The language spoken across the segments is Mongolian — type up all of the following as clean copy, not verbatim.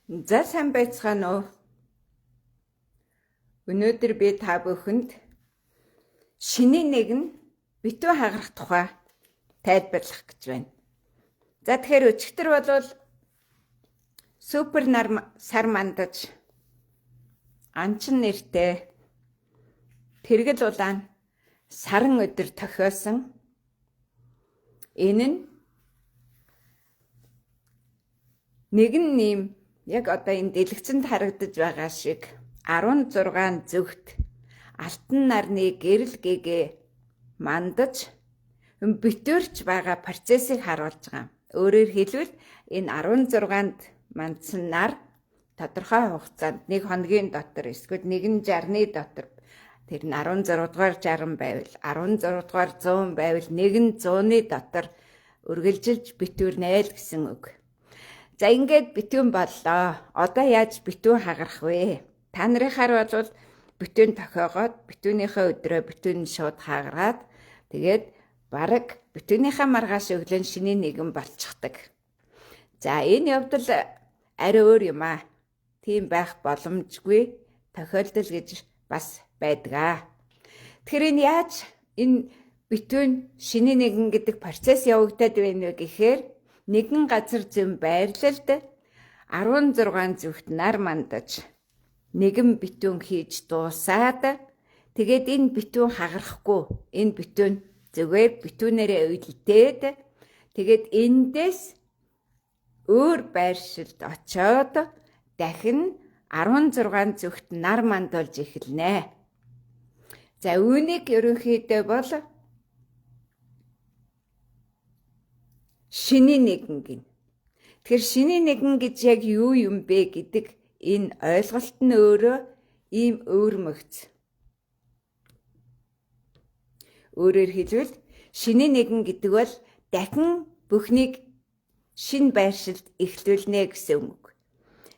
За сайн байцгаана уу? Өнөөдөр би та бүхэнд шинийн нэгэн битүү хагарах тухай тайлбарлах гэж байна. За тэгэхээр өчигдөр бол супер сар мандаж анчин нэртэй тэргэл улаан саран өдөр тохиосон. Энэ нь нэгэн нэм яг одоо энэ дэлгэцэнд харагдаж байгаа шиг 16 зөвхт алтан нарны гэрэл гэгээ мандаж битүүрч байгаа процессыг харуулж байгаа. Өөрөөр хэлбэл энэ 16-нд мандсан нар тодорхой хугацаанд нэг хоногийн дотор эсвэл нэгэн жарны дотор тэр нь 16 дугаар жарган байвал 16 дугаар 100 байвал нэгэн 100-ны дотор үргэлжилж битүүрнэ л гэсэн үг. За ингээд битүүн боллоо. Одоо яаж битүүн хагарах вэ? Та нарынхаар бол битүүн тохиогоод битүүнийхээ өдрөө битүүн шууд хагараад тэгээд бараг битүүнийхээ маргааш өглөө шинийн нэгэн болчихдаг. За энэ явдал арай өөр юм аа. Тийм байх боломжгүй тохиолдол гэж бас байдаг. Тэгэхээр энэ яаж энэ битүүн шинийн нэгэн гэдэг процесс явагдаад байна вэ гэхээр нэгэн газар зүүн байрлалд 16 зөвхт нар мандаж нэгэн битүүн хийж дуусаад тэгээд энэ битүүн хагарахгүй энэ битүүн зүгээр битүүнээрээ уйлдээд тэгээд эндээс өөр байршилд очоод дахин 16 зөвхт нар мандуулж эхэлнэ. За үүнийг ерөнхийдөө бол шинийн нэгэн гин. Тэгэхээр шинийн нэгэн гэж яг юу юм бэ гэдэг энэ ойлголт нь өөрөө ийм өөрмөгц. Өөрөөр хэлбэл шинийн нэгэн гэдэг бол дахин бүхнийг шинэ байршилд эхлүүлнэ гэсэн үг.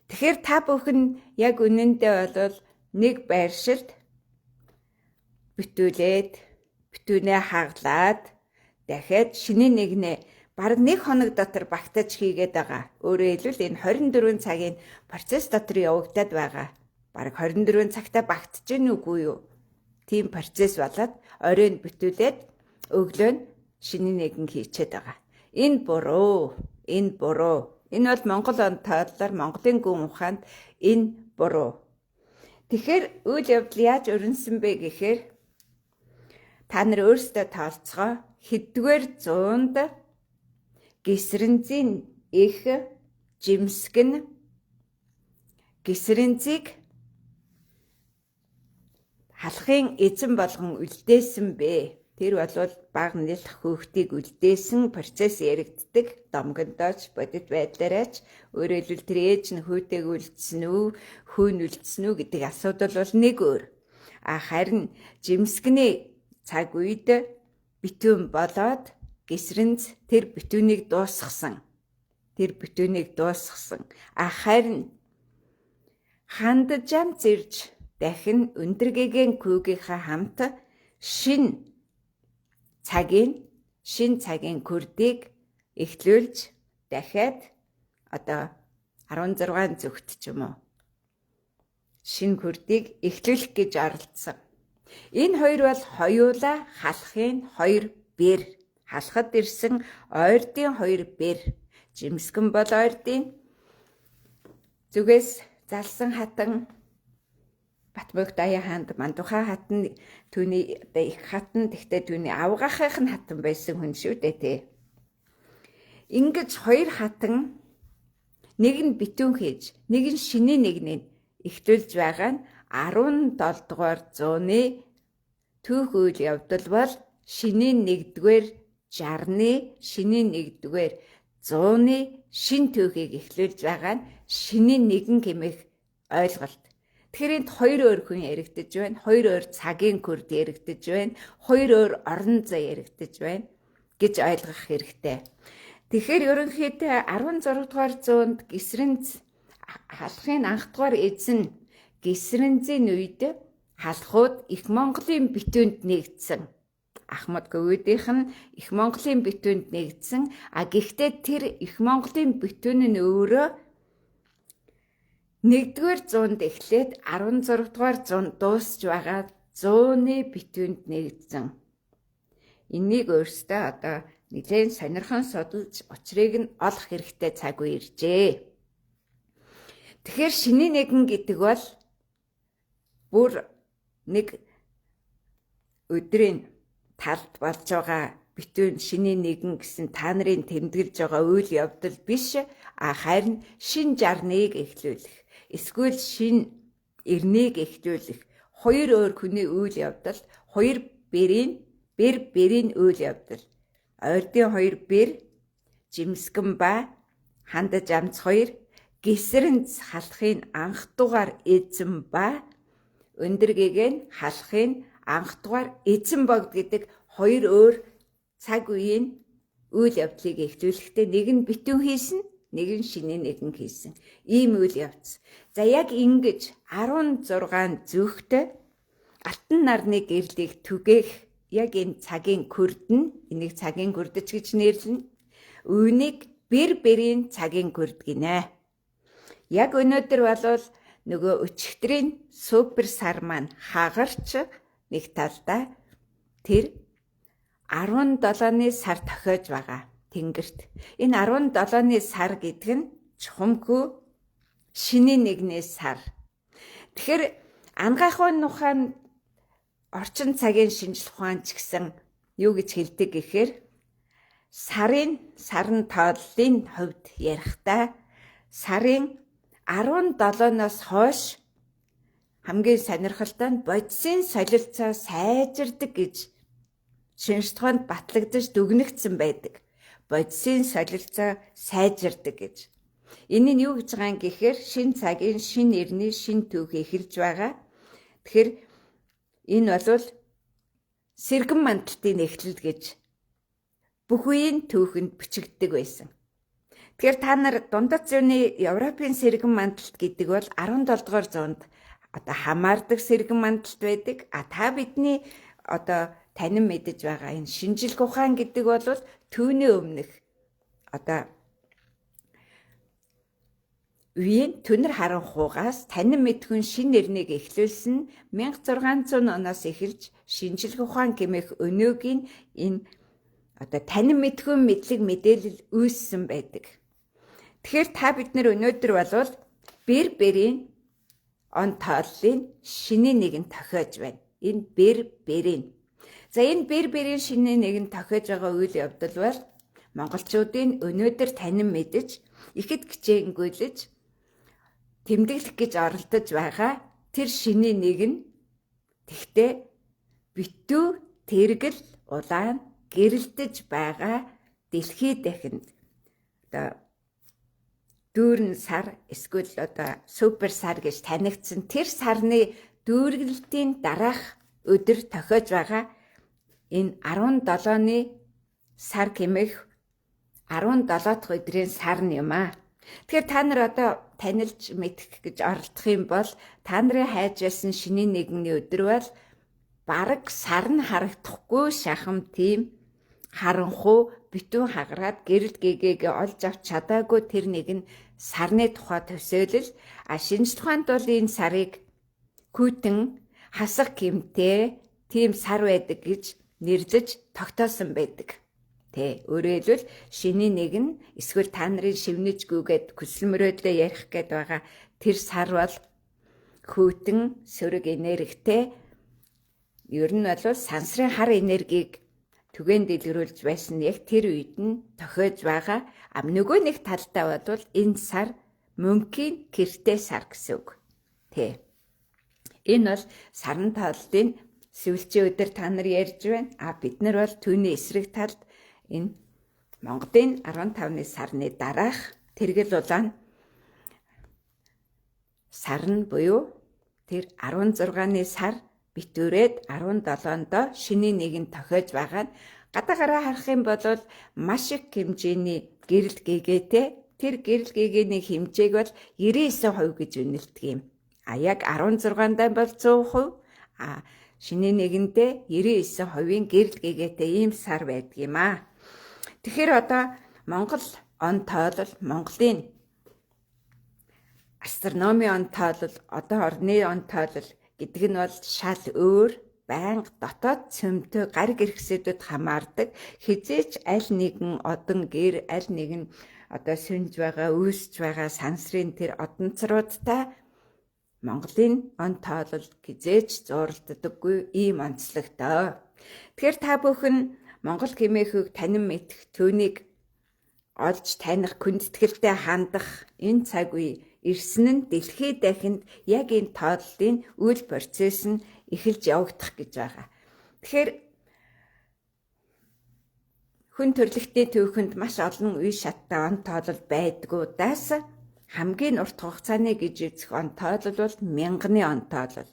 Тэгэхээр та бүхэн яг үнэндээ бол нэг байршилд битүүлээд битүүнээ хаглаад дахиад шинийн нэгнээ бараг нэг хоног дотор багтаж хийгээд байгаа. Өөрөөр хэлбэл энэ 24 цагийн процесс дотор явагдаад байгаа. Бараг 24 цагтаа багтаж гэнэ үгүй юу? Тийм процесс болоод оройн битүүлээд өглөө нь шинийн нэгэн хийчихэд байгаа. Энэ буруу. Энэ бол Монгол онцгойлолоор Монголын гүн ухаанд энэ буруу. Тэгэхээр үйл явдал яаж өрнөсөн бэ гэхээр та нар өөрсдөө тоолцгоо хэддүгээр зуунд гисрэнзийн их жимсгэн гисрэнзийг халахын эзэн болгон үлдээсэн бэ. Тэр бол баг нэл хөөхтийг үлдээсэн процесс яригддаг. Домгондооч бодит байдлаараач өөрөөр хэлбэл тэр ээж нь хүйтэйг үлдсэн үү, хүйн үлдсэн үү гэдэг асуудал бол нэг өөр. Харин жимсгэний цаг үед битүүн болоод гисрэнз тэр битүүнийг дуусгасан. Харин хандажам зирж дахин өндөр гэгээн күүгийнхаа хамт шин цагийн күрдийг эхлүүлж дахиад одоо 16 зөвхт ч юм уу шин күрдийг эхлүүлэх гэж оролдсон. Энэ хоёр бол хоёулаа халахын хоёр бэр. Халахад ирсэн ойрдын хоёр бэр. Жимсгэн бол ойрдын зүгээс залсан хатан Батбөгт аяа хаанд Мандухай хатан түүний их хатан тэгтээ түүний авгахынх нь хатан байсан хүн шүү дээ тий. Ингэж хоёр хатан нэг нь битүүн хийж нэг нь шинийн нэгнийг эхлүүлж байгаа нь 17 дугаар зууны түүх үйл явдал бол шинийн 1-р жарны шинийн 1-р зууны шин түүхийг эхлүүлж байгаа нь шинийн нэгэн хэмээх ойлголт. Тэгэхээр энд хоёр өөр хүн яригдаж байна. Хоёр өөр цагийн күрд яригдаж байна. Хоёр өөр орон зай яригдаж байна гэж ойлгох хэрэгтэй. Тэгэхээр ерөнхийдөө 16 дугаар зуунд гисрэнз халахын анх дугаар эзэн гисрэнзийн үед халахууд их Монголын битүүнд нэгдсэн. Ахмад Гөвөдийнх нь их Монголын битүүнд нэгдсэн. Гэхдээ тэр их Монголын битүүн нь өөрөө 1-р зуунд эхлээд 16-р зуунд дуусч байгаа 100-ны битүүнд нэгдсэн. Энийг өөртөө одоо нэлээд сонирхон судалж учрыг нь олох хэрэгтэй цаг үе иржээ. Тэгэхээр шиний нэгэн гэдэг бол бүр нэг өдрийн талд болж байгаа битүүн шиний нэгэн гэсэн та нарын тэмдэглэж байгаа үйл явдал биш, харин шин жарныг эхлүүлэх, эсвэл шин эрнийг эхлүүлэх хоёр өөр хүний үйл явдал, хоёр бэр бэрийн үйл явдал. Ойрдын хоёр бэр, жимсгэн ба хандаж амц хоёр, гисрэнц халахын анх дугаар эзэн ба өндөргийг халахын анх дугаар эзэн богд гэдэг хоёр өөр цаг үеийн үйл явдлыг эхлүүлэхдээ нэг нь битүүн хийсэн, нэг нь шиний нэгэн хийсэн. Ийм үйл явц. За яг ингэж 16 зүгт алтан нарны гэрлийг түгээх яг энэ цагийн күрдэн, энийг цагийн күрдэж гэж нэрлэнэ. Үүнийг бэрийн цагийн күрд гинэ. Яг өнөөдөр болвол нөгөө өчигдрийн супер сар маань хагарч нэг талдаа тэр 17-ны сар тохиож байгаа тэнгэрт. Энэ 17-ны сар гэдэг нь чухамгүй шиний нэгний сар. Тэгэхээр ангахын ухаан орчин цагийн шинжлэх ухаан ч гэсэн юу гэж хэлдэг гэхээр сарын тооллын хувьд ярихдаа сарын 17-ноос хойш хамгийн сонирхолтой нь бодисын солилцоо сайжирдаг гэж шинжлэх ухаанд батлагдаж дүгнэгдсэн байдаг. Бодисын солилцоо сайжирдаг гэж. Энэ нь юу гэж байгаа юм гэхээр шин цагийн шин эртний шин түүх эхэлж байгаа. Тэгэхээр энэ бол сэргэн мандалтын эхлэл гэж бүх үеийн түүхэнд бичигддэг байсан. Тэгэхээр та нар дундад зууны Европын сэргэн мандалт гэдэг бол 17 дугаар зуунд одоо хамаардаг сэргэн мандалт байдаг. Та бидний одоо танин мэдэж байгаа энэ шинжлэх ухаан гэдэг бол түүний өмнөх одоо үеийн түнэр харанхуугаас танин мэдхүн шин нэрнийг эхлүүлсэн 1600 оноос эхэлж шинжлэх ухаан гэмэх өнөөгийн энэ одоо танин мэдхүн мэдлэг мэдээлэл үүссэн байдаг. Тэгэхээр та бид нар өнөөдөр болвол бэрийн он тооллын шиний нэгэн тохиож байна. Энэ бэрийн. За энэ бэрийн шиний нэгэн тохиож байгаа үйл явдал бол монголчуудын өнөөдөр танин мэдэж ихэд хичээнгүйлж тэмдэглэх гэж оролдож байгаа тэр шиний нэгэн тэгтээ битүү тэргэл улаан гэрэлдэж байгаа дэлхий дахинд одоо дүүрэн сар эсвэл одоо супер сар гэж танигдсан тэр сарны дүүргэлтийн дараах өдөр тохиож байгаа энэ 17-ны сар гэмэх 17 дахь өдрийн сар юм аа. Тэгэхээр та нар одоо танилж мэдэх гэж оролдох юм бол та нарын хайж байсан шиний нэгний өдөр бол бараг сар нь харагдахгүй шахам тийм харанхуу битүүн хагараад гэрэл гэгээгээ олж авч чадаагүй тэр нэгэн сарны тухай төсөөлөл шинжлэх ухаанд бол энэ сарыг хүйтэн хасах гэмтэй тийм сар байдаг гэж нэрлэж тогтоосон байдаг. Өөрөөр хэлбэл шиний нэгэн эсвэл та нарын шивнэж гүгээд хүсэл мөрөөдлөө ярих гээд байгаа тэр сар бол хүйтэн сөрөг энергитэй ер нь бол сансрын хар энергийг түгээн дэлгэрүүлж байсан яг тэр үед нь тохиож байгаа. Нөгөө нэг талдаа бол энэ сар мөнхийн кэртэй сар гэсэн үг. Энэ бол сарн тооллын сүүлчийн өдөр та нар ярьж байна. Бид нар бол түүний эсрэг талд энэ Монголын 15-ны сарны дараах тэргэл улаан сар нь буюу тэр 16-ны сар битүүрээд 17-нд шиний нэгэн тохиож байгаа нь гадаагараа харах юм бол маш их хэмжээний гэрэл гэгээтэй тэр гэрэл гэгээний хэмжээг бол 99% гэж үнэлдэг юм. Яг 16-нд бол 100%, шиний нэгэндээ 99%-ийн гэрэл гэгээтэй ийм сар байдаг юм аа. Тэгэхээр одоо Монгол он тоолол Монголын астрономийн онтоолол, одоо орны онтоолол гэдэг нь бол шал өөр, байнга дотоод цөмтөө гар гэрхсэдэд хамаардаг. Хизээч аль нэгэн одон гэр, аль нэгэн одоо сүнж байгаа, үүсч байгаа сансрын тэр одонцруудтай Монголын онтоолол хизээч зууралддаггүй ийм онцлогтой. Тэгэхээр та бүхэн Монгол хэмээхүйг танин мэдэх, түүнийг олж таних, хүндэтгэлтэй хандах энэ цаг үе ирсэн нь дэлхий дахинд яг энэ тооллын үйл процесс нь эхэлж явагдах гэж байгаа. Тэгэхээр хүн төрөлхтний түүхэнд маш олон үе шаттай онтоолол байдгуудаас хамгийн урт хугацааны гэж үзэх онтоолол бол мянганы онтоолол.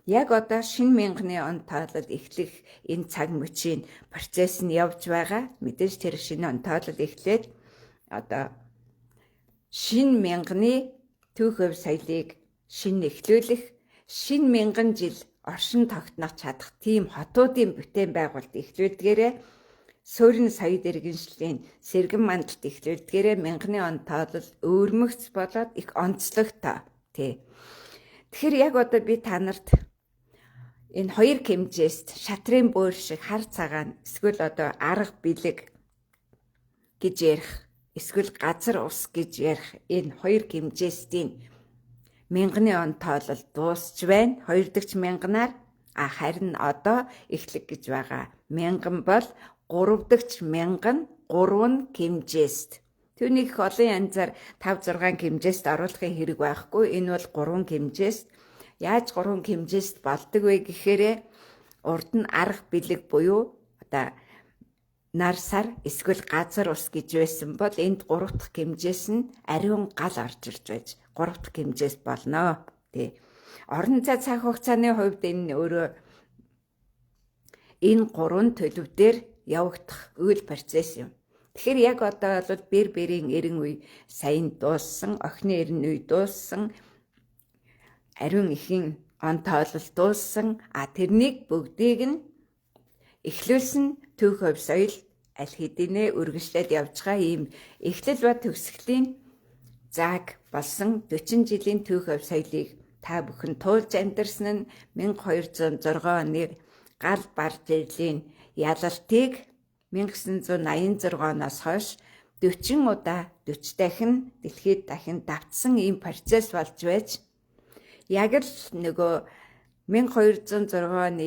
Яг одоо шинэ мянганы онтоолол эхлэх энэ цаг мөчийн процесс нь явж байгаа. Мэдээж тэр шинэ онтоолол эхлээд одоо шинэ мянганы түүх өв соёлыг шинэ эхлүүлэх, шинэ мянган жил оршин тогтнох чадах тийм хотуудын бүтээн байгуулалт эхлүүлдгээрээ суурин соёл иргэншлийн сэргэн мандалт эхлүүлдгээрээ мянганы онтоолол өөрмөгц болоод их онцлогтой. Тэгэхээр яг одоо би та нарт энэ хоёр хэмжээст шатрын бөөр шиг хар цагаан эсвэл одоо арга бэлэг гэж ярих, эсвэл газар ус гэж ярих энэ хоёр хэмжээстийн мянганы онтоолол дуусч байна. Хоёр дахь мянганаар харин одоо эхлэх гэж байгаа. Мянган бол гурав дахь мянган 3 хэмжээст. Түүнийг их олон янзаар 5-6 хэмжээст оруулахын хэрэг байхгүй. Энэ бол 3 хэмжээст. Яаж 3 хэмжээст болдог вэ гэхээр урд нь арга бэлэг буюу одоо нар сар эсвэл газар ус гэж байсан бол энд 3 дахь хэмжээс нь ариун гал орж ирж байж 3 дахь хэмжээс болно. Орон зай цаг хугацааны хувьд энэ өөрөө энэ 3 төлөвдөр явагдах үйл процесс юм. Тэгэхээр яг одоо бол бэр бэрийн эрен үе сайн дууссан, охины эрен үе дууссан, ариун ихийн онтоолол дууссан. Тэрнийг бүгдийг нь эхлүүлсэн түүх өв соёл аль хэдийнэ үргэлжлээд явж байгаа ийм эхлэл ба төгсгөлийн зааг болсон 40 жилийн түүх өв соёлыг та бүхэн туулж амьдарсан нь 1206 оны гал бар жирлийн ялалтыг 1986 оноос хойш 40 удаа 40 дахин дэлхийд дахин давтсан ийм процесс болж байж яг л нөгөө 1206 оны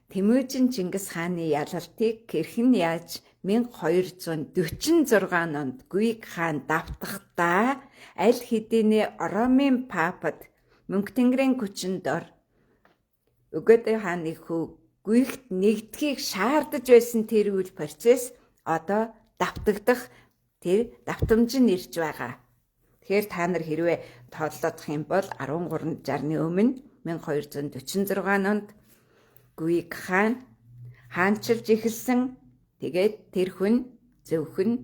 Тэмүжин Чингис хааны ялалтыг хэрхэн яаж 1246 онд Гүйг хаан давтахдаа аль хэдийнэ Ромын папад Мөнх тэнгэрийн хүчин дор Өгөөдөө хааны хүү Гүйгт нэгдэхийг шаардаж байсан тэр үйл процесс одоо давтагдах тэр давтамж нь ирж байгаа. Тэгэхээр та нар хэрвээ тооллоодох юм бол 13 жарны өмнө 1246 онд Гүйг хаан хаанчилж эхэлсэн. Тэгээд тэр хүн зөвхөн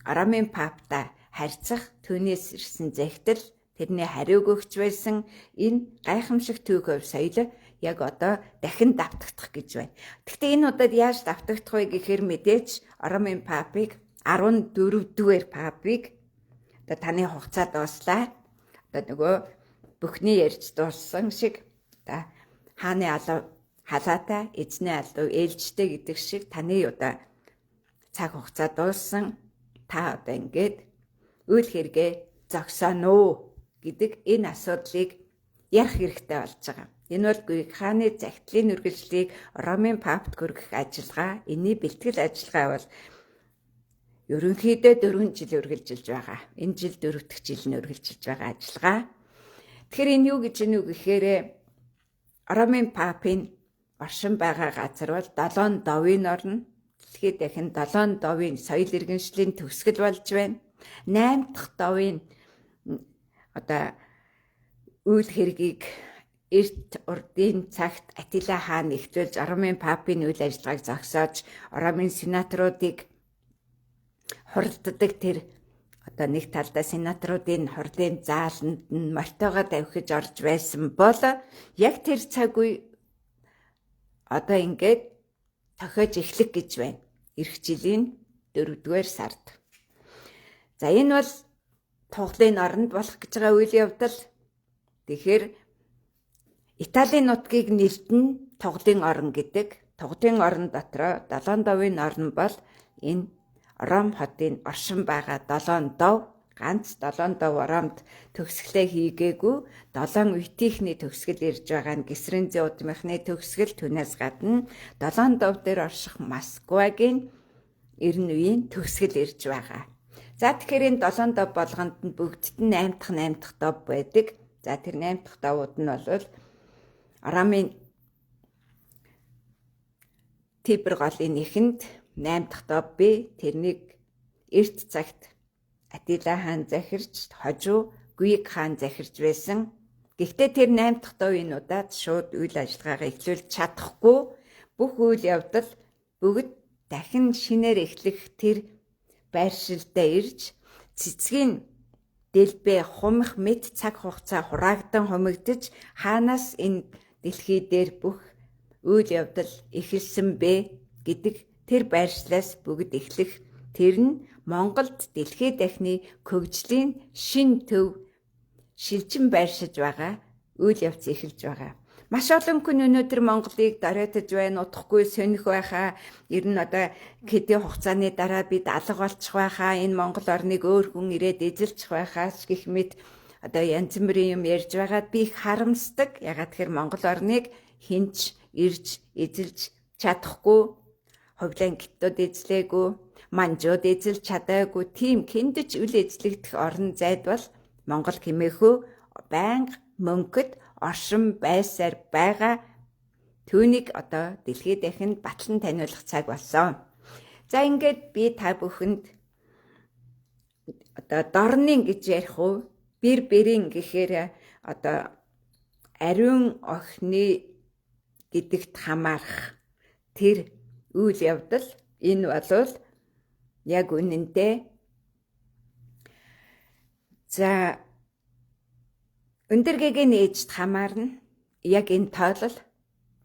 Ромын паптай харьцах түүнээс ирсэн захидал тэрний хариуг өгч байсан энэ гайхамшиг түүх өв соёл яг одоо дахин давтагдах гэж байна. Гэхдээ энэ удаад яаж давтагдах вэ гэхээр мэдээж Ромын папыг 14-р папыг одоо таны хугацаа дууслаа. Одоо нөгөө бүхний ярьж дууссан шиг одоо хааны халаатай эзний алуу ээлжтэй гэдэг шиг таны одоо цаг хугацаа дууссан. Та одоо ингээд үйл хэрэгээ зогсооно уу гэдэг энэ асуудлыг ярих хэрэгтэй болж байгаа. Энэ бол Гүйг хааны захидлын үргэлжлэлийг Ромын папт хүргэх ажиллагаа. Энийн бэлтгэл ажиллагаа бол ерөнхийдөө 4 жил үргэлжилж байгаа. Энэ жил 4 дахь жил нь үргэлжилж байгаа ажиллагаа. Тэгэхээр энэ юу гэж юу гэхээр Ромын папын оршин байгаа газар бол 7 довын орно. Дэлхийд дахин 7 довын соёл иргэншлийн төгсгөл болж байна. 8 дахь довын одоо үйл хэргийг эрт урдын цагт Атила хаан эхлүүлж Ромын папын үйл ажиллагааг зогсоож Ромын сенаторуудыг хуралддаг тэр одоо нэг талдаа сенаторуудын хурлын зааланд нь мортогоо давхиж орж байсан бол яг тэр цаг үе одоо ингээд тохиож эхлэх гэж байна. Ирэх жилийн 4-р сард. За энэ бол тоглын оронд болох гэж байгаа үйл явдал. Тэгэхээр Италийн нутгийг нэртэн тоглын орон гэдэг. Тоглын орон дотроо 7 довын орон бол энэ Ром хотын оршин байгаа 7 дов, ганц 7 дов Ромд төгсгөлээ хийгээгүй 7 үтийнхний төгсгөл ирж байгаа нь Гисрензэ удмынхны төгсгөл, түүнээс гадна 7 дов дээр орших Москвагийн 90 үеийн төгсгөл ирж байгаа. За тэгэхээр энэ 7 дов болгонд нь бүгдд нь 8 дахь дов байдаг. За тэр 8 дахь давууд нь бол Ромын Тибер голын нэхэнд 8 дахь дов бий. Тэрнийг эрт цагт Атила хаан захирч, хожуу Гүйг хаан захирч байсан. Гэхдээ тэр 8 дахь довын удаад шууд үйл ажиллагаагаа эхлүүлж чадахгүй. Бүх үйл явдал бүгд дахин шинээр эхлэх тэр байршилдаа ирж цэцгийн дэлбээ хумх мэд цаг хугацаа хураагдан хумигдж хаанаас энэ дэлхий дээр бүх үйл явдал эхэлсэн бэ гэдэг тэр байршлаас бүгд эхлэх. Тэр нь Монголд дэлхий дахины хөгжлийн шин төв шилжин байршиж байгаа үйл явц эхэлж байгаа. Маш олон хүн өнөөдөр Монголыг доройтож байна, удахгүй сонирх байхаа. Ер нь одоо хэдийн хугацааны дараа бид алга болчих байхаа, энэ Монгол орныг өөр хүн ирээд эзэлчих байхаас гэх мэт одоо янз бүрийн юм ярьж байгаад би их харамсдаг. Ягаад тэгэхээр Монгол орныг хинч ирж эзэлж чадахгүй, ховлын гиттүүд эзлээгүй, манжууд эзэлж чадаагүй тийм хэндэж үл эзлэгдэх орон зайдвал Монгол хэмээх байнга мөнхөд оршин байсаар байгаа. Түүнийг одоо дэлхийд дахинд батлан таниулах цаг болсон. За ингээд би та бүхэнд одоо дорнын гэж ярих уу, бэр бэрийн гэхээр одоо ариун охины гэдэгт хамаарах тэр үйл явдал энэ бол яг үнэндээ за өндөр гэгийн ээжд хамаарна. Яг энэ тоолол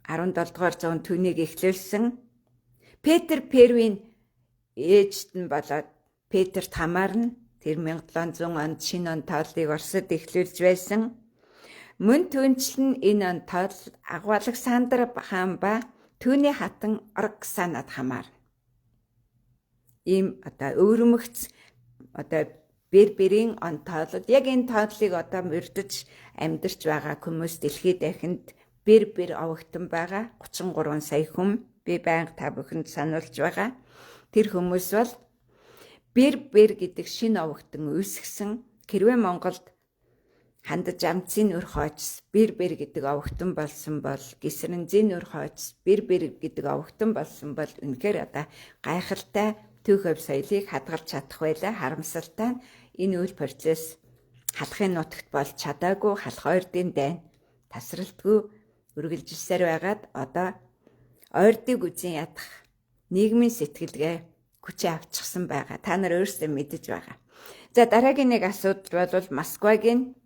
17 дугаар зуунд түүнийг эхлүүлсэн. Петр Первийн ээжд нь болоод Петрт хамаарна. Тэр 1700 онд шинэ он тооллыг Оросд эхлүүлж байсан. Мөн түүнчлэн энэ он тоол Агуу Александр хаан ба түүний хатан Орксанад хамаарна. Ийм одоо өвөрмөгц одоо бэр-бэрийн он тоолол яг энэ тооллыг одоо мөрдөж амьдарч байгаа хүмүүс дэлхийд дахинд бэр-бэр овогтон байгаа 33 сая хүн би байнга та бүхэнд сануулж байгаа. Тэр хүмүүс бол бэр-бэр гэдэг шинэ овогтон үүсгэсэн. Хэрвээ Монголд хандаж амцын өр хойч бэр-бэр гэдэг овогтон болсон бол Гисрензийн өр хойч бэр-бэр гэдэг овогтон болсон бол үнэхээр одоо гайхалтай түүх өв соёлыг хадгалж чадах байлаа. Харамсалтай энэ үйл процесс халахын нутагт болж чадаагүй, халах ойрдын дайн тасралтгүй үргэлжилсээр байгаад одоо ойрдыг үзэн ядах нийгмийн сэтгэлгээ хүчээ авчихсан байгаа. Та нар өөрсдөө мэдэж байгаа. За дараагийн нэг асуудал бол Москвагийн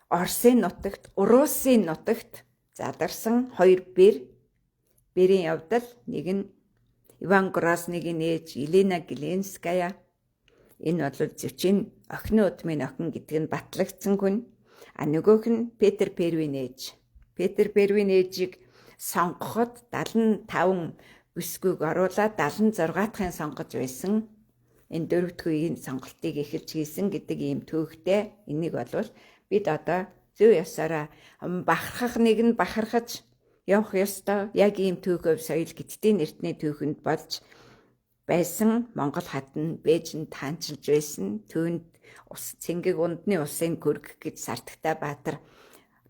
Оросын нутагт, Урусын нутагт задарсан хоёр бэрийн явдал. Нэг нь Иван Грозныгийн ээж Елена Галинская. Энэ бол зөвчин охины удмын охин гэдэг нь батлагдсан хүн. А нөгөөх нь Петр Первийн ээж. Петр Первийн ээжийг сонгоход 75 бүсгүйг оруулаад 76 дахин сонгож байсан. Энэ дөрөвдүгээр үеийн сонголтыг эхэлж хийсэн гэдэг ийм түүхтэй. Энийг бол бид одоо зөв ёсороо бахархах нэг нь бахархаж явах ёстой. Яг ийм түүх өв соёл гидтийн эртний түүхэнд болж байсан. Монгол хатан Бээжинд хаанчилж байсан. Түүнд цэнгэг ундны усын гүрг гэж Сартагтай Баатар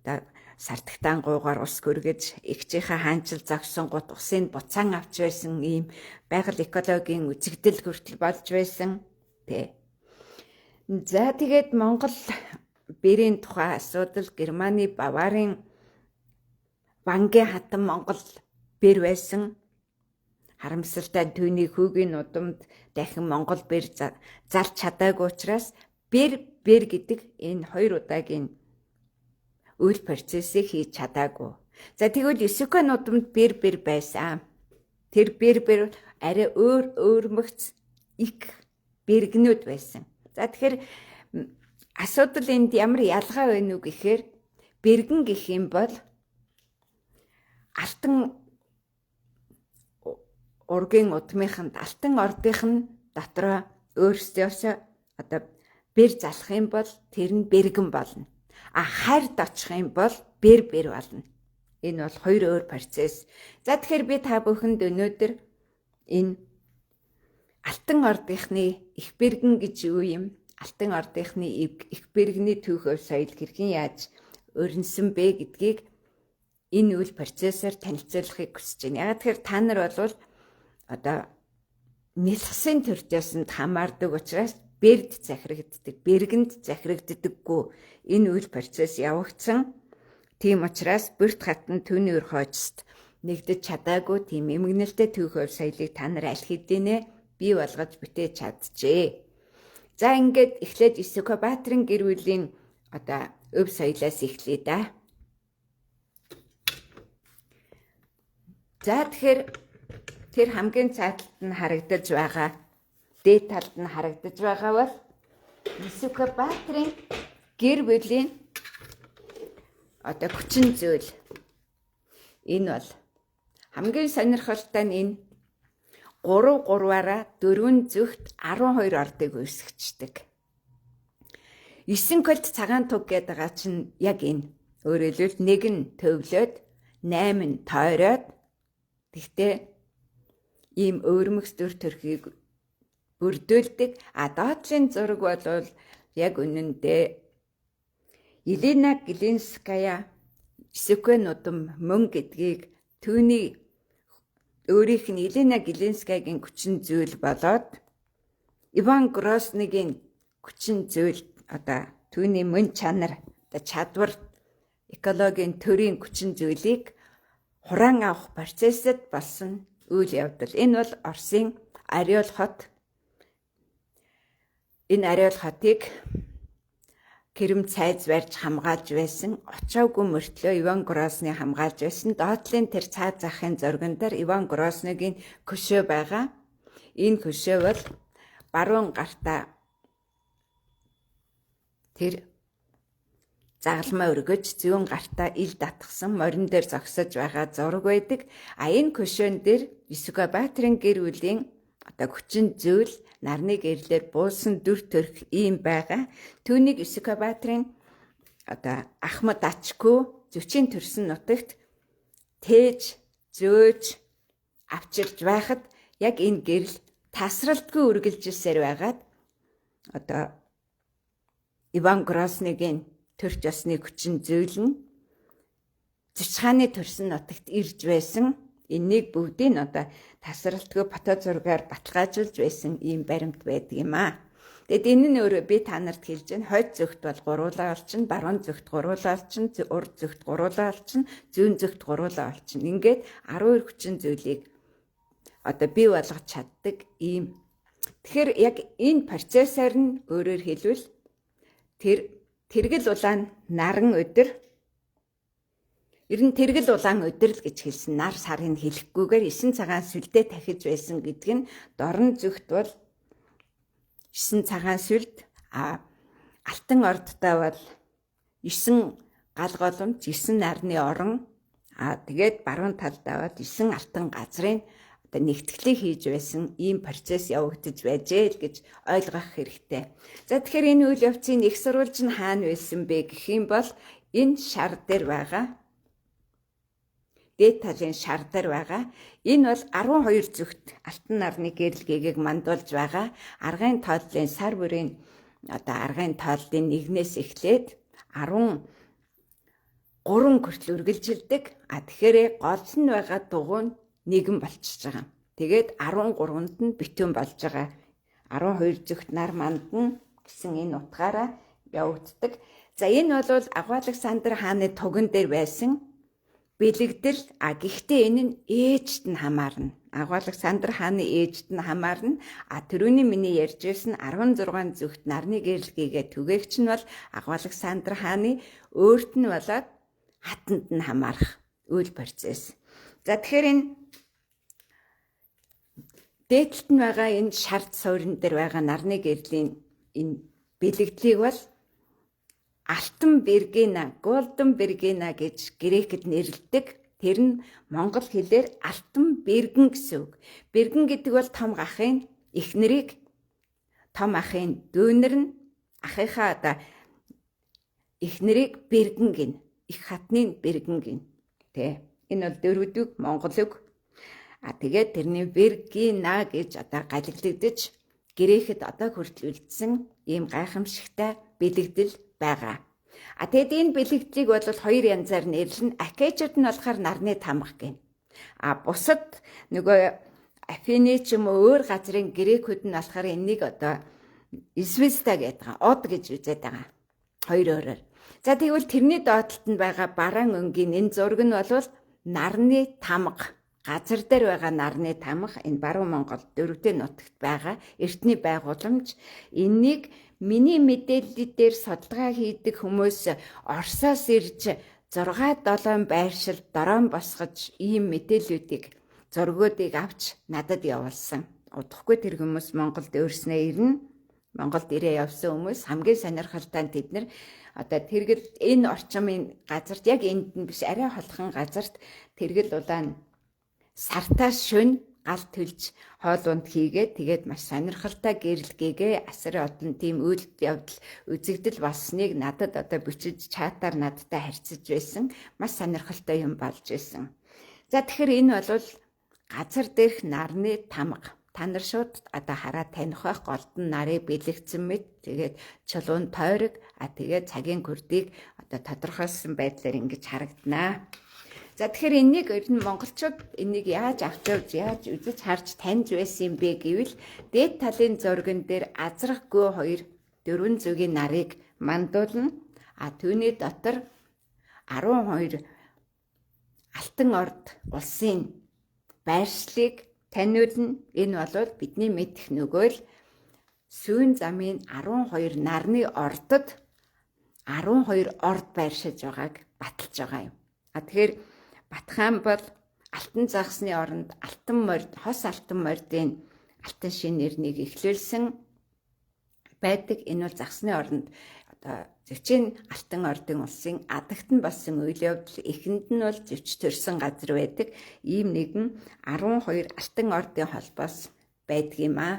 одоо Сартагтаан гуугаар ус гүргэж эгчийнхээ хаанчил зогсон гут усын буцаан авч байсан ийм байгаль экологийн үзэгдэл хүртэл болж байсан. За тэгээд Монгол бэрийн тухай асуудал Германы Баварын Вангийн хатан Монгол бэр байсан. Харамсалтай түүний хүүгийн удамд дахин Монгол бэр залж чадаагүй учраас бэр гэдэг энэ хоёр удаагийн үйл процессыг хийж чадаагүй. За тэгвэл Есүкэн удамд бэр байсан. Тэр бэр арай өөр мөгц их бэргнүүд байсан. За тэгэхээр асуудал энд ямар ялгаа байна уу гэхээр бэргэн гэх юм бол алтан ургийн удмынханд алтан ордынх нь дотроо өөрсдөөсөө одоо бэр залах юм бол тэр нь бэргэн болно. Хард очих юм бол бэр болно. Энэ бол хоёр өөр процесс. За тэгэхээр би та бүхэнд өнөөдөр энэ алтан ордынхны их бэргэн гэж юу юм? Алтан ордынхны их бэргэний түүх соёл хэрхэн яаж өрнсөн бэ гэдгийг энэ үйл процессор танилцуулахыг хүсэж байна. Яг тэгэхээр та нар бол одоо нэлхсэн төрчөөсөнд хамаардаг учраас бэрд захирагддаг, бэргэнд захирагддаггүй энэ үйл процесс явагдсан. Тийм учраас бүрт хатан түүний өр хойчст нэгдэж чадаагүй тийм эмгэнэлтэй түүх соёлыг та нар аль хэдийнэ бий болгож бүтээж чаджээ. За ингээд эхлээд Исүкабаатрын гэр бүлийн одоо өв соёлоос эхлэе да. За тэгэхээр тэр хамгийн цааталд нь харагдаж байгаа, дээд талд нь харагдаж байгаа бол Исүкабаатрын гэр бүлийн одоо хүчин зүйл. Энэ бол хамгийн сонирхолтой нь энэ 3-3-аараа 4 зүгт 12 ордыг үүсгэждэг. 9 кольт цагаан туг гэдэг байгаа чинь яг энэ. Өөрөөр хэлбэл 1 нь төвлөөд 8 нь тойроод тэгтээ ийм өөрмөс төр төрхийг бүрдүүлдэг. Доотлын зураг бол яг үнэндээ Елена Глинская Исүкэ нудам мөн гэдгийг түүний өөрийнх нь Елена Глинскаягийн хүчин зүйл болоод Иван Грозныгийн хүчин зүйл одоо түүний мөн чанар чадвар экологийн төрийн хүчин зүйлийг хураан авах процессд болсон үйл явдал. Энэ бол Оросын Ориол хот. Энэ Ориол хотыг Кэрм цайз барьж хамгаалж байсан. Очоогүй мөртлөө Иван Грозны хамгаалж байсан. Доотлын тэр цаад захын зурган дээр Иван Грозныгийн көшөө байгаа. Энэ көшөө бол баруун гартаа тэр загалмаа өргөж зүүн гартаа ил татгсан морин дээр зогсож байгаа зураг байдаг. Энэ көшөөн дээр Исүкабаатрын гэр бүлийн одоо хүчин зүйл нарны гэрлэр буулсан дүр төрх ийм байгаа. Түүнийг Исүкабаатрын одоо Ахмад Ачгүй зөчийн төрсөн нутагт тээж зөөж авчирж байхад яг энэ гэрэл тасралтгүй үргэлжилсээр байгаад одоо Иван Грозныгийн төрч ёсны хүчин зүйл нь Зичхааны төрсөн нутагт ирж байсан. Энийг бүгдийг одоо тасралтгүй фото зургаар баталгаажуулж байсан ийм баримт байдаг юм аа. Тэгэд энэ нь өөрөө би та нарт хэлж байна. Хойд зүгт бол гуруулаа олчин, баруун зүгт гуруулаа олчин, урд зүгт гуруулаа олчин, зүүн зүгт гуруулаа олчин. Ингээд 12 хүчин зүйлийг одоо бий болгож чаддаг ийм. Тэгэхээр яг энэ процессор нь өөрөөр хэлбэл тэр тэргэл улаан наран өдөр ер нь тэргэл улаан өдрөл гэж хэлсэн. Нар сарын хэлэхгүйгээр 9 цагаан сүлдээ тахиж байсан гэдэг нь дорн зүгт бол 9 цагаан сүлд алтан ордтой бол 9 гал голомж 9 нарны орон тэгээд баруун талдаа бол 9 алтан газрын одоо нэгтгэлийг хийж байсан ийм процесс явагдаж байжээ л гэж ойлгох хэрэгтэй. За тэгэхээр энэ үйл явцын их сурвалж нь хаана байсан бэ гэх юм бол энэ шар дээр байгаа. Дээд талын шар дээр байгаа. Энэ бол 12 зүгт алтан нарны гэрэлгэгийг мандуулж байгаа. Аргын тооллын сар бүрийн одоо аргын тооллын 1-ээс эхлээд 13 хүртэл үргэлжилдэг. Тэгэхээр гол нь байгаа дугуй нь нэгэн болчихж байгаа. Тэгээд 13-нд нь битүүн болж байгаа. 12 зүгт нар мандна гэсэн энэ утгаараа явагддаг. За энэ бол Агуу-Александр хааны туган дээр байсан бэлэгдэл. Гэхдээ энэ нь ээжт нь хамаарна. Агуу-Александр хааны ээжт нь хамаарна. Тэрүүний миний ярьж байсан 16 зүгт нарны гэрэлгээгээ түгээгч нь бол Агуу-Александр хааны өөрт нь болоод хатанд нь хамаарах үйл процесс. За тэгэхээр энэ дээдлэлт нь байгаа энэ шард суурин дээр байгаа нарны гэрлийн энэ бэлэгдлийг бол Алтан Бергена, Golden Bergena гэж грекэд нэрлэдэг. Тэр нь монгол хэлээр алтан бэргэн гэсэн үг. Бэргэн гэдэг бол том ахын эхнэрийг, том ахын дүүнэр нь ахыхаа одоо эхнэрийг бэргэн гин. Их хатныг бэргэн гин. Тэ. Энэ бол дөрвдөг монгол үг. Тэгээд тэрний Бергена гэж одоо галиглагдаж грекэд одоо хүртэл үлдсэн ийм гайхамшигтай бэлэгдэл байгаа. Тэгэд энэ бэлэгдлийг бол хоёр янзаар нэрлэн. Акежууд нь болохоор нарны тамга гин. Бусад нөгөө Афины ч юм уу өөр газрын грекүүд нь болохоор энийг одоо Известа гэдэг од гэж үзээд байгаа. Хоёр өөрөөр. За тэгвэл тэрний доотлолт нь байгаа бараан өнгийн энэ зураг нь бол нарны тамга. Газар дээр байгаа нарны тамга энэ баруун Монгол дөрвдөө нутагт байгаа эртний байгууламж. Энийг миний мэдээллүүдээр судалгаа хийдэг хүмүүс Оросоос ирж 6-7 байршил дорон босгож ийм мэдээллүүдийг зургуудыг авч надад явуулсан. Удахгүй тэр хүмүүс Монголд өөрснөө ирнэ. Монголд ирээ явсан хүмүүс хамгийн сонирхолтой нь тэд нар одоо тэргэл энэ орчмын газарт яг энд нь биш арай холхон газарт тэргэл улаан сартаас шөнө гал төлж хоол унд хийгээд тэгээд маш сонирхолтой гэрэлгээгээ асар олон тийм үйл явдал үзэгдэл болсныг надад одоо бичиж чатаар надтай харьцаж байсан. Маш сонирхолтой юм болж байсан. За тэгэхээр энэ бол газар дээрх нарны тамга. Та нар шууд одоо хараад таних байх голдон нарыг бэлэгдсэн мэт тэгээд чулуун тойрог тэгээд цагийн күрдийг одоо тодорхойлсон байдлаар ингэж харагданаа. За тэгэхээр энийг ер нь монголчууд энийг яаж авч явж яаж үзэж харж таньж байсан юм бэ гэвэл дээд талын зурган дээр азрахгүй хоёр дөрвөн зүгийн нарыг мандуулна. Түүний дотор 12 алтан орд улсын байршлыг таниулна. Энэ бол бидний мэдэх нөгөөл сүүн замын 12 нарны ордод 12 орд байршиж байгааг баталж байгаа юм. Тэгэхээр Батхан бол алтан загсны оронд алтан морд, хос алтан мордын алтан шин нэрнийг эхлүүлсэн байдаг. Энэ бол загсны оронд одоо зөчийн алтан ордын улсын адагт нь болсон үйл явдал эхэнд нь бол зөч төрсэн газар байдаг. Ийм нэгэн 12 алтан ордын холбоос байдаг юм аа.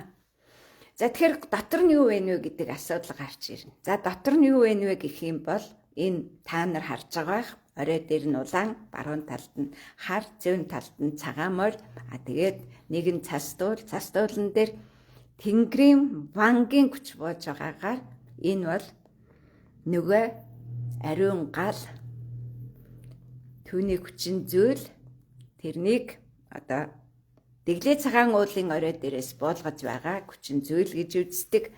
За тэгэхээр дотор нь юу вэ нэ гэдэг асуудал гарч ирнэ. За дотор нь юу вэ нэ гэх юм бол энэ та нар харж байгаа орой дээр нь улаан, баруун талд нь хар, зүүн талд нь цагаан морь. Тэгээд нэгэн цас дуулан дээр Тэнгэрийн вангийн хүч бууж байгаагаар энэ бол нөгөө ариун гал түүний хүчин зүйл тэрнийг одоо дэглээ цагаан уулын орой дээрээс буулгаж байгаа хүчин зүйл гэж үздэг.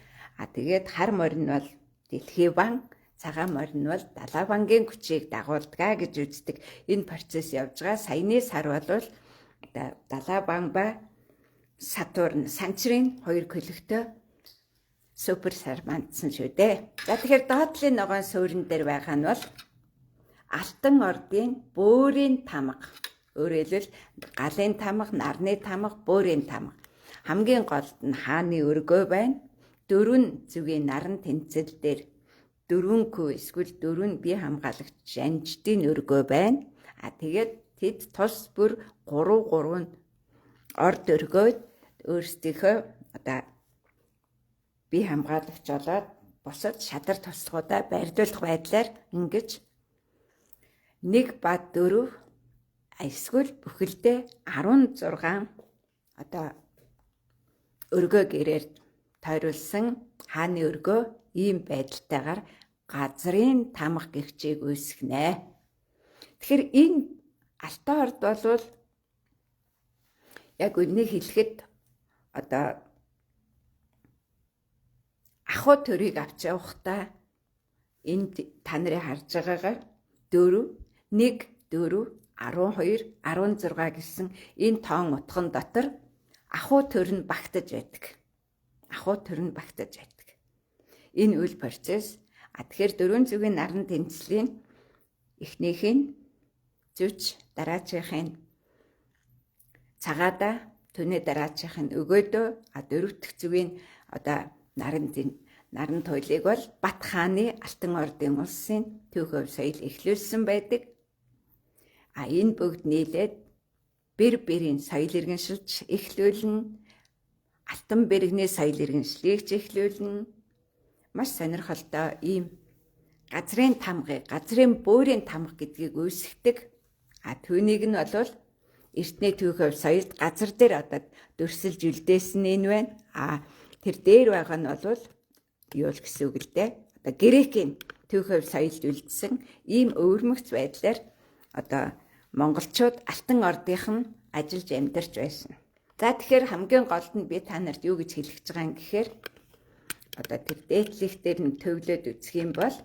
Тэгээд хар морь нь бол дэлхий ван, цагаан морь нь бол далай вангийн хүчийг дагуулдаг гэж үздэг. Энэ процесс явж байгаа. Саяны сар бол далай ван ба Сатурн, санчрын хоёр хөлөгтэй супер сар мандсан шүү дээ. За тэгэхээр доотлын ногоон суурин дээр байгаа нь бол алтан ордын бөөрийн тамга. Өөрөөр хэлбэл галын тамга, нарны тамга, бөөрийн тамга. Хамгийн голд нь хааны өргөө байна. Дөрвөн зүгийн наран тэнцэл дээр дөрвөн күү эсвэл дөрвөн бие хамгаалагч жанждын өргөө байна. Тэгээд тэд тус бүр 3 орд өргөөд өөрсдийнхөө одоо бие хамгаалагч болоод бусад шадар туслахуудаа барьдуулах байдлаар ингэж 1 ба 4 эсвэл бүхэлдээ 16 одоо өргөө гэрээр тойруулсан хааны өргөө ийм байдалтайгаар газрын тамга гихчийг үүсгэнэ. Тэгэхээр энэ алтан орд бол яг үнийг хэлэхэд одоо ахуй төрийг авч явахдаа энд та нарын харж байгаагаар 4, 1, 4, 12, 16 гэсэн энэ тоон утган дотор ахуй төр нь багтаж байдаг. Ахуй төр нь багтаж байдаг. Энэ үйл процесс тэгэхээр дөрвөн зүгийн наран тэнцлийн эхнийх нь зүч, дараачихын цагаада, түүний дараачих нь өгөөдөө, дөрөв дэх зүгийн одоо наран наран туйлыг бол Бат хааны Алтан ордын улсын төв хөв соёл эхлүүлсэн байдаг. Энэ бүгд нийлээд бэр бэрийн соёл иргэншилж эхлүүлнэ. Алтан бэргний соёл иргэншлийг ч эхлүүлнэ. Маш сонирхолтой ийм газрын тамгыг, газрын бөөрийн тамга гэдгийг үүсгдэг. Түүнийг нь бол эртний төв хөв соёлд газар дээр одоо дөрсөлж үлдээсэн энэ байна. Тэр дээр байгаа нь бол юу л гэсэн үг л дээ. Одоо Грекийн төв хөв соёлд үлдсэн ийм өвөрмөгц байдлаар одоо монголчууд Алтан ордынхан ажиллаж амьдарч байсан. За тэгэхээр хамгийн голд нь би та нарт юу гэж хэлэх гэж байгаа юм гэхээр одоо тэр дээдлих дээр нь төвлөд үзэх юм бол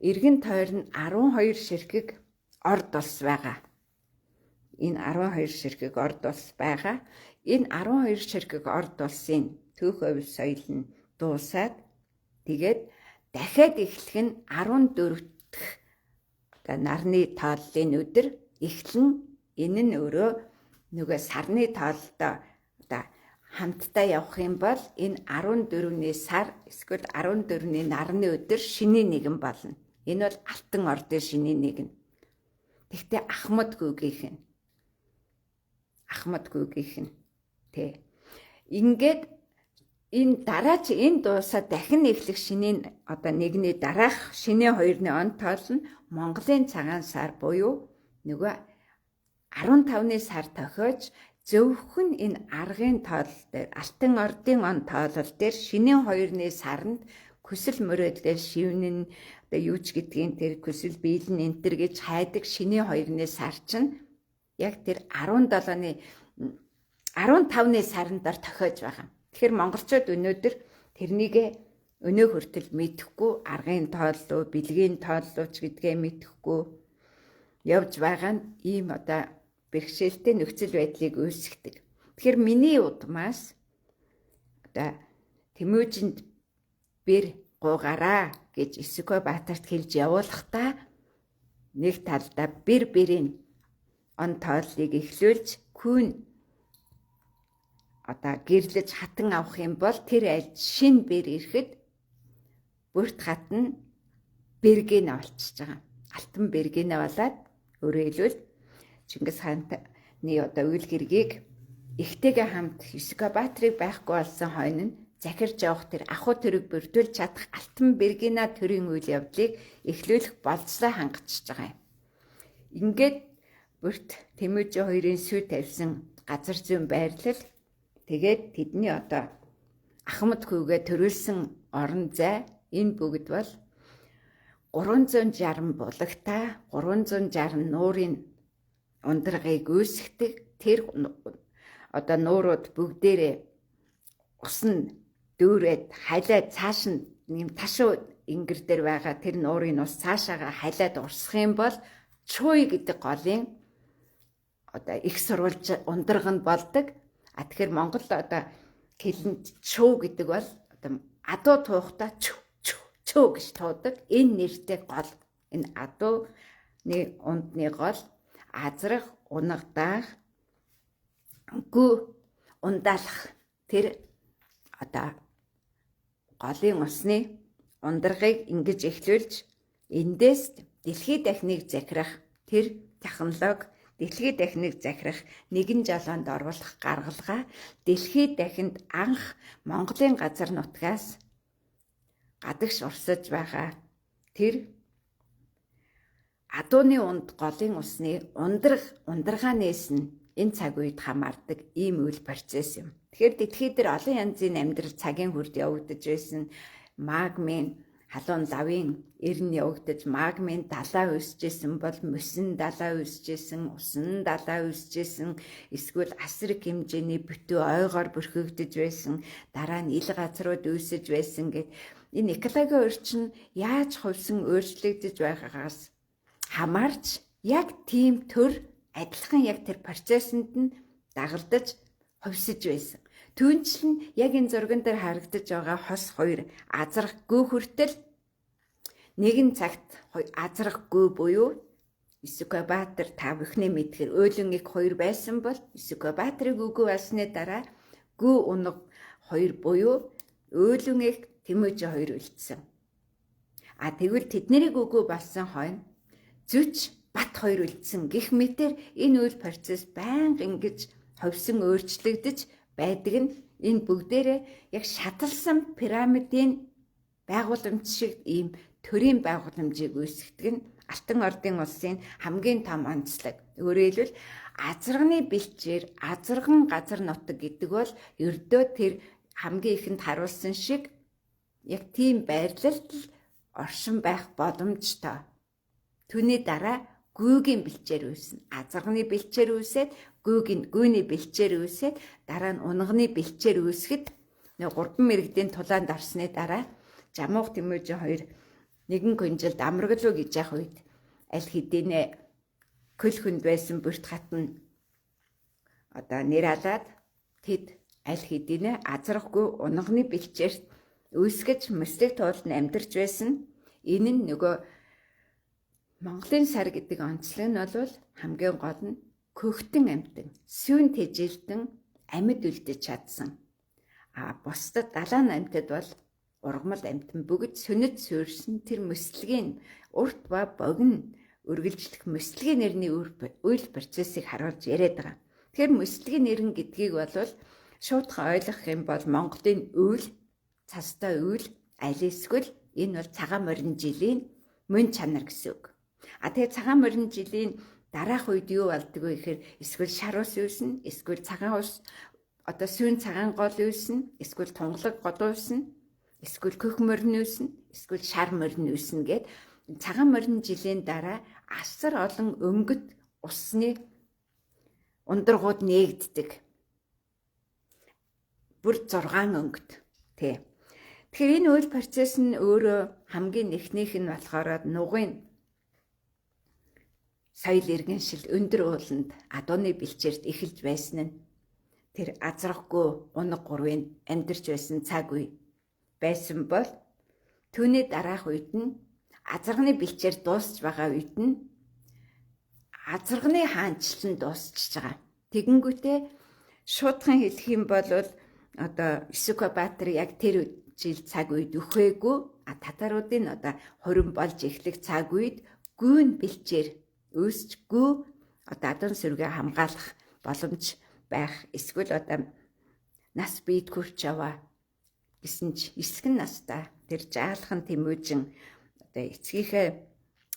эргэн тойрон 12 ширхэг орд улс байгаа. Энэ 12 ширхэг орд улс байгаа. Энэ 12 ширхэг орд улсын төв хөв соёл нь дуусаад тэгээд дахиад эхлэх нь 14 дахь одоо нарны тааллын өдөр эхлэн энэ нь өөрөө нөгөө сарны тааллаа одоо хамтдаа явах юм бол энэ 14-ний сар эсвэл 14-ний нарны өдөр шинийн нэгэн болно. Энэ бол Алтан ордын шинийн нэгэн. Тэгтээ Ахмад гүгийнх нь тий. Ингээд энэ дараач энэ дуусаад дахин эхлэх шинийн одоо нэгний дараах шинийн 2-ны он тоол нь Монголын цагаан сар буюу нөгөө 15-ны сар тохиож зөвхөн энэ аргын тоол дээр Алтан ордын он тоолол дээр шинийн 2-ны сарнд хүсэл мөрөөдлөөр шивнэн одоо юуч гэдгийг тэр хүсэл биелэн энтер гэж хайдаг шинийн 2-ны сар чинь яг тэр 15-ны сарндаар тохиож байгаа. Тэгэхээр монголчууд өнөөдөр тэрнийг өнөө хүртэл мэдэхгүй аргын тооллоо, бэлгийн тооллооч гэдгээ мэдэхгүй явж байгаа нь ийм одоо бэрхшээлтэй нөхцөл байдлыг үүсгдэг. Тэгэхээр миний удмаас одоо Тэмүжинд бэр гуугараа гэж Сүхбаатарт хэлж явуулахдаа нэг талдаа бэр бэрийн он тооллыг эхлүүлж күн одоо гэрлэж хатан авах юм бол тэр аль шин бэр ирэхэд бүрт хатан бэргэнэ олчж байгаа. Алтан бэргэнэ болоод өөрөөр хэлбэл Чингис хааны одоо үйл хэргийг ихтэйгээ хамт Сүхбаатарыг байхгүй болсон хойно нь захирж явах тэр ахуй төрөг бүрдүүлж чадах Алтан бэргэнэ төрийн үйл явдлыг эхлүүлэх болцлоо хангачиж байгаа юм. Ингээд бүрт Тэмүжин хоёрын сүй тавьсан газар зүйн байрлал тэгээд тэдний одоо Ахмад хүүгээ төрүүлсэн орон зай энэ бүгд бол 360 булагтай 360 нуурын ундрагыг үүсгдэг. Тэр одоо нуурууд бүгдээрээ ус нь дүүрээд халиад цааш нь юм ташуу ингэр дээр байгаа тэр нуурын ус цаашаага халиад урсах юм бол чуй гэдэг голын одоо их сурвалж ундраг нь болдог. Тэгэхээр Монгол одоо хэлэнд чуу гэдэг бол одоо адуу туухта чүү гэж туудаг. Энэ нэртэй гол энэ адууны ундны гол азрах, унагдаах, гү ундаалах тэр одоо голын усны ундрагыг ингэж эхлүүлж эндээс дэлхийд дахныг захирах тэр технологи дэлхийд дахныг захирах нэгэн жолоонд оруулах гаргалгаа дэлхийд дахинд анх Монголын газар нутгаас гадагш урсаж байгаа тэр адууны унд голын усны ундрага нээсэн энэ цаг үед хамаардаг ийм үйл процесс юм. Тэгэхээр дэлхийд дээр олон янзын амьдрал цагийн хүрд явагдаж байсан магмын халуун лавын эрн явагдаж магмын далаа үүсэжсэн бол мөсөн далаа үүсэжсэн, усан далаа үүсэжсэн, эсвэл асрэг хэмжээний бүтэн ойгоор бүрхэгдэж байсан, дараа нь ил газрууд үүсэж байсан гэд энэ экологийн орчин яаж хувьсан өөрчлөгдөж байгаагаас хамаарч яг тийм төр адилхан яг тэр процессэнд нь дагалдаж хувьсэж байсан. Түүнчлэн яг энэ зурган дээр харагдаж байгаа хос хоёр азрахгүй хүртэл нэгэн цагт азрахгүй буюу Сүхбаатар та бүхний мэдгээр Өөлөнгийг хоёр байсан бол Сүхбаатарыг үгүй болсны дараа гүү унаг хоёр буюу Өөлөнгийг Тэмүжин хоёр үлдсэн. Тэгвэл тэднийг үгүй болсон хойно Зүч, Бат хоёр үлдсэн гэх мэтэр энэ үйл процесс байнга ингэж ховсон өөрчлөгдөж байдаг нь энэ бүгдээрээ яг шаталсан пирамидын байгууламж шиг ийм төрийн байгууламжийг үүсгэдэг нь Алтан ордын улсын хамгийн том онцлог. Өөрөөр хэлбэл азарганы бэлчээр азарган газар нутаг гэдэг бол ердөө тэр хамгийн ихэнд харуулсан шиг яг тийм байрлалд оршин байх боломжтой. Түүний дараа гүйгийн бэлчээр үүснэ. Азарганы бэлчээр үүсээд гүйний бэлчээр үүсээд дараа нь унганы бэлчээр үүсгэд 3 мэрэгдийн тулаанд орсны дараа Жамуух Тэмүжин хоёр нэгэн гүнжилд амраглуу гэж явах үед аль хэдийнэ көл хүнд байсан бүрт хатна нэр алаад тэд аль хэдийнэ азарггүй унганы бэлчээр үүсгэж мэслэг туулд амьдарч байсан. Энэ нь нөгөө Монголын сар гэдэг онцлог нь бол хамгийн гол нь көхтөн амьтан, сүүн тэжилтэн амьд үлдэж чадсан. Бусдад далайн амьтад бол ургамал амьтан бүгд сүнэд суурьсан тэр мэслэгийн урт ба богино үргэлжлэх мэслэгийн нэрний үйл процессыг харуулж яриад байгаа. Тэгэхээр мэслэгийн нэрэн гэдгийг бол шуудхан ойлгох юм бол Монголын үйл, цастай үйл, аль эсвэл энэ бол цагаан морин жилийн мөн чанар гэсэн үг. Тэгээ цагаан морин жилийн дараах үед юу болдог вэ гэхээр эсвэл шар ус үүснэ, эсвэл цагаан ус сүүн цагаан гол үүснэ, эсвэл тунгалаг гол үүснэ, эсвэл көх морин үүснэ, эсвэл шар морин үүснэ гэд цагаан морин жилийн дараа асар олон өнгөт усны ундрагууд нээгддэг. Бүр 6 өнгөт. Тэгэхээр энэ үйл процесс нь өөрөө хамгийн эхнийх нь болохоор нугын соёл иргэншил өндөр ууланд адууны бэлчээрт эхэлж байсан нь тэр азрахгүй унаг гурвын амьдарч байсан цаг үе байсан бол түүний дараах үед нь азарганы бэлчээр дуусч байгаа үед нь азарганы хаанчлал нь дуусчихж байгаа. Тэгэнгүүтээ шуудхан хэлэх юм бол Исүкабаатар яг тэр жил цаг үед өхөөгүй татаруудын хорин болж эхлэх цаг үед гүйн бэлчээр үүсч гүү адуун сүргээ хамгаалах боломж байх эсвэл нас биед хүрч яваа гэсэн ч эсгэн настай тэр жаалхан Тэмүжин эцгийнхээ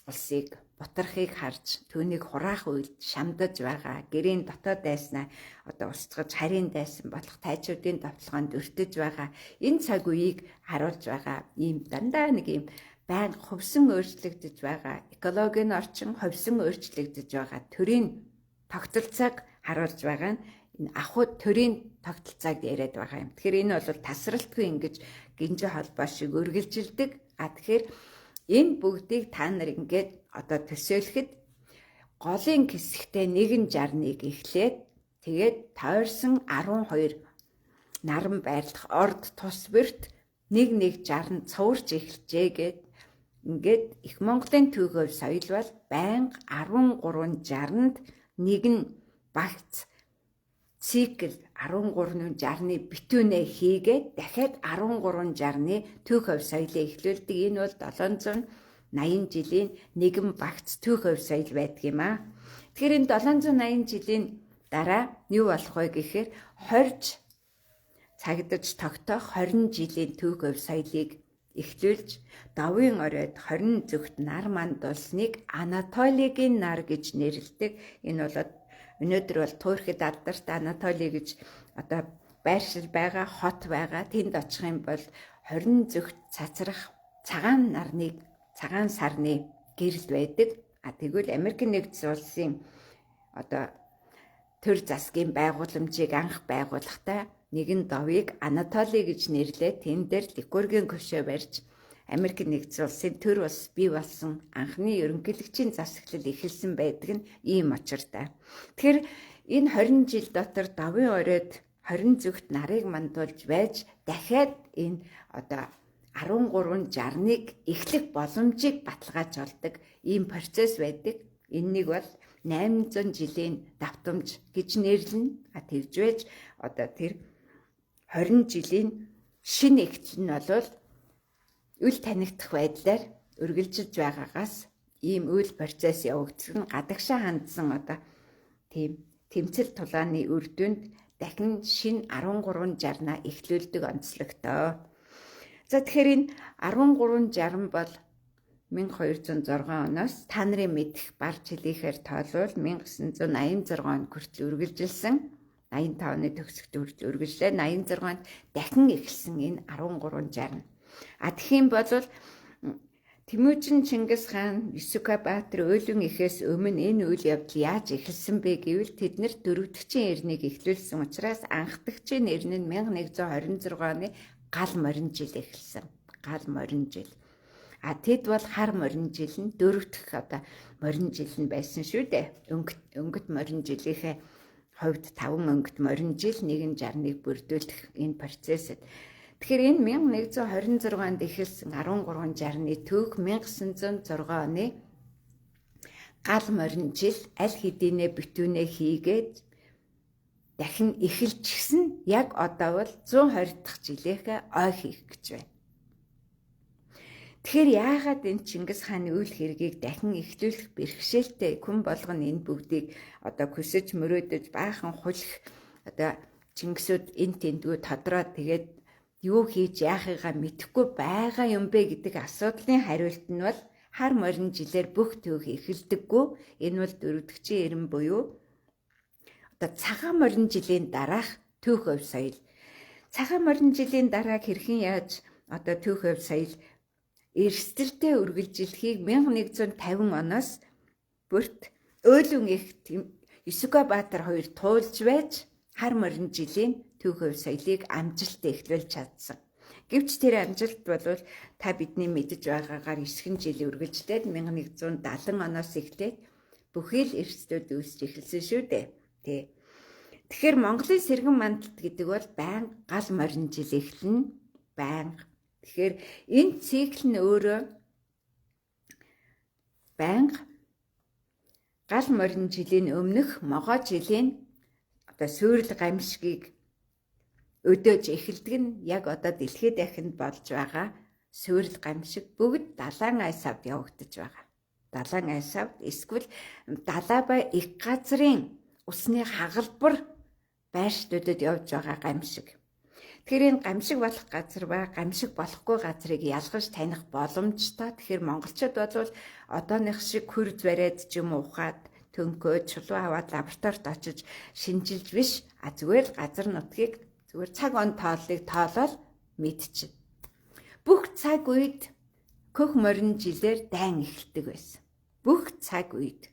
улсыг бутрахыг харж түүнийг хураах үед шамдаж байгаа гэрийн дотоод дайснаа устгаж харийн дайсан болох тайчуудын товтлогоонд өртөж байгаа энэ цаг үеийг харуулж байгаа ийм дандаа нэг ийм байн хөвсөн өөрчлөгдөж байгаа экологийн орчин хөвсөн өөрчлөгдөж байгаа төрийн тогтолцоог харуулж байгаа нь энэ ахуйд төрийн тогтолцоог яриад байгаа юм. Тэгэхээр энэ бол тасралтгүй ингэж гинжи холбоо шиг үргэлжилдэг. Тэгэхээр энэ бүгдийг та нар ингээд төсөөлөхөд голын хэсэгтээ 161 эхлээд тэгээд тойрсон 12 наран байрлах орд тус бүрт 1160 цуурч эхэлжээ гэд ингээд их Монголын төвөв соёл бол байнга 1360-нд нэгэн багц цикл 1360-ны битүүнээ хийгээд дахиад 1360-ны төвөв соёлыг эхлүүлдэг. Энэ бол 780 жилийн нэгэн багц төвөв соёл байдаг юм аа. Тэгэхээр энэ 780 жилийн дараа юу болох вэ гэхээр 20 цагдаж тогтоох 20 жилийн төвөв соёлыг эхлүүлж давын оройд 20 зүгт нар манд улсныг Анатолигийн нар гэж нэрлэдэг. Энэ бол өнөөдөр бол Туурхид алдарт Анатоли гэж байршил байгаа, хот байгаа. Тэнд очих юм бол 20 зүгт цацрах цагаан сарны гэрэл байдаг. Тэгвэл Америк нэгдсэн улсын төр засгийн байгууламжийг анх байгуулахдаа нэгэн довыг Анатоли гэж нэрлээд тэн дээр ликургийн көшөө барьж Америк нэгдсэн улсын төр улс бий болсон анхны ерөнхийлөгчийн засаглал эхэлсэн байдаг нь ийм учиртай. Тэгэхээр энэ 20 жил дотор давын оройд 20 зүгт нарыг мандуулж байж дахиад энэ 1360-ыг эхлэх боломжийг баталгааж олдог ийм процесс байдаг. Энэнийг бол 800 жилийн давтамж гэж нэрлэнэ. Тэгж байж тэр 20 жилийн шинэ эхлэл нь бол үл танигдах байдлаар үргэлжилж байгаагаас ийм үйл процесс явагдсан гадагшаа хандсан одоо тийм тэмцэл тулааны үр дүнд дахин шин 1360-аа эхлүүлдэг онцлогтой. За тэгэхээр энэ 1360 бол 1206 оноос та нарын мэдэх барж хэлийхээр тоолвол 1986 онд хүртэл үргэлжилсэн 85 оны төгсөлт хүртэл үргэлжлээ 86 онд дахин эхэлсэн энэ 1360. Тэгхийн бол Тэмүжин Чингис хаан Есүкабаатар өөлөн ихээс өмнө энэ үйл явдал яаж эхэлсэн бэ гэвэл тэд нэр дөрөвдөгчийн эрнийг эхлүүлсэн учраас анхдагчийн эр нь 1126 оны гал морин жил эхэлсэн. Гал морин жил. Тэд бол хар морин жил нь дөрөвдөх одоо морин жил нь байсан шүү дээ. Өнгөт морин жилийнхээ хувьд 5 өнгөт морин жил 161 бүрдүүлэх энэ процессд. Тэгэхээр энэ 1126 онд эхэлсэн 1360-ны төв 1906 оны гал морин жил аль хэдийнэ битүүнээ хийгээд дахин эхэлчихсэн яг одоо бол 120 дахь жилийнхээ ой хийх гэж байна. Тэгэхээр яагаад энэ Чингис хааны үйл хэргийг дахин эхлүүлэх бэрхшээлтэй хүн болгоно энэ бүгдийг одоо хүсэж мөрөөдөж баахан хулих одоо Чингисүүд энэ тэндгүү тодроод тэгээд юу хийж яахыгаа мэдэхгүй байгаа юм бэ гэдэг асуудлын хариулт нь бол хар морин жилээр бүх төв эхэлдэггүй. Энэ бол дөрөвдөгчийн эрен буюу одоо цагаан морин жилийн дараах төв хувь соёл. Цагаан морин жилийн дарааг хэрхэн яаж одоо төв хувь соёл эрсдэлтэй үргэлжилхийг 1150 оноос бүрт өөлөн их Есүкабаатар хоёр туулж байж хар морин жилийн төв хувь соёлыг амжилттай эхлүүлж чадсан. Гэвч тэр амжилт бол та бидний мэдэж байгаагаар 9 жил үргэлжлээд 1170 оноос эхлээд бүхий л эрсдэлүүд үүсч эхэлсэн шүү дээ. Тэгэхээр Монголын сэргэн мандалт гэдэг бол байнга гал морин жил эхлэнэ. Байнга. Тэгэхээр энэ цикл нь өөрөө байнга гал морин жилийн өмнөх могоо жилийн одоо сүйрэл гамшигыг өдөөж эхэлдэг нь яг одоо дэлхийд дахинд болж байгаа сүйрэл гамшиг бүгд далайн айсавд явагдаж байгаа. Далайн айсавд эсвэл далай ба их газрын усны хагалбар байршлуудад явж байгаа гамшиг. Тэгэхээр энэ гамшиг болох газар ба гамшиг болохгүй газрыг ялгаж таних боломжтой. Тэгэхээр монголчууд бол одооных шиг хөрж бариад ч юм уу ухаад төнкөөд чулуу аваад лабораторид очиж шинжилж биш зүгээр л газар нутгийг зүгээр цаг он тооллыг тоолол мэдчихэ. Бүх цаг үед хөх морин жилээр дайн эхэлдэг байсан. Бүх цаг үед.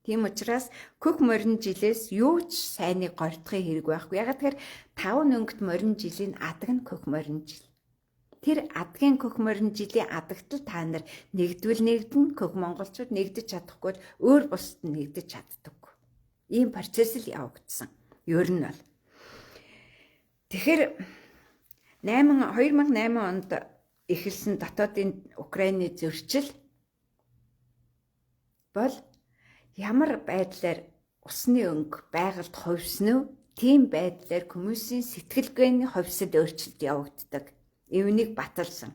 Тийм учраас хөх морин жилээс юу ч сайныг гордохын хэрэг байхгүй. Ягаад тэгэхээр 5 өнгөт морин жилийн адаг нь хөх морин жил. Тэр адгийн хөх морин жилийн адагтал та нар нэгдвэл нэгдэн хөх монголчууд нэгдэж чадахгүй өөр бусад нь нэгдэж чаддаггүй. Ийм процесс л явагдсан. Ер нь бол. Тэгэхээр 2008 онд эхэлсэн дотоодын Украины зөрчил бол ямар байдлаар усны өнгө байгальд хувьсан нь тийм байдлаар хүмүүсийн сэтгэлгээний хувьсад өөрчлөлт явагддаг. Эвнийг баталсан.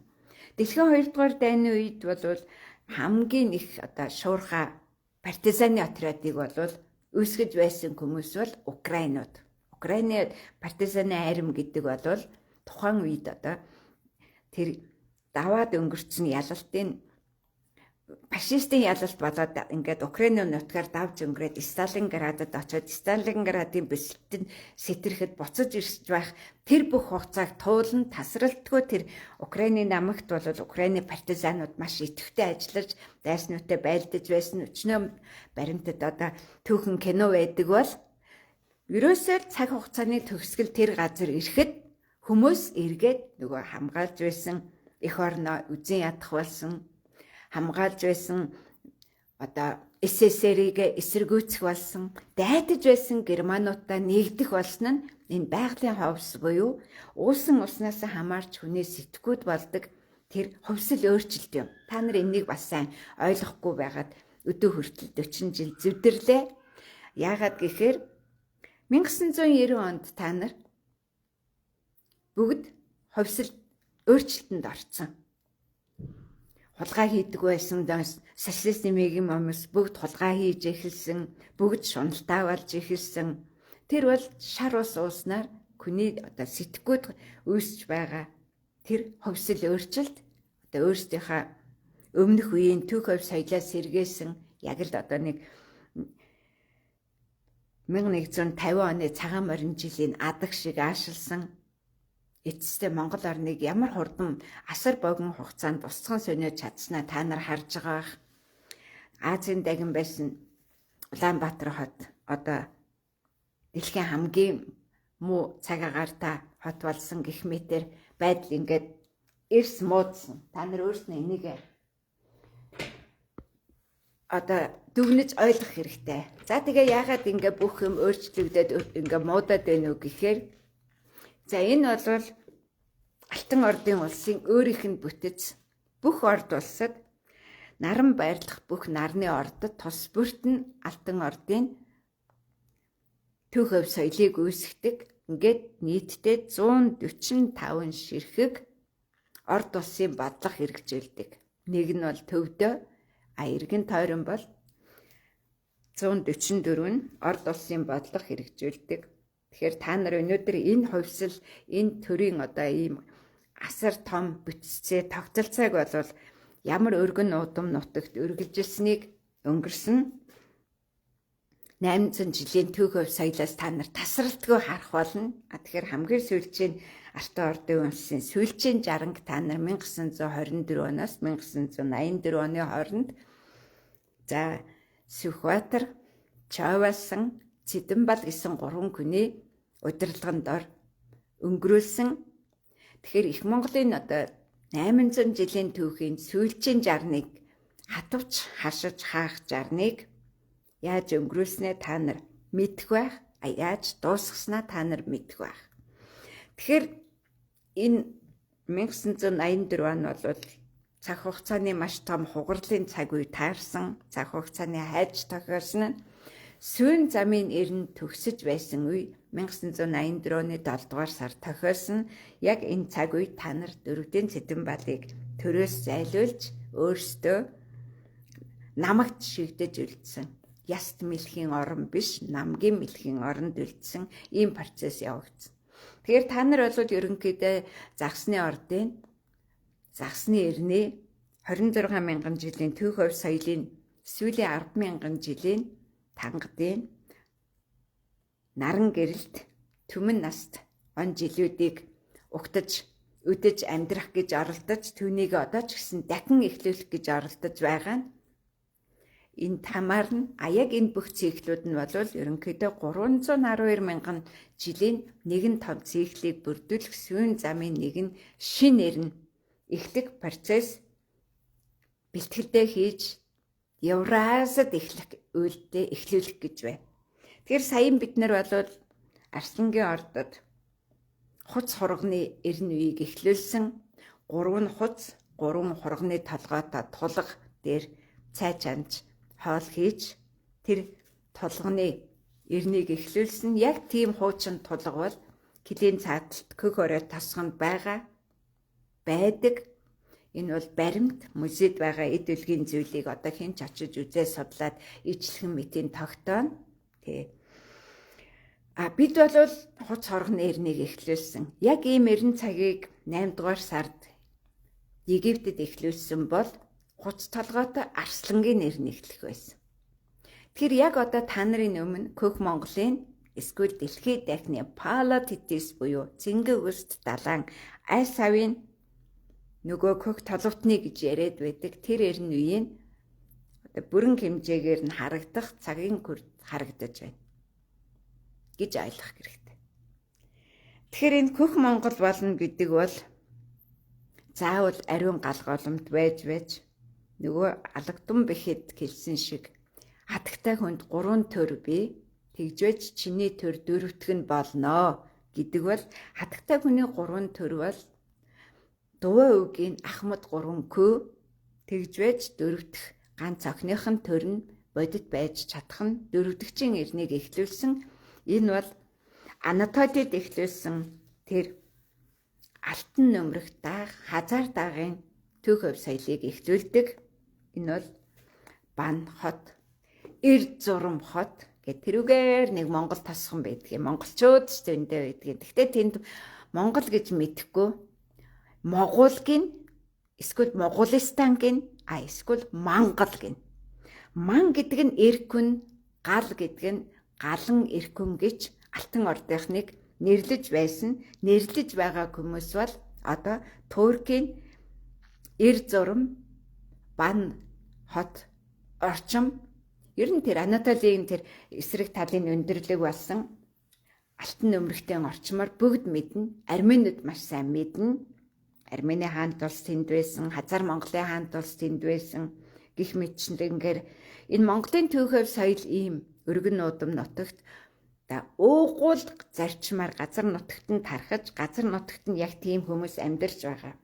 Дэлхийн 2 дугаар дайны үед бол хамгийн их одоо шуурхай партизаны отрядыг бол үүсгэж байсан хүмүүс бол Украинууд. Украины партизаны арим гэдэг бол тухайн үед одоо тэр даваад өнгөрцөн ялалтын фашистын ялалт болоод ингээд Украины нутгаар давж өнгөрөөд Сталинградад очоод Сталинградын бэлтгэнд сэтрэхэд буцаж ирж байх тэр бүх хугацааг туулан тасралтгүй тэр Украины намагт бол Украины партизанууд маш идэвхтэй ажиллаж дайснуудтай байлдаж байсан өчнөө баримтад одоо түүхэн кино байдаг бол ерөөсөө цаг хугацааны төгсгөл тэр газар ирэхэд хүмүүс эргээд нөгөө хамгаалж байсан эх орноо үзэн ядах болсон хамгаалж байсан одоо СССР-ийг эсэргүүцэх болсон дайтаж байсан германуудаа нэгдэх болсон нь энэ байгалийн ховс буюу уусан уснаас хамаарч хүний сэтгүүд болдог тэр ховсол өөрчлөлт юм. Та нар энийг бас сайн ойлгохгүй байгаад өдөө хүртэл 40 жил зүвдэрлээ. Яагаад гэхээр 1990 онд та нар бүгд ховсол өөрчлөлтөнд орсон. хулгай хийдэг байсан социализмын хүмүүс бүгд хулгай хийж эхэлсэн, бүгд шуналтаа болж эхэлсэн. Тэр бол шар ус ууснаар хүний одоо сэтгэхүйд үүсэж байгаа тэр ховсол өөрчлөлт одоо өөрсдийнхөө өмнөх үеийн төв хувь соёлоос сэргээсэн яг л одоо нэг 1150 оны цагаан морин жилийн адаг шиг аашилсан эцэстээ Монгол орныг ямар хурдан асар богино хугацаанд бусцхан сониож чадсанаа та нар харж байгаа бах. Азийн дагин байсан Улаанбаатар хот одоо дэлхийн хамгийн муу цаг агаартай хот болсон гэх мэтэр байдал ингээд эрс муудсан. Та нар өөрснөө энийг одоо дүгнэж ойлгох хэрэгтэй. За тэгээ яагаад ингээ бүх юм өөрчлөгдөд ингээ муудаад байна уу гэхээр за энэ бол Алтан ордын улсын өөрийнх нь бүтэц бүх орд улсад наран байрлах бүх нарны ордод тус бүртэн Алтан ордын төв хувь соёлыг үүсгдэг ингээд нийтдээ 145 ширхэг орд улсын бодлого хэрэгжүүлдэг. Нэг нь бол төвдөө эргэн тойрон бол 144 нь орд улсын бодлого хэрэгжүүлдэг. Тэгэхээр та нар өнөөдөр энэ хувьсэл энэ төрийн одоо ийм асар том бүтцээ тогтолцоог бол ямар өргөн удам нутагт үргэлжилсэнийг өнгөрсөн 800 жилийн төв хувь соёлоос та нар тасралтгүй харах болно. Тэгэхээр хамгийн сүүлчийн Алтан ордын улсын сүүлчийн жаранг та нар 1924 оноос 1984 оны хооронд за Сүхбаатар, Чаваасан, Цэдэнбал гэсэн 3 хүний удирдлаганд ор өнгөрүүлсэн. Тэгэхээр их Монголын одоо 800 жилийн түүхийн сүүлчийн жарныг хатвч хашиж хаах жарныг яаж өнгөрүүлснээ та нар мэдэх байх. Яаж дуусгаснаа та нар мэдэх байх. Тэгэхээр энэ 1984 он бол цаг хугацааны маш том хугарлын цаг үе таарсан. Цаг хугацааны хайж тохиолсон нь сүүн замын эрен төгсөж байсан үе 1984 оны 7 дугаар сар тохиолсон. Яг энэ цаг үед та нар Дөрөвдийн Цэдэнбалыг төрөөс зайлуулж өөрсдөө намагт шигдэж үлдсэн. Яст мэлхийн орон биш, намгийн мэлхийн оронд үлдсэн ийм процесс явагдсан. Тэгэхээр та нар бол ерөнхийдөө загсны ордын загсны эртний 26,000 жилийн төв хувь соёлын сүүлийн 10,000 жилийн тангадын наран гэрэлт түмэн наст он жилүүдийг угтаж өдөж амьдрах гэж оролдож түүнийг одоо ч гэсэн дахин эхлүүлэх гэж оролдож байгаа нь энэ тамаар нь яг энэ бүх циклүүд нь бол ерөнхийдөө 312,000 жилийн нэгэн том циклийг бүрдүүлэх сүүн замын нэгэн шин нэрн эхлэх процесс бэлтгэлдээ хийж Евразид эхлүүлэх гэж байна. Тэгэхээр саяхан бид нар бол Арслангийн ордод хуц хурганы эрен үеийг эхлүүлсэн 3 хуц 3 хурганы толгойтой тулга дээр цай чанж хоол хийж тэр толгоны эрнийг эхлүүлсэн. Яг тийм хуучин тулга бол Килийн цааталт Көх орой тосгонд байдаг. Энэ бол баримт музейд байгаа эд үлгийн зүйлийг одоо хэн ч очиж үзээ судлаад ижлэхэн мэтийн тогтооно. Бид бол хуц хоргоны эрнийг эхлүүлсэн. Яг ийм эрен цагийг 8 дугаар сард Египтэд эхлүүлсэн бол хуц толгойтой Арслангийн эрен эхлэх байсан. Тэгэхээр яг одоо та нарын өмнө Көх Монголын эсвэл дэлхийд дахны Палатитис буюу Цэнгэг өст далайн аль савын нөгөө Көх толготны гэж яриад байдаг тэр эрен үеийн одоо бүрэн хэмжээгээр нь харагдах цагийн күрд харагдаж байна гэж ойлгох хэрэгтэй. Тэгэхээр энэ Көх Монгол болно гэдэг бол заавал ариун галголомт байж нөгөө Алагдсан бэхэд хэлсэн шиг хатагтай хүнд 3 төр бий тэгжвэж чиний төр дөрөвтг нь болноо гэдэг бол хатагтай хүний 3 төр бол Дуваа үгийн Ахмад 3 кө тэгжвэж дөрөвдөх ганц охиных нь төр нь бодит байж чадах нь дөрөвдөгчийн эрнийг эхлүүлсэн. Энэ бол Анатолид эхлүүлсэн тэр алтан нөмрөх дааг хазар даагийн түүх хувь соёлыг эхлүүлдэг. Энэ бол Бан хот, Эрзурам хот гэх тэрүүгээр нэг Монгол тосхон байдаг. Монголчууд ч зөндөө байдаг. Гэхдээ тэнд Монгол гэж мэдэхгүй Могул гин, эсвэл Моголстан гин, эсвэл Мангал гин. Ман гэдэг нь эркүн, гал гэдэг нь галан эркүн гэж алтан ордынхныг нэрлэж байсан. Нэрлэж байгаа хүмүүс бол одоо Туркийн Эрзурам, Бан хот орчим, ер нь тэр Анатолийн тэр эсрэг талын өндөрлөг болсон алтан нөмрөгтэй орчмоор бүгд мэднэ. Арменууд маш сайн мэднэ. Армени хаант улс тэнд байсан, Хазар Монголын хаант улс тэнд байсан гэх мэтчлэнгээр энэ Монголын түүх хувь соёл ийм өргөн нуудам нутагт уугуул зарчмаар газар нутагт нь тархаж, газар нутагт нь яг тийм хүмүүс амьдарч байгаа.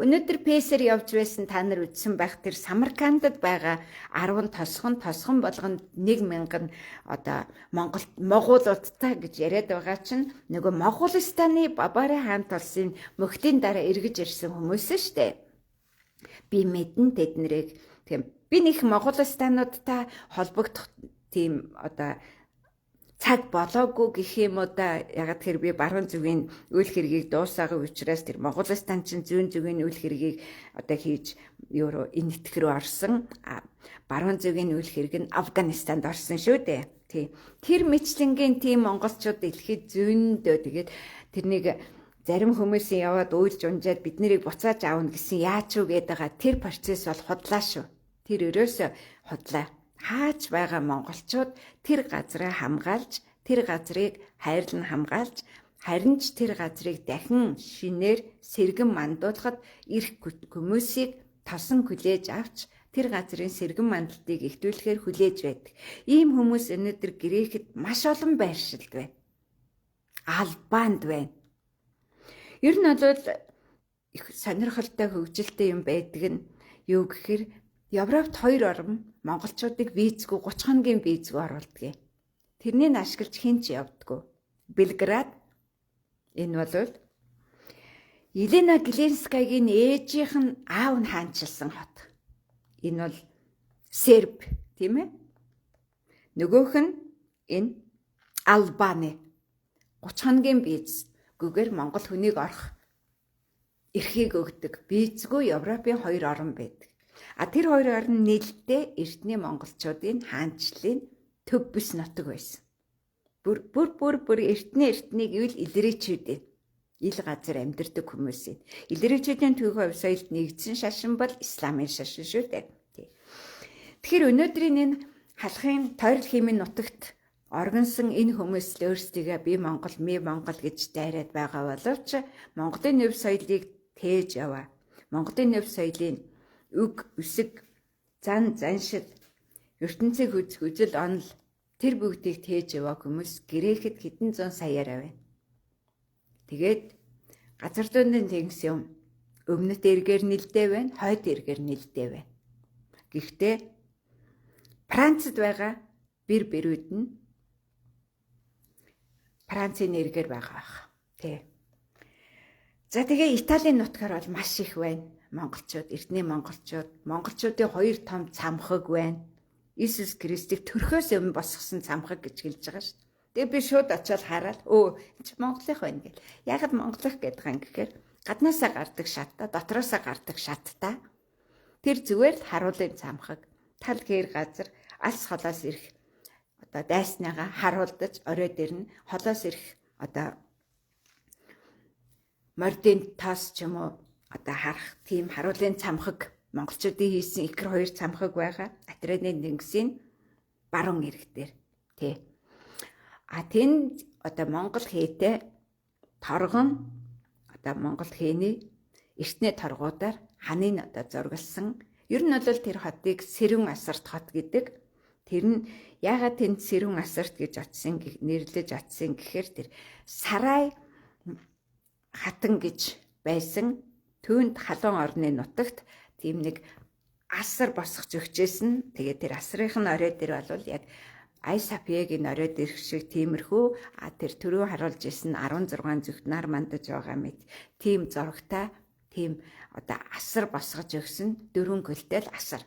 Өнөөдөр пэсэр явж байсан та нар үзсэн байх тэр Самаркандад байгаа 10 тосхон болгонд 1000 одоо Монголуудтай гэж яриад байгаа чинь нөгөө Моголстаны Бабарын хаант улсын мөхтийн дараа эргэж ирсэн хүмүүс шүү дээ. Би мэдэн тэднэрийг тийм би нэг Моголстануудтай холбогдох тийм одоо цаг болоогүй гэх юм уу да. Ягаад тэр би баруун зүгийн үйл хэргийг дуусаагүй учраас тэр Моголстан чинь зүүн зүгийн үйл хэргийг одоо хийж энэ нэтг рүү орсон. Баруун зүгийн үйл хэрэг нь Афганистанд орсон шүү дээ. Тий. Тэр мэтлэнгийн тийм монголчууд дэлхийд зөндөө тэгээд тэрнийг зарим хүмүүсийн яваад уйлж унжаад бид нарыг буцааж аавна гэсэн яач юу гээд байгаа тэр процесс бол худлаа шүү. Тэр өрөөсөө худлаа. Хаач байгаа монголчууд тэр газраа хамгаалж, тэр газрыг хайрлан хамгаалж, харин ч тэр газрыг дахин шинээр сэргэн мандуулахад ирэх хүмүүсийг тосон хүлээж авч тэр газрын сэргэн мандалтыг ихтүүлэхээр хүлээж байдаг. Ийм хүмүүс өнөөдөр Грекэд маш олон байршилд байна. Албанд байна. Ер нь бол их сонирхолтой хөгжилтэй юм байдаг нь юу гэхээр Европт 2 орн монголчуудыг визгүй 30 хоногийн визгүй оруулдаг. Тэрнийг ашиглаж хэн ч явдаггүй. Белград энэ бол Елена Глинскаягийн ээжийнх нь аав нь хаанчилсан хот. Энэ бол Серб, тийм ээ? Нөгөөх нь энэ Албани 30 хоногийн визгүйгээр Монгол хүнийг орох эрхийг өгдөг. Визгүй Европын 2 орн байдаг. Тэр 2 орн нийлдээ эртний монголчуудын хаанчлалын төв бүс нутаг байсан. Бүр эртнийг ивэл илрээчүүдийн ил газар амьдардаг хүмүүсийн. Илрээчүүдийн түүх хувь соёлд нэгдсэн шашин бол исламын шашин шүү дээ. Тэгэхээр өнөөдрийн энэ халахын тойрол хэмээн нутагт оргонсон энэ хүмүүс л өөрсдийгөө би Монгол гэж дайраад байгаа боловч Монголын өв соёлыг тээж яваа. Монголын өв соёлын үг, үсэг, заншил, ертөнцийг хүзэл онол тэр бүгдийг тээж яваа хүмүүс Грекэд хэдэн зуун саяараа байна. Тэгээд газар дууны тэнгис юм өмнөд эргээр нэлдээ байна, хойд эргээр нэлдээ байна. Гэхдээ Францад байгаа бэрүүд нь Францын эргээр байгаа байх. Тэ. За тэгээ Италийн нутгаар бол маш их байна. Монголчууд, эртний монголчуудын 2 том цамхаг байна. Иесус Христийг төрхөөс өмнө босгосон цамхаг гэж хэлж байгаа шүү дээ. Тэгээ би шууд очиод хараад энэ Монголынх байна гэл. Ягаад Монголынх гэдэг юм гэхээр гаднаасаа гардаг шатта, дотроосоо гардаг шатта. Тэр зүгээр л харуулын цамхаг, тал гээр газар, алс холоос ирэх одоо дайсныгаа харуулдаж орой дээр нь холоос ирэх одоо мордын тас ч юм уу одоо харах тийм харуулын цамхаг монголчуудын хийсэн икэр 2 цамхаг байгаа. Атраны тэнгисийн баруун ирэг дээр тий. Тэнд одоо монгол хээтэй торгон одоо монгол хээний эртний торгуудаар ханыг одоо зургалсан. Ер нь бол тэр хотыг Сэрүүн асарт хот гэдэг. Тэр нь яагаад тэнд Сэрүүн асарт гэж нэрлэж очсон гэхээр тэр Сарай хатан гэж байсан. Түүнд халуун орны нутагт тийм нэг асар босгож өгчээсэн. Тэгээд тэр асрынх нь орой дээр бол яг Айсапиагийн орой дээрх шиг тиймэрхүү тэр түрүү харуулж исэн 16 зүгт нар мандаж байгаа мэт тийм зурагтай тийм одоо асар босгож өгсөн 4 көлтэй асар.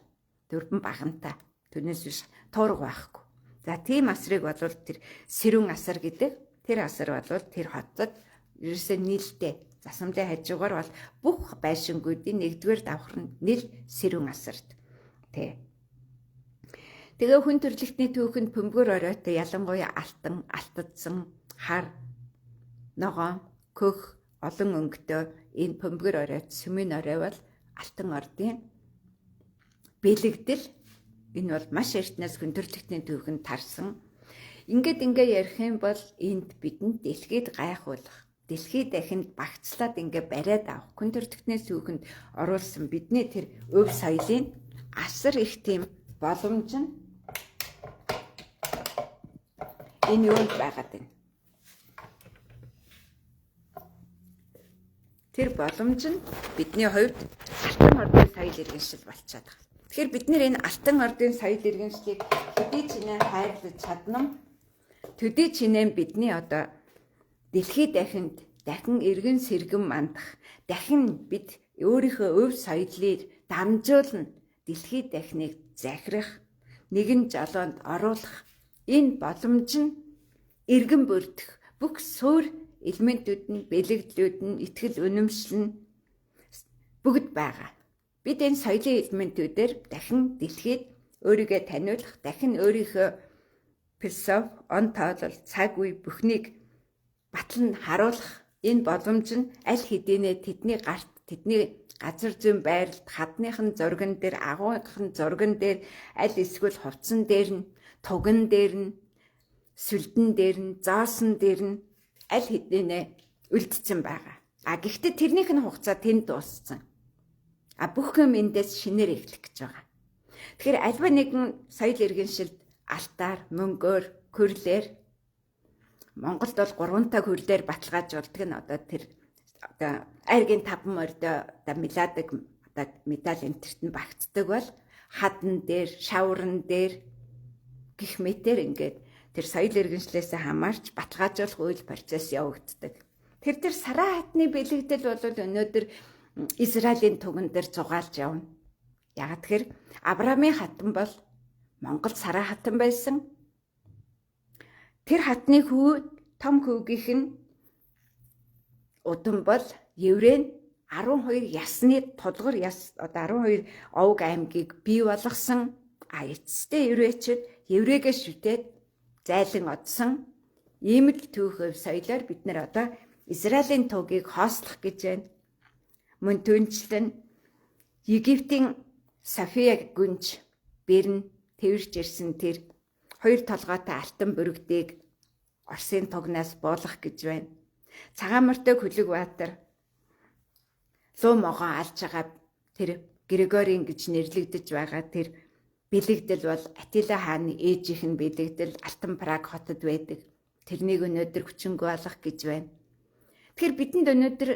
4 багантай. Түүнээс биш туурга байхгүй. За тийм асрыг бол тэр сэрүүн асар гэдэг. Тэр асар бол тэр хотод ерөөсөө нийлтэй засамлын хажуугаар бол бүх байшингуудын 1-р давхар нь нийл сэрүүн асарт. Тэгээ хүн төрөлхтний түүхэнд бөмбөр оройтой ялангуяа алтан, алтадсан, хар, ногоон, көх, олон өнгөтэй энэ бөмбөр оройт сүмийн орой бол алтан ордын бэлэгдэл. Энэ бол маш эртнээс хүн төрөлхтний түүхэнд тарсан. Ингээд ярих юм бол энд бидэнд дэлхийд гайхуулах, дэлхийд дахинд багцлаад бариад авах хүн төрөлхтний түүхэнд оруулсан бидний тэр өв соёлын асар их тийм боломж нь энэ юунд байгаад байна. Тэр боломж нь бидний хувьд алтан ордын соёл иргэншил болчиход байна. Тэгэхээр бид нэр энэ алтан ордын соёл иргэншлийг төдий чинээ хайрлаж чадна. Төдий чинээ бидний одоо дэлхийд дахинд дахин эргэн сэргэн мандах, дахин бид өөрийнхөө өв соёлыг дамжуулна, дэлхийд дахиныг захирах, нэгэн жолоонд оруулах энэ боломж нь эргэн бүрдэх бүх суурь элементүүд нь, бэлэгдлүүд нь, итгэл үнэмшил нь бүгд байгаа. Бид энэ соёлын элементүүдээр дахин дэлхийд өөрийгөө таниулах, дахин өөрийнхөө философи, он тоолол, цаг үе бүхнийг батлан харуулах энэ боломж нь аль хэдийнэ тэдний гарт, тэдний газар зүйн байралд, хадныхын зурган дээр, агууныхын зурган дээр, аль эсвэл хувцсан дээр нь, туган дээр нь, сүлдэн дээр нь, зоосон дээр нь аль хэдийнэ үлдсэн байгаа. Гэхдээ тэрнийх нь хугацаа тэнд дууссан. Бүх юм эндээс шинээр эхлэх гэж байгаа. Тэгэхээр альва нэгэн соёл иргэншилд алтаар, мөнгөөр, күрлээр Монголд бол 3 хүрлээр баталгаажуулдаг нь одоо тэр одоо айргийн 5 морьдоо одоо меладаг одоо медаль энтерт нь багтдаг бол хадан дээр, шавран дээр гих мэтэр тэр соёл иргэншлээс хамаарч баталгаажуулах үйл процесс явагддаг. Тэр сараа хатны бэлэгдэл бол өнөөдөр Израилийн туган дээр зугаалж явна. Яг тэгэхээр Авраамийн хатан бол Монгол сараа хатан байсан. Тэр хатны том хөвгийнх нь удам бол Еврей 12 ясны тулгар яс одоо 12 овг аймгийг бий болгосон эцэстээ еврейгээ шүтээд зайлан одсон ийм л түүх соёлоор бид нэр одоо Израилийн тугийг хоослох гэж байна. Мөн түнчлэн Египтийн София гүнж бэрн тэрж ирсэн тэр 2 толгойтой алтан бүрэгдийг Оросын тугнаас буулгах гэж байна. Цагаан морьтой Хүлэг Баатар луу могоо алж байгаа тэр Григорийн гэж нэрлэгдэж байгаа тэр бэлэгдэл бол Атила хааны ээжийнх нь бэлэгдэл Алтан Праг хотод байдаг. Тэрнийг өнөөдөр хүчинг болгох гэж байна. Тэгэхээр бидэнд өнөөдөр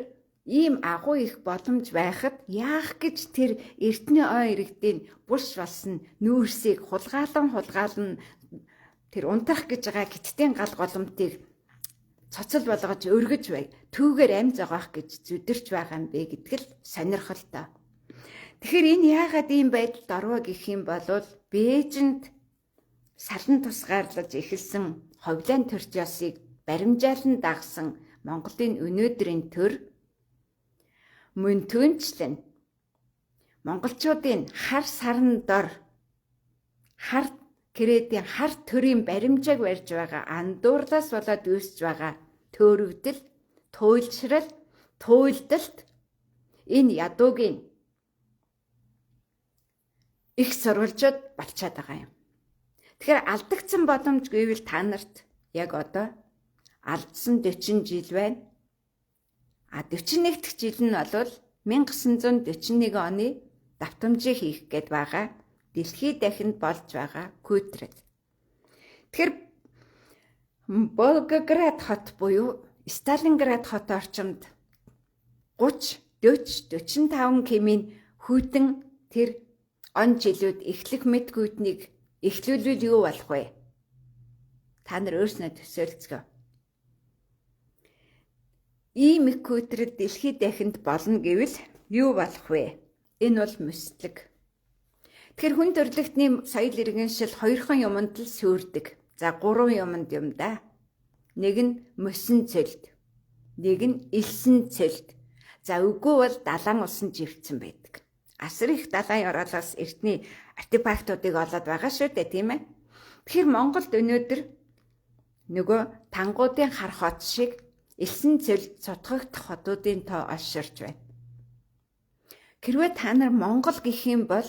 ийм агуу их боломж байхад яах гэж тэр эртний ой иргэдийн булш болсон нүүрсийг хулгаалan тэр унтрах гэж байгаа гиттийн гал голомтыг цоцол болгож өргөж бай. Түүгээр ам зогоох гэж зүдэрч байгаа юм бэ гэдг л сонирхолтой. Тэгэхээр энэ яагаад ийм байдалд орвоо гэх юм бол Бээжинд салан тусгаарлаж эхэлсэн ховлын төрч ёсыг баримжаалан дагсан Монголын өнөөдрийн төр мөн түнчлэн монголчуудын хар сарн дор хар кредийн хар төрийн баримжааг барьж байгаа андуурлаас болоод үүсэж байгаа төөрөгдөл, туйлшрал, туйлдалт энэ ядуугийн их сурвалжууд болчиход байгаа юм. Тэгэхээр алдагдсан боломж гэвэл та нарт яг одоо алдсан 40 жил байна. 41 дахь жил нь бол 1941 оны давтамжийг хийх гээд байгаа дэлхийд дахинд болж байгаа күүтрэл. Тэгэхээр Волгоград хот буюу Сталинград хот орчимд 30, 40, 45 км-ийн хүйтэн тэр он жилүүд эхлэх мэд гүйднийг эхлүүлвэл юу болох вэ? Та нар өөрснөө төсөөлцгөө. Ийм их күүтрэл дэлхийд дахинд болно гэвэл юу болох вэ? Энэ бол мөслөг. Тэгэхээр хүн төрөлхтний соёл иргэншил хоёрхан юмд л сүрдэг. За 3 юмд юм да. Нэг нь мөсөн цөлд, нэг нь элсэн цөлд. За үгүй бол далайн усан живцэн байдаг. Асар их далайн оролоос эртний артефактуудыг олоод байгаа шүү дээ, тийм ээ. Тэгэхээр Монголд өнөөдөр нөгөө тангуудын хар хот шиг элсэн цөлд цутгагдах хотуудын тоо олширч байна. Хэрвээ та нар Монгол гэх юм бол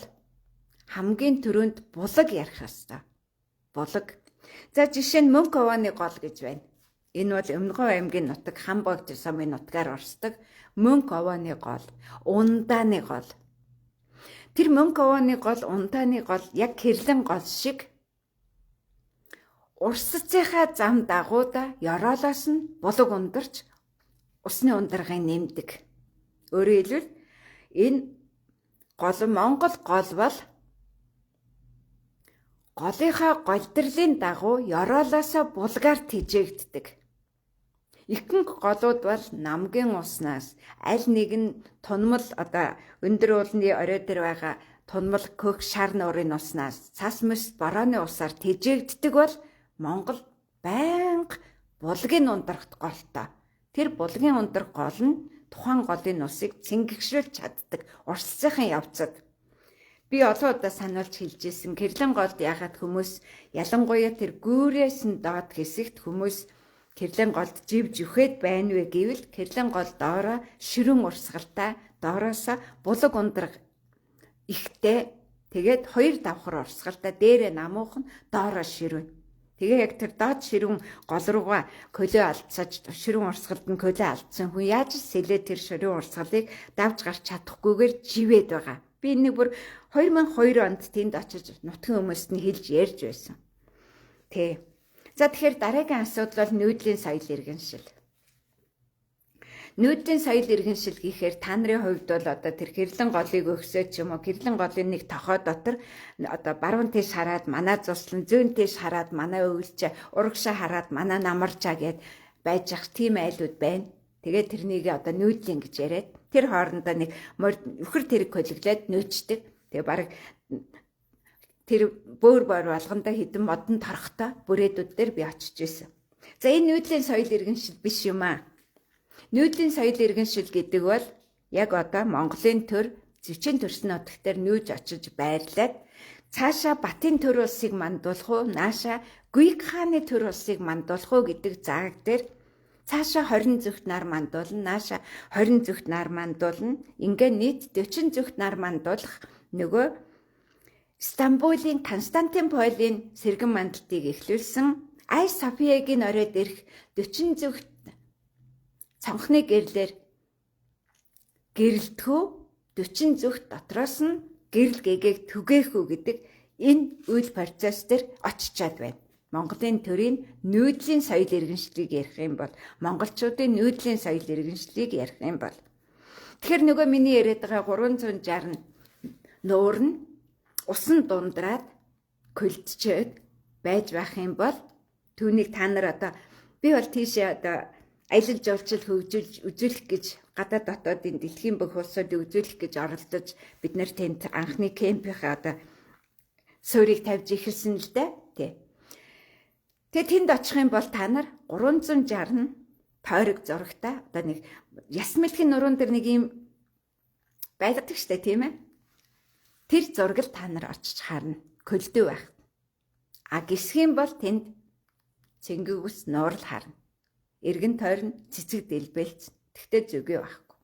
хамгийн түрүүнд булаг ярих ёстой. Булаг. За жишээ нь Мөнх овооны гол гэж байна. Энэ бол Өмнөгов аймгийн нутаг Хамбогд сумын нутгаар орсдог Мөнх овооны гол, ундааны гол. Тэр Мөнх овооны гол, ундааны гол яг хэрлэн гол шиг урсцынхаа зам дагууда ёроолоос нь булаг ундарч усны ундаргыг нэмдэг. Өөрөөр хэлбэл энэ гол Монгол гол бол голынхаа голдрлын дагуу ёроолоосоо булгаар тижээгддэг. Ихэнх голууд бол намгийн уснаас аль нэгэн тунмал одоо өндөр уулны орой дээр байгаа тунмал көх шар нуурын уснаас цас мэс борооны усаар тижээгддэг бол Монгол байнга булгийн ундрахт голтой. Тэр булгийн ундрах гол нь тухайн голын усыг цэнгэгшүүлж чаддаг урсцынхаа явцад. Би олон удаа сануулж хэлжсэн гэрлэн голд ягаад хүмүүс ялангуяа тэр гүүрээс нь доод хэсэгт хүмүүс гэрлэн голд жив зүхэд байна вэ гэвэл гэрлэн гол доороо ширүүн урсгалтай доороосоо булаг ундраг ихтэй тэгээд 2 давхар урсгалтай дээрээ намуухан доороо ширүүн. Тэгээ яг тэр доод ширүүн гол руугаа колио алдсаж ширүүн урсгалд нь колио алдсан хүн яаж сэлээ тэр ширүүн урсгалыг давж гарч чадахгүйгээр живээд байгаа. Би нэг бүр 2002 онд тэнд очиж нутгийн хүмүүст нь хэлж ярьж байсан. Тэ. За тэгэхээр дараагийн асуудал бол нүүдлийн соёл иргэншил. Нүүдлийн соёл иргэншил гэхээр та нарын хувьд бол одоо тэр гэрлэн голыг өгсөө ч юм уу гэрлэн голын нэг тохой дотор одоо баруун тийш хараад манай цуслан зүүн тийш хараад манай өвлчээ урагшаа хараад манай намарчаа гэд байж ах тийм айлууд байна. Тэгээд тэрнийг одоо нүүдлийн гэж яриад тэр хоорондоо нэг өхөр тэрэг колиглээд нөөцдөг. Тэгээ баг тэр бөөр болгондоо хідэн модон торохтой бүрээдүүд дээр би очиж исэн. За энэ нүүдлийн соёл иргэншил биш юм аа. Нүүдлийн соёл иргэншил гэдэг бол яг одоо Монголын төр зэвчэн төрсөн нутагт дээр нүүж очиж байрлаад цаашаа Батын төр улсыг мандуулах уу, нааша Гүйг хааны төр улсыг мандуулах уу гэдэг зааг дээр цаашаа 20 зүгт нар мандуулна, нааша 20 зүгт нар мандуулна. Ингээ нийт 40 зүгт нар мандуулах нөгөө Стамбулын Константинополийн сэргэн мандалтыг эхлүүлсэн Ай Софиягийн оройд ирэх 40 зүгт цонхны гэрлэр гэрэлтгүү 40 зүгт дотроос нь гэрэл гэгээг түгээх үү гэдэг энэ үйл процесс дээр очичаад байна. Монголын төрийн нүүдлийн соёл иргэншлийг ярих юм бол монголчуудын нүүдлийн соёл иргэншлийг ярих юм бол тэгэхээр нөгөө миний яриад байгаа 360 нуур нь усан дундраад көлдчээд байж байх юм бол түүнийг та нар одоо би бол тийшээ одоо аялал жуулчлал хөгжүүлж үзүүлэх гэж гадаад дотоодын дэлхийн бүх улсуудыг үзүүлэх гэж оролдож бид нар тэнд анхны кемпийнхаа одоо суурийг тавьж эхэлсэн л дээ тий. Тэгээ тэнд очих юм бол та нар 360 тойрог зурагтай одоо нэг яс мэлхийн нуруунд дэр нэг юм байдаг штэ тийм ээ. Тэр зураг та нар очиж харна. Көлдөө байх. А гисэх юм бол тэнд цэнгэгүс нуурал харна. Эргэн тойрон цэцэг дэлбэлц. Тэгтээ зүгөө байхгүй.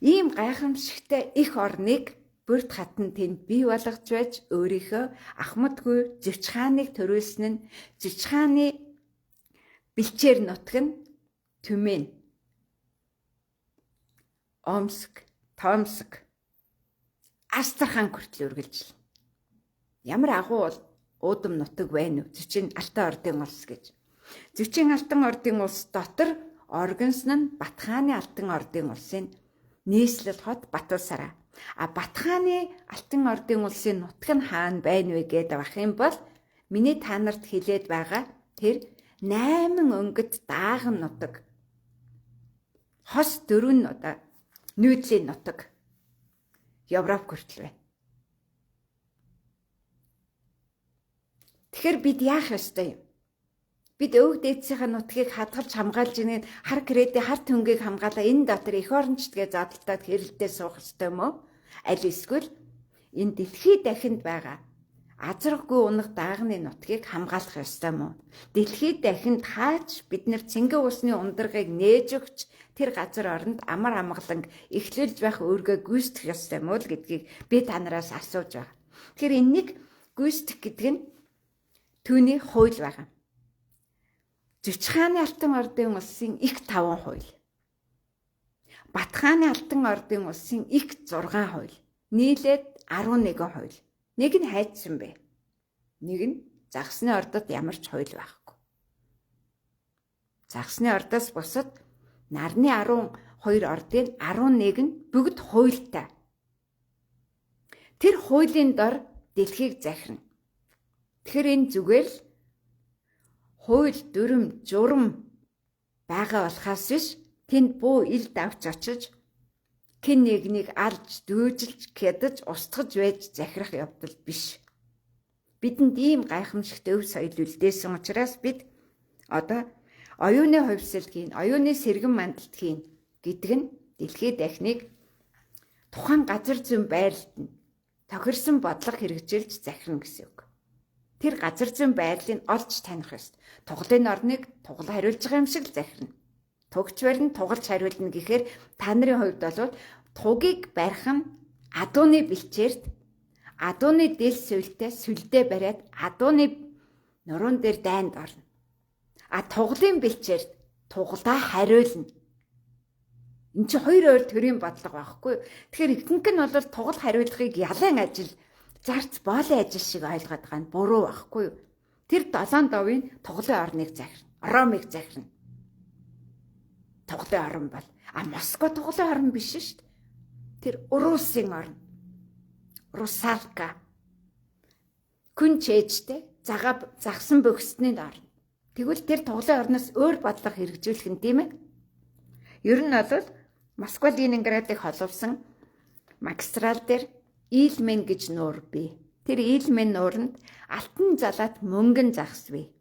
Ийм гайхамшигтай их орныг бүрд хатан тэнд бий болгож байж өөрийнхөө ахмадгүй Зэвч хааныг төрүүлсэн нь Зэвч хааны бэлчээр нутаг нь Түмэн, Омск, Томск, Астрахан хүртэл үргэлжлэн. Ямар агуу бол уудам нутаг байна вэ? Зэвчийн Алтан ордын улс гэж. Зэвчийн Алтан ордын улс дотор Оргонсон нь Батхааны Алтан ордын улсын нийслэл хот Батулсараа. А Батхааны Алтан ордын улсын нутаг нь хаана байна вэ гэдэг авах юм бол миний та нарт хэлээд байгаа тэр 8 өнгөт дааган нутаг. Хос 4 нь одоо нүүдлийн нутаг Европ хүртэл байна. Тэгэхээр бид яах ёстой юм? Бид өвөг дээдсийнхээ нутгийг хадгалж хамгаалж ийн хар кредит хар түнгийг хамгаалаа энэ дотор эх орончдгээ задлаад хэрэлдээ суух ёстой юм уу? Аль эсвэл энэ дэлхий дахинд байгаа азарггүй унах даагны нутгийг хамгаалах ёстой юм уу? Дэлхий дахинд хаач бид нэр цэнгэн усны ундрагыг нээж өгч тэр газар оронд амар амгалан эхлүүлж байх өөргөө гүйцэтгэх ёстой юм уу гэдгийг би та нараас асууж байгаа. Тэгэхээр энэнийг гүйцэтгэх гэдэг нь түүний хууль байгаа. Зүчхааны алтан ордын улсын их 5 хууль. Батхааны алтан ордын улсын их 6 хууль. Нийлээд 11 хууль. Нэг нь хайдсан бэ. Нэг нь загсны ордод ямар ч хууль байхгүй. Загсны ордоос бусад нарны 12 ордын 11 нь бүгд хуультай. Тэр хуулийн дор дэлхийг захирна. Тэгэхээр энэ зүгээр л хууль дүрм журам байгаа болохоос биш тэнд буу ил давж очиж хэн нэгнийг алж дүүжилж хядаж устгаж байж захирах явдал биш. Бидэнд ийм гайхамшигт өв соёл үлдээсэн учраас бид одоо оюуны хувьсэл хийн, оюуны сэргэн мандалт хийн гэдэг нь дэлхийд дахныг тухайн газар зүйн байрлалд нь тохирсон бодлого хэрэгжүүлж захирна гэсэн үг. Тэр газар зүйн байрлалыг олж таних ёстой. Тугалын орныг тугал хариулж байгаа юм шиг л захирна. Тугч барин тугалж хариулна гэхээр та нарын хувьд бол тугийг барих нь адууны бэлчээрт адууны дэл сүлдээ сүлдээ бариад адууны нуруунд дээр дайнд орно. Тугалын бэлчээрт тугалаа хариулна. Энд чи хоёр өөр төрлийн бодлого байхгүй. Тэгэхээр ихэнх нь бол тугал хариулахыг ялан ажил зарц боолын ажил шиг ойлгоод байгаа нь буруу байхгүй юу? Тэр 7 довын тугалын орныг захирна. Ромыг захирна. Тугалын орн бол Москва тугалын орн биш шүү дээ. Тэр Русын орн. Русалка. Күн чэжтэй загсан бөхсдний орн. Тэгвэл тэр тугалын орноос өөр бодлого хэрэгжүүлэх нь тийм ээ. Ер нь бол Москва Ленинградыг холбосон магистрал дээр Илмен гэж нуур бий. Тэр Илмен нууранд алтан залаад мөнгөн загас бий.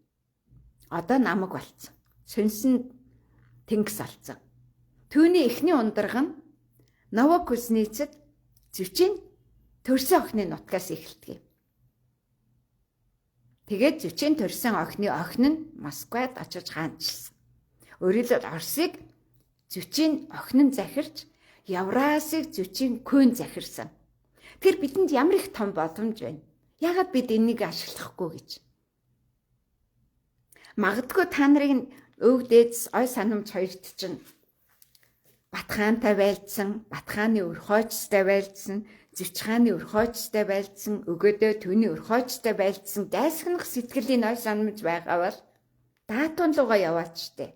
Одоо намаг болцсон. Сүнсэн тэнгис олцсон. Түүний эхний ундраг нь Новокузнецэд зүчийн төрсөн охины нутгаас эхэлдэг. Тэгээд зүчийн төрсөн охины охин нь Москвад очиж хаанчилсан. Өөрөөр хэлбэл Оросыг зүчийн охин нь захирч Евразийг зүчийн күн захирсан. Тэгэхээр бидэнд ямар их том боломж байна. Яагаад бид энийг ашиглахгүй гэж? Магадгүй та нарын өвөг дээдс ой санамж хоёрт чинь Батхаантай байлдсан, Батхааны өрхойчтой байлдсан, Зүчхааны өрхойчтой байлдсан, өгөөдөө түүний өрхойчтой байлдсан дайсагнах сэтгэлийн ой санамж байгаа бол даатун лугаа яваач штэ.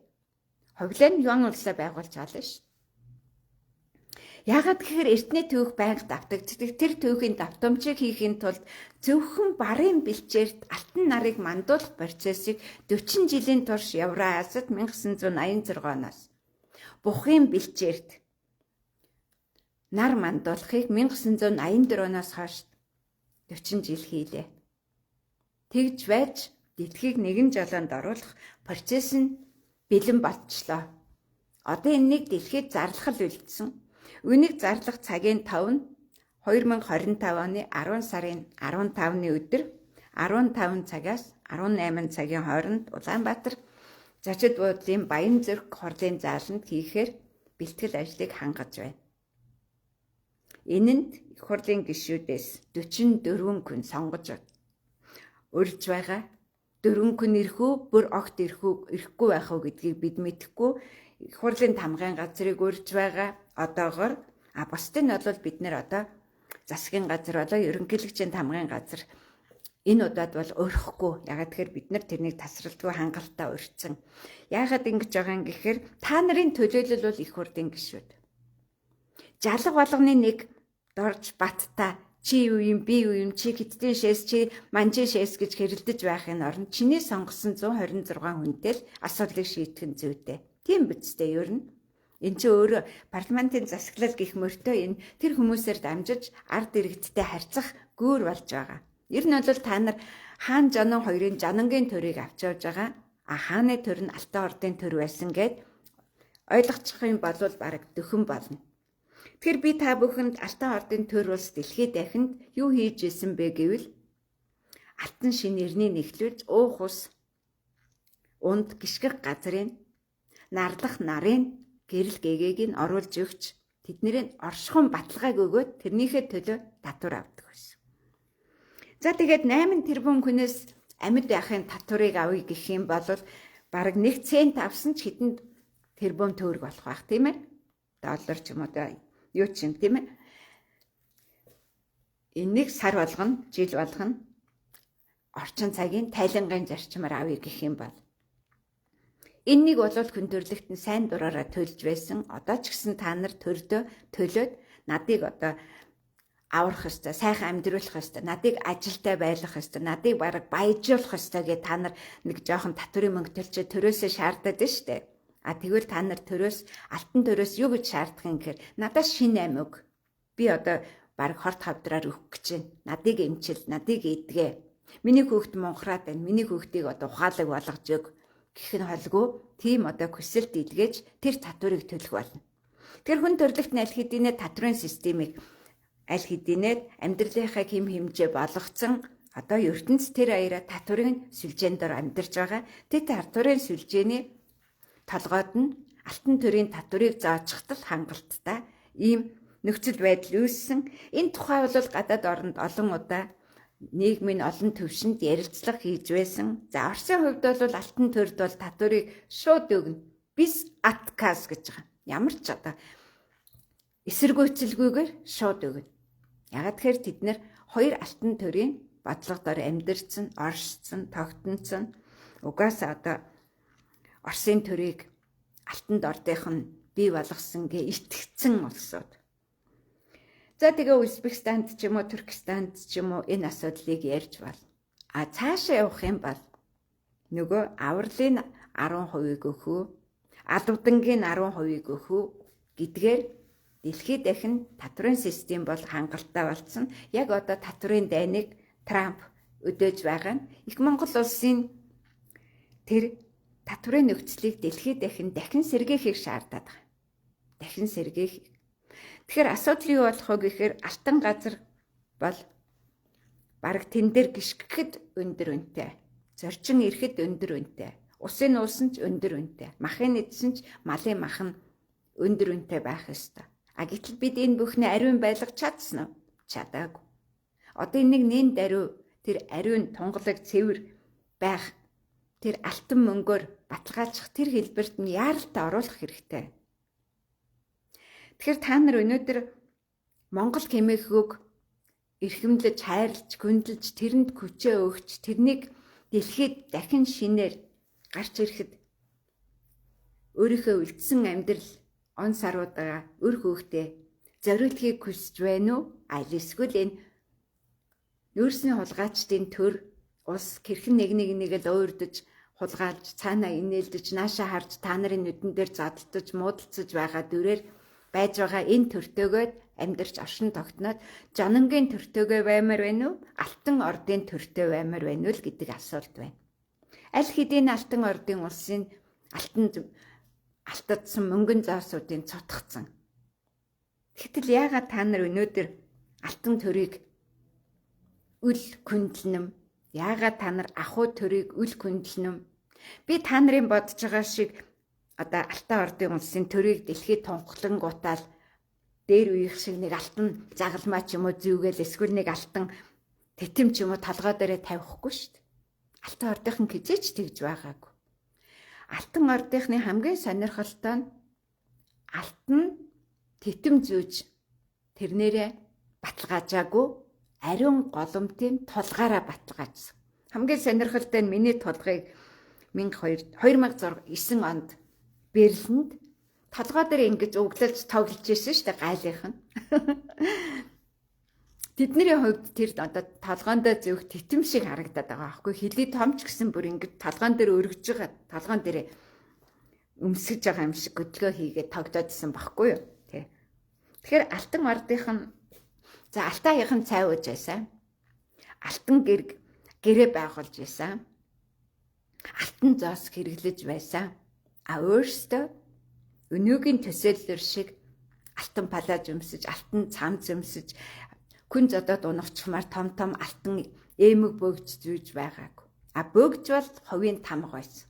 Ховлын юан улсаа байгуулж байгаа шүү. Яагаад гэхээр эртний түүх байнга давтагддаг. Тэр түүхийн давтамжийг хийхин тулд зөвхөн барын бэлчээрт алтан нарыг мандуулах процессыг 40 жилийн турш Евразиад 1986 оноос бухын бэлчээрт нар мандуулахыг 1984 оноос хойш 40 жил хийлээ. Тэгж байж дэлхийг нэгэн жолоонд оруулах процесс нь бэлэн болчихлоо. Одоо энэнийг дэлхийд зарлахал үлдсэн. Үнийг зарлах цагийн тав нь 2025 оны 10 сарын 15-ны өдөр 15 цагаас 18 цагийн хооронд Улаанбаатар зочид буудлын Баянзүрх хорлын зааланд хийхээр бэлтгэл ажлыг хангаж байна. Энэнд их хурлын гишүүдээс 44 хүн сонгож урьж байгаа. 4 хүн ирэх үү, бүр огт ирэхгүй байх уу гэдгийг бид мэдэхгүй. Их хурлын тамгын газрыг урьж байгаа. Одоогор бусдыг нь бол бид нэр одоо засгийн газар болоо ерөнхийлөгчийн тамгын газар энэ удаад бол өрөхгүй. Ягаад тэгэхээр бид нар тэрнийг тасралтгүй хангалттай урьдсан. Яагаад ингэж байгаа юм гэхээр та нарын төлөөлөл бол их хурлын гишүүд. Жалга болгоны нэг дорж батта чи юу юм би юу юм чи хэдтийн шээс чи манжин шээс гэж хэрэлдэж байхын оронд чиний сонгосон 126 хүнтэй л асуудлыг шийдэх нь зүйтэй. Тийм биз дээ ер нь. Энд чинь өөрөө парламентын засаглал гэх мөртөө энэ тэр хүмүүсээр дамжиж ард иргэдтэй харьцах гүүр болж байгаа. Ер нь бол та нар хаан жанан хоёрын жанангийн төрийг авч явж байгаа. Хааны төр нь Алтан ордын төр байсан гэд ойлгочих юм бол бараг дөхөн болно. Тэгэхээр би та бүхэнд Алтан ордын төр улс дэлхийд дахинд юу хийж исэн бэ гэвэл алтан шин нэрний нэхлүүлж уух ус унд гიშгэх газрын нарлах нарын гэрэл гэгээг нь оруулж өгч тэднэрийн оршихуун баталгааг өгөөд тэрнийхээ төлөө татвар авдаг байсан. За тэгээд 8 тэрбум хүнээс амьд яхын татварыг авъя гэх юм бол бараг 1 цент авсан ч хэдэн тэрбум төгрөг болох байх тийм ээ. Доллар ч юм уу юу ч юм тийм ээ. Энийг сар болгоно, жил болгоно орчин цагийн тайлангийн зарчмаар авъя гэх юм бол энэнийг бол хүн төрлөخت нь сайн дураараа төлж байсан. Одоо ч гэсэн та нар төлөөд надыг одоо аврах ёстой, сайхан амьдруулах ёстой, надыг ажилтай байлгах ёстой, надыг бараг баяжуулах ёстой гэж та нар нэг жоохон татврын мөнгө төлж төрөөсөө шаардаад нь штэ. Тэгвэл та нар алтан төрөөс юу гэж шаардах юм гэхээр надаас шинэ амьг. Би одоо бараг хорт хавдраар өгөх гэж байна. Надыг эмчил, надыг идгээ. Миний хүүхэд мунхраад байна. Миний хүүхдийг одоо ухаалаг болгож өг гэх нь холгүй. Тийм одоо хүсэлт илгээж тэр татварыг төлөх болно. Тэр хүн төрлөخت нь аль хэдийнэ татврын системийг аль хэдийнэ амьдралынхаа хэм хэмжээ болгоцсон одоо ертөнц тэр аяра татврын сүлжээнд дор амьдарч байгаа. Тэр татврын сүлжээний толгойд нь алтан төрийн татврыг заочихтал хангалттай ийм нөхцөл байдал үүссэн. Энэ тухай бол гадаад оронд олон удаа нийгмийн олон төвшөнд ярилцлага хийж байсан. За Оросын хувьд бол алтан төрд бол татврыг шууд өгнө. Бис отказ гэж байгаа. Ямар ч одоо эсэргүүцэлгүйгээр шууд өгнө. Ягаад тэгэхээр тэд нэр хоёр алтан төрийн бодлогоор амьдэрсэн, оршсон, тогтнсон. Угаасаа одоо Оросын төрийг алтанд ордынх нь бий болгосон гэ итгэцэн улсууд. За тэгээ Узбекистанд ч юм уу, Туркестанд ч юм уу энэ асуудлыг ярьж байна. Цаашаа явах юм бол нөгөө авралын 10% өгөх үү, албадангийн 10% өгөх үү гэдгээр дэлхийд дахин татврын систем бол хангалттай болсон. Яг одоо татврын дайныг Трамп өдөөж байгаа нь Их Монгол улсын тэр татврын нөхцөлийг дэлхийд дахин сэргээхийг шаардаад байгаа. Дахин сэргээх. Тэгэхээр асуудал юу болох вэ гэхээр алтан газар бол бараг тэн дээр гიშгэхэд өндөр үнэтэй. Зорчин ирэхэд өндөр үнэтэй. Усын нуусан ч өндөр үнэтэй. Махын эдсэн ч малын мах нь өндөр үнэтэй байх ёстой. Гэтэл бид энэ бүхний ариун байлгах чадсан уу? Чадаагүй. Одоо энийг нэн даруй тэр ариун тунгалаг цэвэр байх тэр алтан мөнгөөр баталгаажих тэр хэлбэрт нь яаралтай оруулах хэрэгтэй. Тэгэхээр та нар өнөөдөр Монгол хэмээгүйг эрхэмлэж, хайрлаж, гүндэлж, тэрэнд хүчээ өгч, тэрнийг дэлхийд дахин шинээр гарч ирэхэд өөрийнхөө үлдсэн амьдрал он саруудаа өр хөөхтэй зориулахыг хүсэж байна уу? Эсвэл энэ нүүрсний хулгайчдын төр улс хэрхэн нэг л уурдаж, хулгайлж, цаанаа инээлдэж, наашаа харж та нарын нүдэн дээр задалтаж, муудалцаж байгаа дүрээр байж байгаа энэ төртөөгөөд амьдарч оршин тогтноод жанангийн төртөөгөө баймаар байна уу? Алтан ордын төртөө баймаар байна уу гэдэг асуулт байна. Аль хэдийн алтан ордын улсын алтадсан мөнгөн зоосуудын цутгцсан. Гэтэл яагаад та нар өнөөдөр алтан төрийг үл күндлэнэм? Яагаад та нар ахуй төрийг үл күндлэнэм? Би та нарын бодож байгаа шиг одоо алтан ордын улсын төрийг дэлхийд тунхаглан гутаал дээр үеих шиг нэг алтан загалмаа ч юм уу зүүгээл эсвэл нэг алтан тэтэм ч юм уу толгой дээрээ тавихгүй шүү дээ. Алтан ордынхан хизээч тэгж байгаагүй. Алтан ордынхны хамгийн сонирхолтой нь алтан тэтэм зүүж тэрнэрээ баталгаажаагүй ариун голомтын тулгаараа баталгаажсан. Хамгийн сонирхолтой нь миний тулгыг 2009 онд Берлинд толгой дээр ингэж өглөж тоглож ирсэн шүү дээ гайлынх нь. Тэдний хувьд тэр одоо толгоондоо зөөх тэтэм шиг харагдаад байгаа байхгүй. Хилий томч гэсэн бүр ингэж толгоон дээр өргөж байгаа. Толгоон дээр өмсөж байгаа юм шиг хөдөлгөөн хийгээд тогтоодсэн баггүй юу? Тий. Тэгэхээр алтан ардынхан за алтаахийн цай ууж байсан. Алтан гэрээ байгуулж байсан. Алтан зоос хэрэглэж байсан. А өөрөөсөө өнөөгийн төсөөллөр шиг алтан палаж өмсөж, алтан цамц өмсөж, күн зодоод унагчмаар том алтан эмэг бөгж зүүж байгаагүй. А бөгж бол хувийн тамга байсан.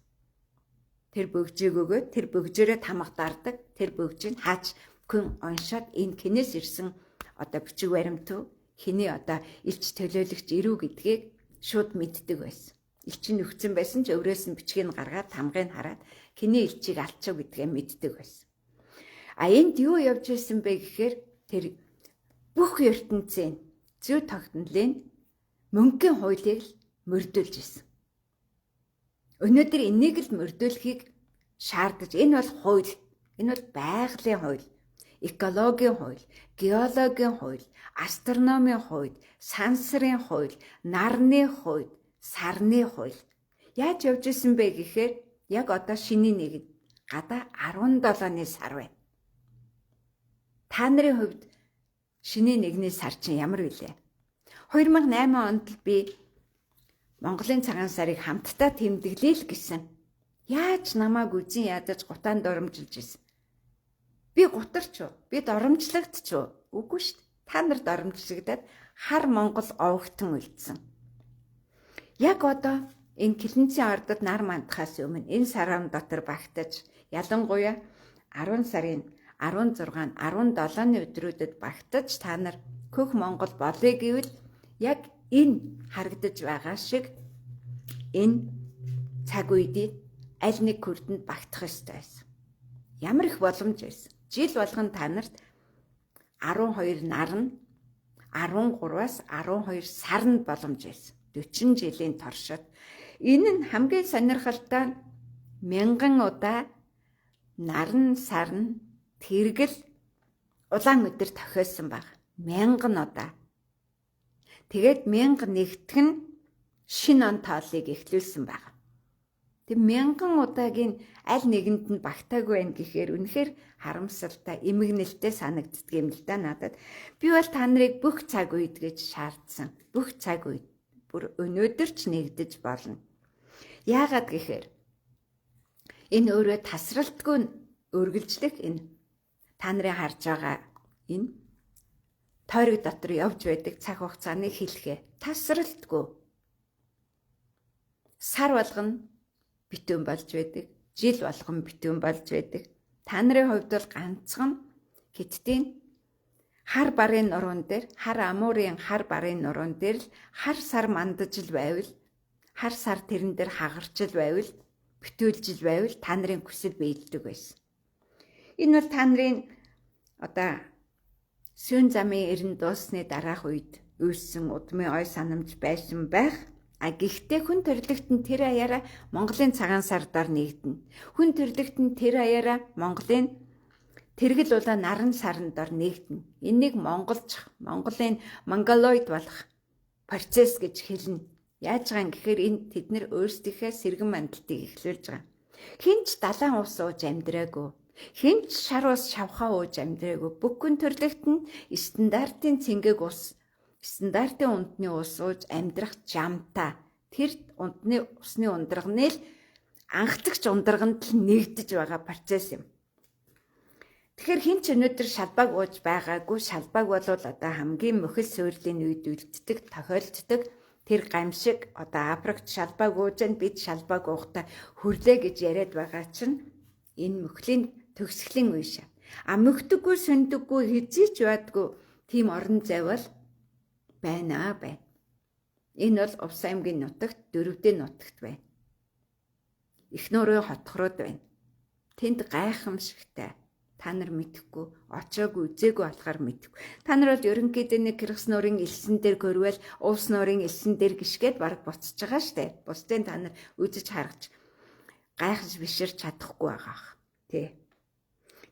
Тэр бөгжийг өгөөд тэр бөгжөөрөө тамга дардаг. Тэр бөгжийг хаач хүн оншоод энэ хинээс ирсэн одоо бичиг баримтуу хиний одоо илч төлөөлөгч ирүү гэдгийг шууд мэддэг байсан. Илчин өгцөн байсан ч өврөөс нь бичгийг гаргаад тамгыг хараад хиний илчийг алчив гэдгээ мэддэг байсан. А энд юу явж ирсэн бэ гэхээр тэр бүх ертөнцийн зөв тогтнолын мөнгөний хуулийг л мөрдүүлж ирсэн. Өнөөдөр энийг л мөрдүүлэхийг шаардаж энэ бол хууль, энэ бол байгалийн хууль, экологийн хууль, геологийн хууль, астрономийн хууль, сансрын хууль, нарны хууль, сарны хууль. Яаж явж исэн бэ гэхээр яг одоо шиний нэг гадаа 17-ны сар байна. Та нарын хувьд шиний нэгний сар чинь ямар вүлээ? 2008 онд л би Монголын цагаан сарыг хамтдаа тэмдэглэе л гэсэн. Яаж намайг үзэн ядаж гутаан доромжилж исэн? Би гутарч уу? Би доромжлогдч уу? Үгүй шүү дээ. Та нар доромжлогдоод хар Монгол овогтон үлдсэн. Яг одоо энэ Килэнцийн ордод нар мандахаас өмнө энэ сарам дотор багтаж ялангуяа 10 сарын 16, 17-ны өдрүүдэд багтаж та нар хөх Монгол болъё гэвэл яг энэ харагдаж байгаа шиг энэ цаг үедээ аль нэг күрдэнд багтах ёстой байсан. Ямар их боломж байсан. Жил болгон та нарт 12 нар нь 13-аас 12 сар нь боломж байсан. 40 жилийн торшод. Энэ нь хамгийн сонирхолтой мянган удаа наран сарн тэргэл улаан өдөр тохиолсон баг. Мянган удаа. Тэгээд 1001-т нь шинэ он тоолыг эхлүүлсэн баг. Тэг мянган удаагийн аль нэгэнд нь багтаагүй байх гэхээр үнэхээр харамсалтай, эмгэнэлтэй санагддаг юм л да надад. Би бол та нарыг бүх цаг үед гэж шаардсан. Бүх цаг үед. Бүр өнөөдөр ч нэгдэж болно. Яагаад гэхээр энэ өөрөө тасралтгүй өргөлжлөх энэ та нарын харж байгаа энэ тойрог дотор явж байдаг цаг хугацааны хэлхээ тасралтгүй. Сар болгоно битүүн болж байдаг. Жил болгон битүүн болж байдаг. Та нарын хувьд бол ганцхан хиттийн хар барын нуруунд дээр, хар амуурын хар барын нуруунд дээр л хар сар мандаж л байвал, хар сар тэрэн дээр хагарч л байвал, битүүлж л байвал та нарын хүсэл биелдэг байсан. Энэ бол та нарын одоо сүүн замын эрен дуусны дараах үед үйлсэн удмын ой санамж байсан байх. А гэхдээ хүн төрлөختн тэр аяараа Монголын цагаан сардар нэгдэнэ. Хүн төрлөختн тэр аяараа Монголын тэргэл улаан наран сарандор нэгдэнэ. Энийг монголч, Монголын монголоид болох процесс гэж хэлнэ. Яаж байгаа юм гэхээр энэ тэд нар өөрсдийнхээ сэргэн мандалтыг эхлүүлж байгаа. Хинч далайн ус ууж амьдраагүй. Хинч шар ус шавхаа ууж амьдраагүй. Бүгд төрлөختн стандартын цэнгэг ус, стандартын ундны ус ууж амьдрах жамтаа. Тэр ундны усны ундрагны л анхдагч ундраганд л нэгдэж байгаа процесс юм. Тэгэхээр хин ч өнөөдөр шалбааг ууж байгаагүй. Шалбааг бол одоо хамгийн мөхөл суурилын үед үлддэг, тохиолддог. Тэр гамшиг одоо Африкт шалбааг ууж бид шалбааг уухта хүрлээ гэж яриад байгаа чинь энэ мөхлийн төгсгөлийн үе шээ. А мөхдөггүй, сөндөггүй, хизээч байдгүй тийм орон зайвал байна. Энэ бол Увс аймгийн нутагт 4-р нутагт байна. Эхнөрөө хотхород байна. Тэнд гайхамшигтай. Та нар мэдэхгүй, очоогүй, үзээгүй болохоор мэдэхгүй. Та нар бол ерөнхийдөө нэг Киргиз нуурын элсэн дээр гөрвөл Увс нуурын элсэн дээр гიშгээд бараг буцаж байгаа штэ. Бусдын та нар үзэж харагч гайхаж биширч чадахгүй байгаа. Тэ.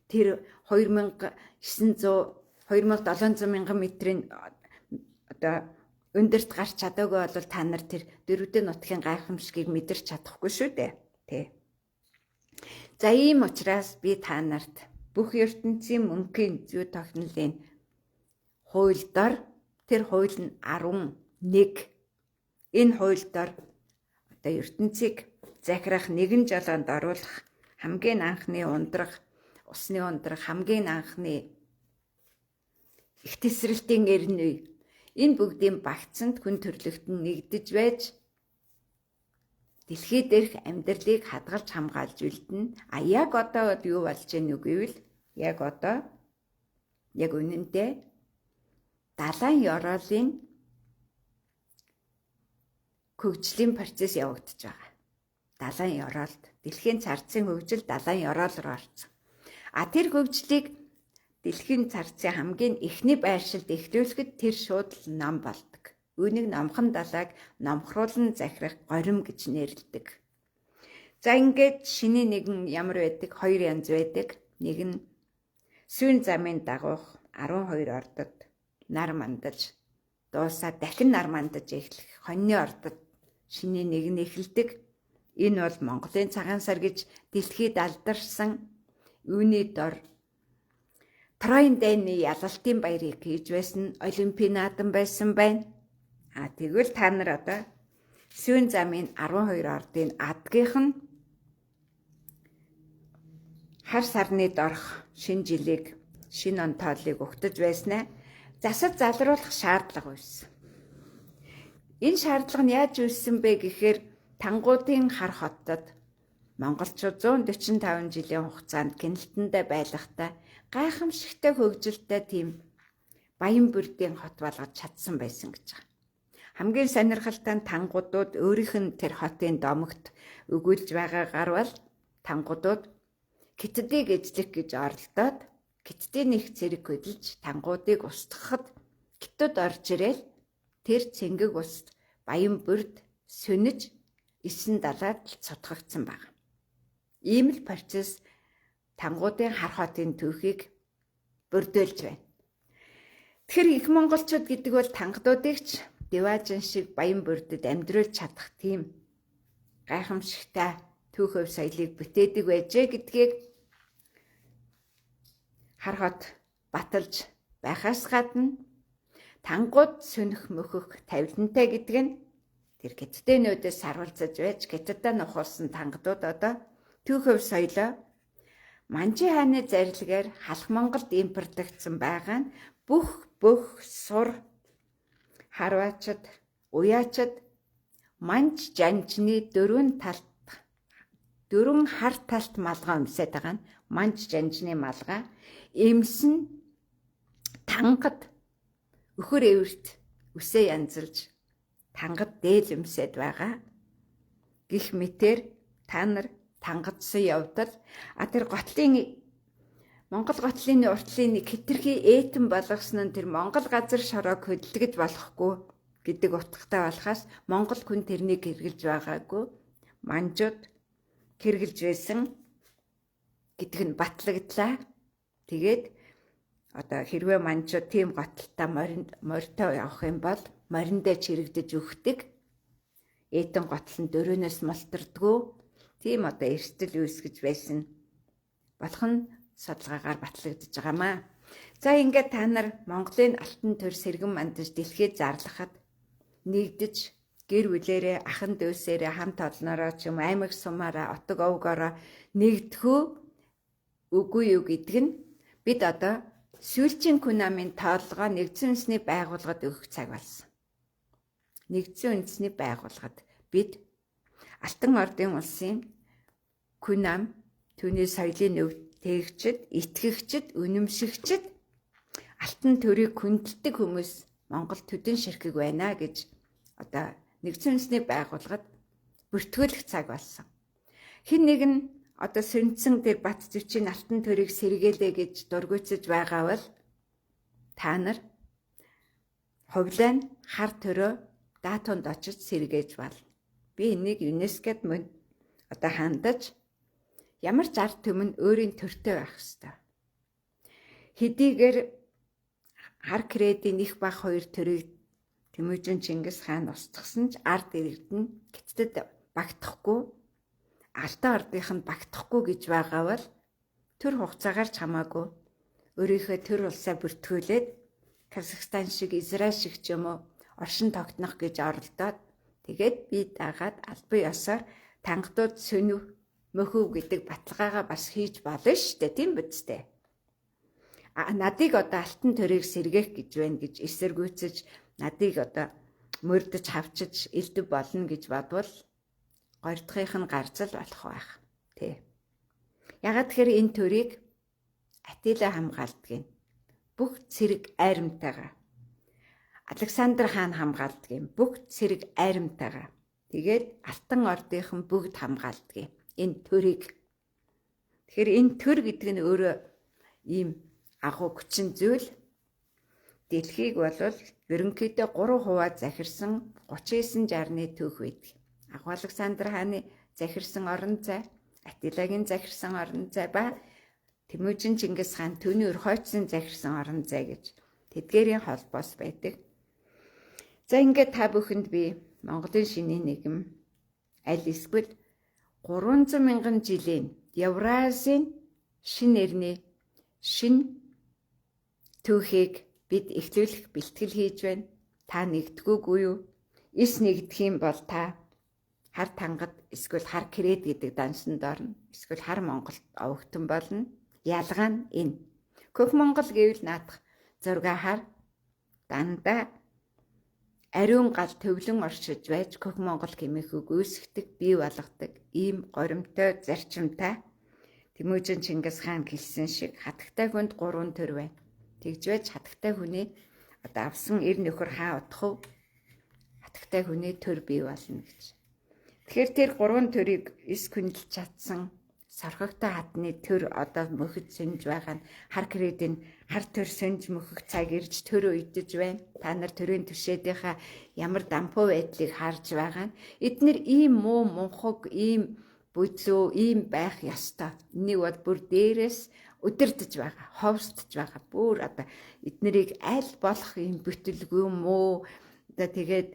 Тэр 2700 мянган метрийн одоо өндөрт гарч чадаагүй бол та нар тэр 4-р нутгийн гайхамшигыг мэдэрч чадахгүй шүү дээ. Тэ. За ийм учраас би та нарт бүх ертөнцийн мөнхийн зүй тогтнолын хууль дор тэр хууль нь 11. Энэ хууль дор одоо ертөнцийг захирах нэгэн жолоонд оруулах хамгийн анхны ундрах, усны ундрах, хамгийн анхны их тесрэлтийн эрен үе. Энэ бүгдийн багцанд хүн төрлөختөнд нэгдэж байж дэлхий дээрх амьдралыг хадгалж хамгаалж үлдэнэ. А яг одоо юу болж байна вэ гэвэл яг одоо яг үнэндээ далайн ёроолын хөгжлийн процесс явагдаж байгаа. Далайн ёроолд дэлхийн царцын хөгжил далайн ёроол руу орсон. А тэр хөгжлийг дэлхийн царцын хамгийн эхний байршилд эхлүүлэхэд тэр шууд ном болдог. Үүнийг номхон далайг номхруулан захирах горим гэж нэрлэдэг. За ингээд шиний нэгэн ямар байдаг? 2 янз байдаг. Нэг нь сүүн замын дагуух 12 ордод нар мандаж дуусаад дахин нар мандаж эхлэх хоньны ордод шиний нэг нь эхэлдэг. Энэ бол Монголын цагаан сар гэж дэлхийд алдарсан. Үүний дор Троен дайны ялалтын баярыг хийж байсан олимпиадан байсан байна. А тэгвэл та нар одоо сүүн замын 12 ордын адгийнх нь хар сарны дорх шинэ жилийг шинэ он тооллыг өгтөж байснаа засаж залруулах шаардлага байсан. Энэ шаардлага нь яаж үүссэн бэ гэхээр Тангуудын хар хотод монголчууд 145 жилийн хугацаанд гинэлтэндээ байлагтаа гайхамшигтай хөгжилтэй тийм баян бүрдийн хот болгож чадсан байсан гэж байна. Хамгийн сонирхолтой нь тангуудууд өөрийнх нь тэр хотын домогт өгүүлж байгаагаар бол тангуудууд Хятадыг эзлэх гэж оролдоод Хятадын их зэрэг хөдөлж тангуудыг устгахад Хятад орж ирэл тэр цэнгэг ус баян бүрд сүнэж 9 далаад цутгагдсан байна. Ийм л процесс тангуудын хар хотын түүхийг бүрдүүлж байна. Тэгэхээр их монголчууд гэдэг бол тангадуудыг ч Деважин шиг баян бүрдэд амьдруулж чадах тийм гайхамшигтай түүх өв соёлыг бүтээдэг байжээ гэдгийг хар хот баталж байхаас гадна тангууд сүнэх мөхөх тавилантай гэдэг нь тэр Хятадынуудаас сарвалцаж байж Хятадаа нухуулсан тангадууд одоо түүх өв соёлоо Манжи хааны зарилгаар халах Монголд импортлогдсон байгаа нь бүх сур харваачд, уяачд манж жанжны дөрвөн хар талт малгай өмсөд байгаа нь манж жанжны малгай эмсэн тангад өхөр эвэрт үсээ янзалж тангад дээл өмсөд байгаа. Гэх мэтэр та нар тангадсан явдал тэр Монгол готлын уртлын нэг хэтэрхий ээтэн болгосон нь тэр Монгол газар шороог хөдөлгөж болохгүй гэдэг утгатай болохоос Монгол хүн тэрнийг хэрэгжилж байгаагүй манжууд хэрэгжилж байсан гэдэг нь батлагдлаа. Тэгээд одоо хэрвээ манжууд тийм готалтай морьтой явах юм бол мориндээ чирэгдэж өгдөг. Ээтэн готл нь дөрөөнөөс мултардгүй. Тийм одоо эрсдэл үүсгэж байсан болох нь судалгаагаар батлагдж байгаамаа. За ингээд та нар Монголын алтан төр сэргэн мандаж дэлхийд зарлахад нэгдэж гэр бүлээрээ ахан дүүсээрээ хамт олноороо ч юм аймаг сумаараа отог овгоороо нэгдэхүү үгүй юу гэдэг нь бид одоо сүүлчийн күн намын тоолгоо нэгдсэн үндэсний байгууллагад өгөх цаг болсон. Нэгдсэн үндэсний байгууллагад бид Алтан ордын улсын күн нам түүний соёлын өв тээгчид, итгэгчид, үнэмшигчид алтан төрийг хүндэлдэг хүмүүс Монгол төдөн ширхэг байна гэж одоо нэгдсэн үндэсний байгууллагад бүртгүүлэх цаг болсон. Хэн нэг нь одоо сүнцэн дээр бат зүчийн алтан төрийг сэргээлээ гэж дургуйцаж байгаа бол та нар хувлаа нь хар төрөө даатунд очиж сэргээж болно. Би энийг ЮНЕСКОд мөн одоо хандаж ямар ч ард түмэн өөрийн төртэй байх ёстой. Хэдийгээр хар кредийн их баг 2 төрийг Тэмүжин Чингис хаан устгасан ч ард иргэд нь Хятадд багтахгүй Алтан ордынх нь багтахгүй гэж байгаа бол төр хугацаагаар ч хамаагүй өөрийнхөө төр улсаа бүртгүүлээд Казахстан шиг, Израиль шиг ч юм уу оршин тогтнох гэж оролдоод тэгээд би дагаад албан ёсоор тангадууд сөнөв мөхөв гэдэг баталгаагаа бас хийж болно шүү дээ. Тийм биз дээ. Надыг одоо алтан төрийг сэргээх гэж байна гэж эсэргүүцэж надыг одоо мөрдөж хавчиж элдв болно гэж бодвол гордохынх нь гарцал болох байх. Тэ. Ягаад тэгэхээр энэ төрийг Атила хамгаалдаг. Бүх цэрэг айрамтайгаа. Александр хаан хамгаалдаг. Бүх цэрэг айрамтайгаа. Тэгээд алтан ордынхан бүгд хамгаалдаг. Энэ төрийг. Тэгэхээр энэ төр гэдэг нь өөрөө ийм агуу хүчин зүйл. Дэлхийг бол ерөнхийдөө 3 хуваа захирсан 39-60-ны түүх байдаг. Агуу Александр хааны захирсан орон зай, Атилагийн захирсан орон зай ба Тэмүжин Чингис хаан түүний өр хойцсон захирсан орон зай гэж тэдгээрийн холбоос байдаг. За ингээд та бүхэнд би Монголын шинийн нийгэм аль эсвэл 300 мянган жилийн Евразийн шин нэрний шин түүхийг бид эхлүүлэх бэлтгэл хийж байна. Та нэгдгүүгүй юу? Эс нэгдэх юм бол та хар тангад эсвэл хар крэд гэдэг дансанд орно. Эсвэл хар Монголд овогтон болно. Ялгаа нь энэ. Көк Монгол гэвэл наадах зурга хар дандаа ариун гал төвлөн оршиж байж Көк Монгол хэмээхийг үүсгдэг, бий болгодог ийм горимтой зарчимтай Тэмүжин Чингис хаан гэлсэн шиг хатагтай хүнд 3 төр байна. Тэгж байж хатагтай хүний одоо авсан эр нөхөр хаа удах вэ? Хатагтай хүний төр бий болно гэж. Тэгэхээр тэр 3 төрийг эс хүндэлж чадсан сорхогтой хатны төр одоо мөхөж сэнж байгаа нь хар кредийн хар төр сэнж мөхөх цаг ирж төр үйдэж байна. Та нар төрийн төшөөдийнхаа ямар дампуу байдлыг харж байгаа нь эдгээр ийм муу мунхаг ийм бүдлөө ийм байх ёстой. Энийг бол бүр дээрээс өдөрдөж байгаа, ховсдож байгаа. Бүр одоо эднэрийг аль болох ийм бүтэлгүй муу одоо тэгээд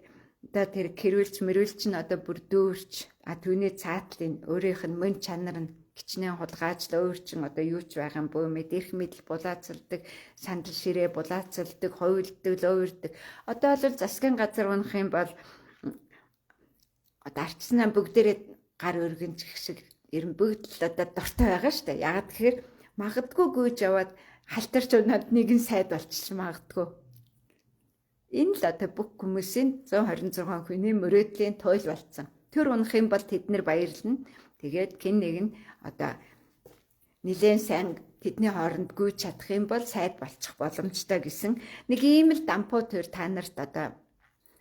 одоо тэр хэрүүлч мэрүүлч нь одоо бүр дүүрч түүний цаатлын өөрийнх нь мөн чанар нь гिचнээ хулгайжл өөрчин одоо юу ч байгаа юм бөөмэд эрх мэдэл булаацалдаг, сандал ширээ булаацалдаг, ховилдог, ловирдаг. Одоо бол засгийн газар унах юм бол одоо арчснаа бүгдээрээ гар өргөнч гэх шиг ерэн бүгд л одоо дуртай байгаа шүү дээ. Ягаад тэгэхээр магадгүй гүйж яваад халтарч унаад нэгэн сайд болчих магадгүй. Энэ л одоо бүх хүмүүсийн 126 хүний мөрөөдлийн туйл болцсон. Тэр унах юм бол тэд нар баярлна. Тэгээд хэн нэг нь одоо нэлээд сайн тэдний хооронд гүйж чадах юм бол сайд болчих боломжтой гэсэн нэг ийм л дампуу төр та нарт одоо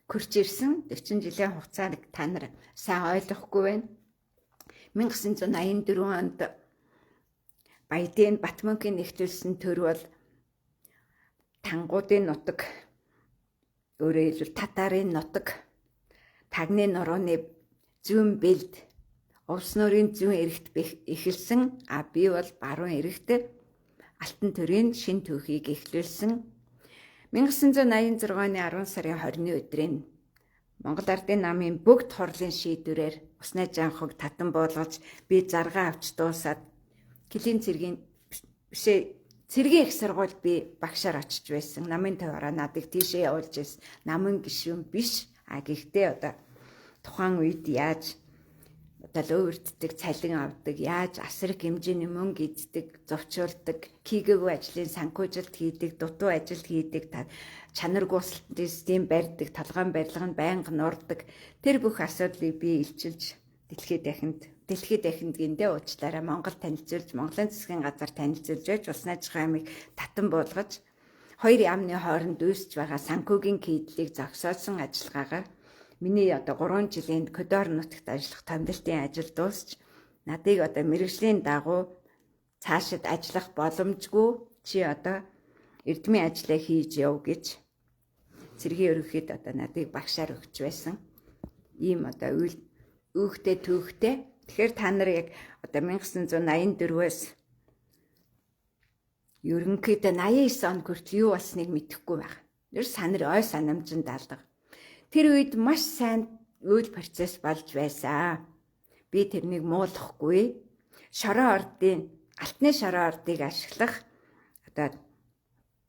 хурж ирсэн 40 жилийн хугацаанд та нар сайн ойлгохгүй байна. 1984 онд Баядын Батмөнхийн нэгтүүлсэн төр бол Тангуудын нутаг, өөрөөр хэлбэл Татарын нутаг, Тагны нурууны зүүн бэлд, Увс нуурын зүүн эрэгт эхэлсэн. Би бол баруун эрэгт алтан төрийн шин түүхийг эхлүүлсэн. 1986 оны 10 сарын 20-ны өдрийн Монгол Ардын намын бүгд хурлын шийдвэрээр усны жанхаг татан буулгаж би заргаа авч дуусаад Килийн цэргийн цэргийн их сургуульд би багшаар очиж байсан. Намын тойроо надыг тийшээ явуулж ирсэн. Намын гишүүн биш. Гэхдээ одоо тухайн үед яаж одоо лөөвөрддөг, цалин авдаг, яаж асар их хэмжээний мөнгө иддэг, зовчуулдаг, хийгээгүй ажлын санхүүжилт хийдэг, дутуу ажил хийдэг, чанар гүйцэтгэлийн систем барьдаг, толгойн барилга нь байнга нурдаг. Тэр бүх асуудлыг би илчилж дэлхийд дахинд гиндэ уучлаарай Монгол танилцуулж, Монголын засгийн газар танилцуулж байж улсын ажихын аймыг татан буулгаж хоёр яамны хооронд үүсэж байгаа санхүүгийн кийдлийг зогсоосон ажиллагаагаар миний одоо 3 жилийн Кодор нутагт ажиллах томилтын ажил дуусч надыг одоо мэргэжлийн дагуу цаашид ажиллах боломжгүй чи одоо эрдмийн ажлаа хийж яв гэж цэргийн ерөнхийд одоо надыг багшаар өгч байсан. Ийм одоо үүхтэй түүхтэй. Тэгэхээр та нар яг одоо 1984-өөс ерөнхийдөө 89 он хүртэл юу болсныг мэдэхгүй байна. Тэр санар ой санамжинд алга. Тэр үед маш сайн үйл процесс болж байсан. би тэрнийг муулахгүй. Алтны шороо ордыг ашиглах одоо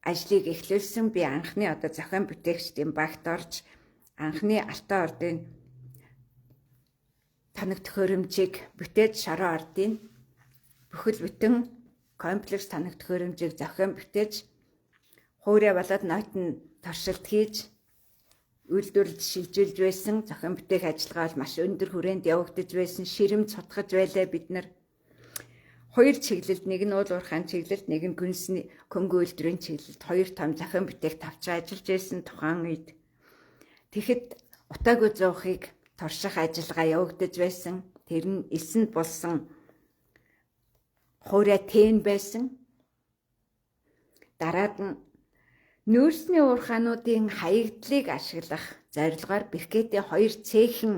ажлыг эхлүүлсэн. Би анхны одоо зохион бүтээгчдийн багт орж анхны алтан ордын тоног төхөөрөмжийг бүтээж шороо ордын бүхэл бүтэн комплекс тоног төхөөрөмжийг зохион бүтээж хуурай болоод нойтон туршилт хийж үйлдвэрлэж шилжүүлж байсан. Зохион бүтээх ажиллагаа бол маш өндөр хүрээнд явагдаж байсан. Ширэмж сутгаж байлаа бид нар. 2 чиглэлд, нэг нь уул уурхайн чиглэлд, нэг нь гүнсний көнгө үйлдвэрийн чиглэлд 2 том зохион бүтээх тавчаа ажиллаж байсан тухайн үед. Тэгэхэд утаагүй зуухыг турших ажиллагаа явагдаж байсан. Тэр нь эсэнд болсон хуурай тэн байсан. Дараад нь нүүрсний уурхаануудын хаягдлыг ашиглах зорилгоор брикетийн 2 цехийн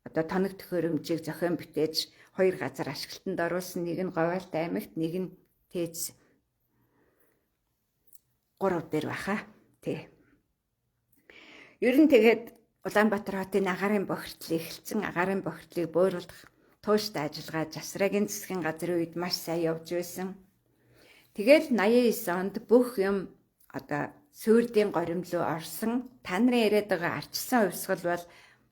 одоо тоног төхөөрөмжийг зохион бүтээж 2 газар ашиглалтанд оруулсан. Нэг нь Говьалт аймагт, нэг нь Тээц 3 дээр баха. Тий. Ер нь тэгээд Улаанбаатар хотын агаарын бохирдол эхэлсэн. Агаарын бохирдлыг бууруулах тууштай ажиллагаа Жасрагийн засгийн газрын үед маш сайн явж байсан. Тэгэл 89 онд бүх юм одоо суурьдын горимлуу орсон. Та нарын яриад байгаа арчилсан хувьсгал бол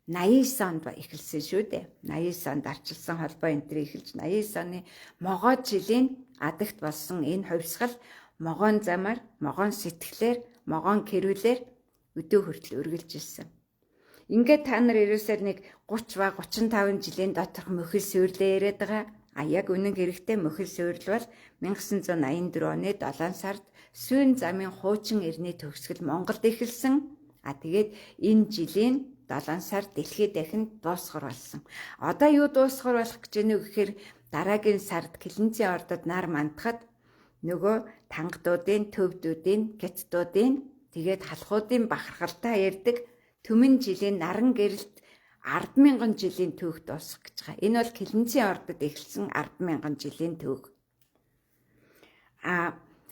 89 онд эхэлсэн шүү дээ. 89 онд арчилсан холбоо энтер эхэлж 89 оны могоо жилийн адагт болсон энэ хувьсгал могоон замаар, могоон сэтгэлээр, могоон кэрүүлээр өдөө хүртэл үргэлж ирсэн. Ингээд та нар ерөөсөө нэг 30 ба 35 жилийн доторх мөхөл суйрлээ яриад байгаа. Яг үнэн хэрэгтэй мөхөл суйрал бол 1984 оны 7 сард Сүйн замын хуучин эртний төгсгөл Монголд эхэлсэн. Тэгээд энэ жилийн 7 сар дэлхийд дахин дуусгар болсон. Одоо юу дуусгар болох гэж байна вэ гэхээр дараагийн сард Килэнцийн ордод нар мандахад нөгөө тангадуудын, төвдүүдийн, гятдуудын тэгээд халахуудын бахархалтай ярддаг төмөн жилийн наран гэрэлт 10,000 жилийн түүх дуусгах гэж байгаа. Энэ бол Килэнцийн ордод эхэлсэн 10,000 жилийн түүх.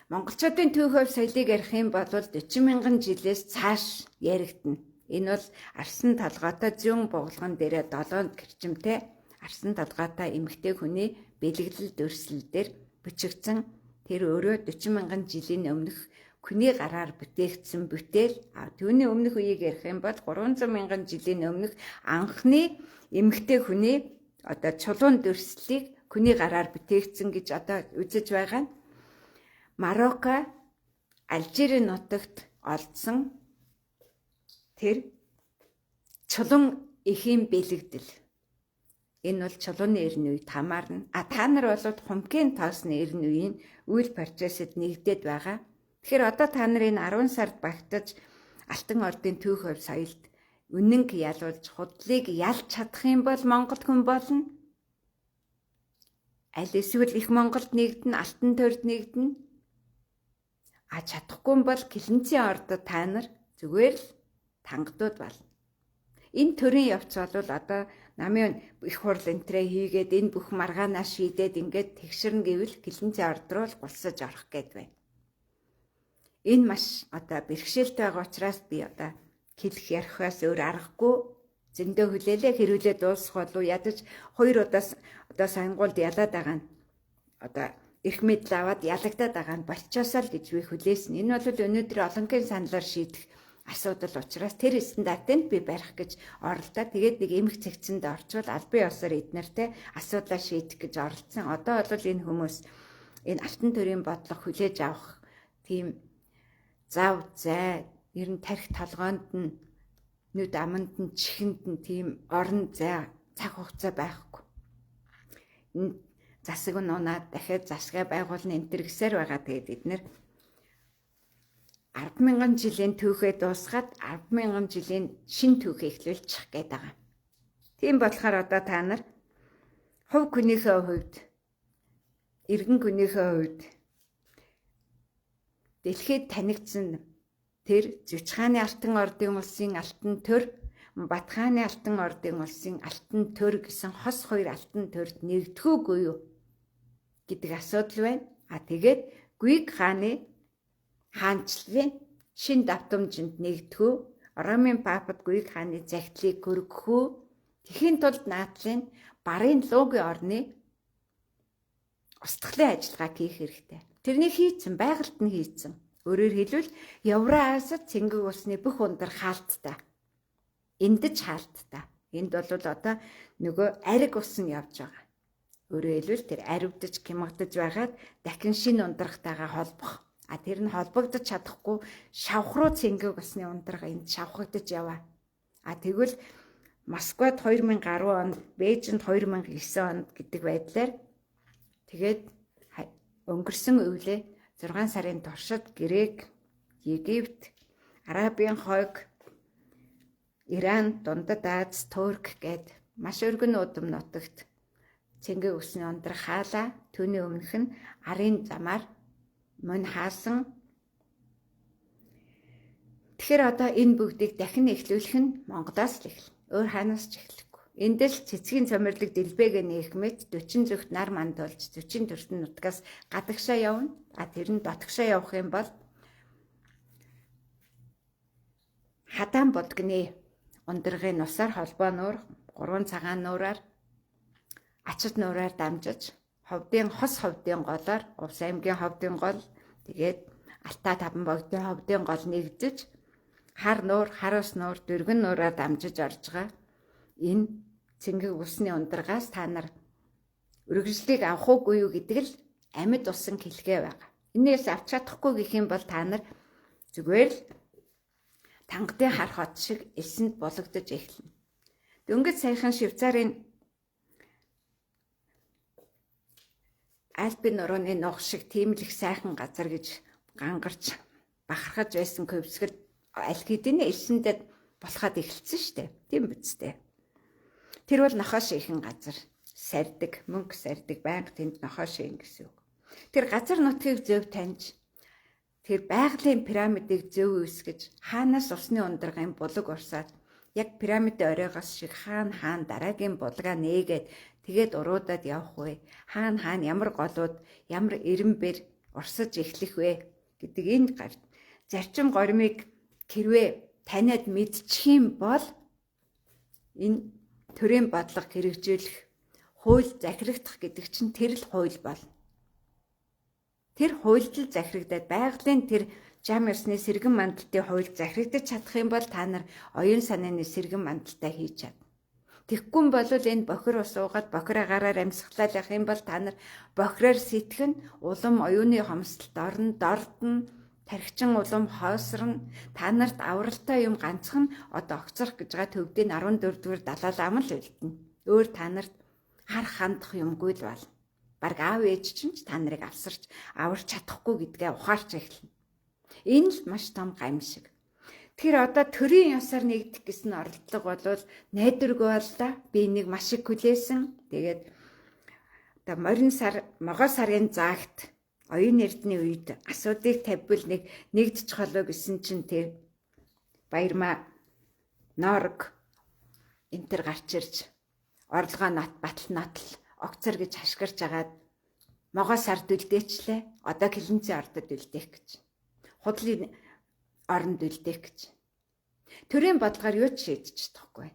Монголчуудын түүх өв соёлыг ярих юм бол 40,000 жилээс цааш яригдана. Энэ бол арсан толгойтой зүүн бугулган дээрээ 7 гэрчимтэй арсан толгойтой эмэгтэй хүний бэлэглэл дүрслэлээр бичигдсэн. Тэр өөрөө 40,000 жилийн өмнөх хүний гараар бүтээгдсэн бүтээл. Түүний өмнөх үеийг ярих юм бол 300,000 жилийн өмнөх анхны эмэгтэй хүний одоо чулуун дүрслэлийг хүний гараар бүтээгдсэн гэж одоо үзэж байгаа. Марокко, Алжирийн нутагт олдсон тэр чулуун эхийн бэлэгдэл. Энэ бол чулууны эрен үед хамаарна. Та нар бол хумгийн тоосны эрен үеийн үйл процессыг нэгдээд байгаа. Тэгэхээр одоо та нар энэ 10 сард багтаж Алтан ордын түүх хувь соёлд үнэнг ялуулж худлыг ялж чадах юм бол Монголд хүн болно. Аль эсвэл их Монголд нэгдэн, Алтан төрд нэгдэн. Чадахгүй бол Килэнцийн ордод та нар зүгээр л тангадууд болно. Энэ төрлийн явц бол одоо намын их хурл энтрээ хийгээд энэ бүх маргаанаа шийдээд ингээд тэгшэрнэ гэвэл Килэнцийн орд руу л гулсаж орох гээд байна. Энэ маш одоо бэрхшээлтэй байгаа учраас би одоо хэлэх ярихаас өөр аргагүй зөндөө хүлээлээ хэрүүлээ дуусах болов ядаж 2 удаас одоо сонгуульд ялаад байгаа нь одоо их мэдл аваад ялагдаад байгаа нь болчоосоо л гэж би хүлээсэн. Энэ бол өнөөдөр олонгийн саналаар шийдэх асуудал учраас тэр стандартыг би барих гэж оролдоо. Тэгээд нэг эмх цэгцэнд орчвол албан ёсоор эднэртэй асуудлаа шийдэх гэж оролцсон. Одоо бол энэ хүмүүс энэ алтан төрийн бодлого хүлээж авах тийм зав зай, ер нь тарих толгоонд нь нүд аманд нь чихэнд нь тийм орон зай цаг хугацаа байхгүй. Энэ засаг нь унаад дахиад засгаа байгуулна энэ төр гэсээр байгаа. Тэгээд эднэр 10,000 жилийн түүхээ дуусгаад 10,000 жилийн шин түүхээ эхлүүлчих гээд байгаа. Тийм болохоор одоо та нар хувь хүнийхээ хувьд, иргэн хүнийхээ хувьд дэлхийд танигдсан тэр Зүчхааны алтан ордын улсын алтан төр, Батхааны алтан ордын улсын алтан төр гэсэн хос 2 алтан төрд нэгдэхүүгүй юу гэдэг асуудал байна. Тэгээд Гүйг хааны хаанчлалын шин давтамжинд нэгдэхүү, Ромын папад Гүйг хааны загтлыг хүргэх үү Тэхийн тулд наадлын барын луугийн орны устгалын ажиллагааг хийх хэрэгтэй. Тэрнийг хийцэн, байгальд нь хийцэн. Өөрөөр хэлбэл Евразиад цэнгэг усны бүх ундар хаалттай. Эндэж хаалттай. Энд бол одоо нөгөө ариг ус нь явж байгаа. Өөрөөр хэлбэл тэр аривдаж, хямгадаж байгаад дахин шинэ ундрахтайгаа холбох. Тэр нь холбогдож чадахгүй шавх руу цэнгэг усны ундрага энд шавхагдаж яваа. Тэгвэл Москвад 2010 онд, Бээжинд 2009 онд гэдэг байдлаар тэгээд өнгөрсөн үеүлээ 6 сарын туршид Грек, Египт, Арабын хойг, Иран, Дундад Аз, Турк гэд маш өргөн удам нутагт цэнгэг усны ундрах хаалаа. Түүний өмнөх нь арын замаар мөн хаасан. Тэгэхээр одоо энэ бүгдийг дахин эхлүүлэх нь Монголоос л эхэлнэ. Өөр хаанаас ч эхлэхгүй. Энд л цэцгийн цомирлог дэлбэгээ нээх мэт 40 зүгт нар мандуулж 40 төртөн нутгаас гадагшаа явна. Тэр нь дотгошоо явах юм бол Хадаан будгны ундрагын нусаар холбоо нуур, 3 цагаан нуураар, ачид нуураар дамжиж, хос ховдын голоор, Увс аймгийн ховдын гол, тэгээд Алтай Таван богдын ховдын гол нэгдэж, хар нуур, хар ус нуур, дөргөн нуураар дамжиж орж байгаа. Энэ цэнгэг усны ундрагаас та нар үргэлжлэлийг авах уугүй юу гэдэг л амьд усан хэлгээ байгаа. Энээс авч чадахгүй гэх юм бол та нар зүгээр л тангадын хар хот шиг элсэнд бологдож эхэлнэ. Дөнгөж саяхан Швейцарын Альпийн нурууны нух шиг тийм л их сайхан газар гэж гангарч бахархаж байсан көвсгөл аль хэдийн элсэндээ болоход эхэлсэн шүү дээ. Тийм биз дээ. Тэр бол нохош ихэн газар. Сардаг, мөнгө сардаг, байнга тэнд нохош ийн гэсэн үг. Тэр газар нутгийг зөв таньж тэр байгалийн пирамидыг зөв үүсгэж хаанаас усны ундрагын булаг урсаад яг пирамидын оройгоос шиг хаана дараагийн булгаа нээгээд тэгээд уруудаад явах вэ? Хаана ямар голууд, ямар эренбэр урсаж эхлэх вэ гэдэг энэ зарчим горимыг хэрвээ таниад мэдчих юм бол энэ төрийн бодлого хэрэгжүүлэх, хууль захирагдах гэдэг чинь тэр л хууль болно. Тэр хуульд л захирагдаад байгалийн тэр жам ёсны сэргэн мандалтын хууль захирагдаж чадах юм бол та нар оюун санааны сэргэн мандалтаа хийж чадна. Тэгхгүй бол энэ бохир ус уугаад бохир агаараар амьсгалал явах юм бол та нар бохироор сэтгэн улам оюуны хомсдолд орно, дордно, тархичин улам хоосорно. Та нарт авралтай юм ганцхан одоо огцрох гэж байгаа төвдийн 14-р далай лам л үлдэнэ. Өөр та нарт харах хандах юмгүй л бол. Бараг аав ээж чинь та нарыг авсарч аварч чадахгүй гэдгээ ухаарч эхэлнэ. Энэ л маш том гамшиг. Тэгэхээр одоо төрийн ёсоор нэгдэх гэсэн оролдлого бол найдваргүй боллоо. Би нэг маш их хүлээсэн. Тэгээд одоо могоо сарын заагт оюун эрдний үед асуудыг тавьбал нэгдчих болоо гэсэн чинь тэр Баярмаа Норг энтер гарч ирж орлогоо батал нотл огцор гэж хашгирч агаад могоо сард үлдээчлээ. Одоо Клинцийн ордод үлдээх гэж. Худлын оронд үлдээх гэж. Төрийн бодлогоор юу ч шийдэж чадахгүй.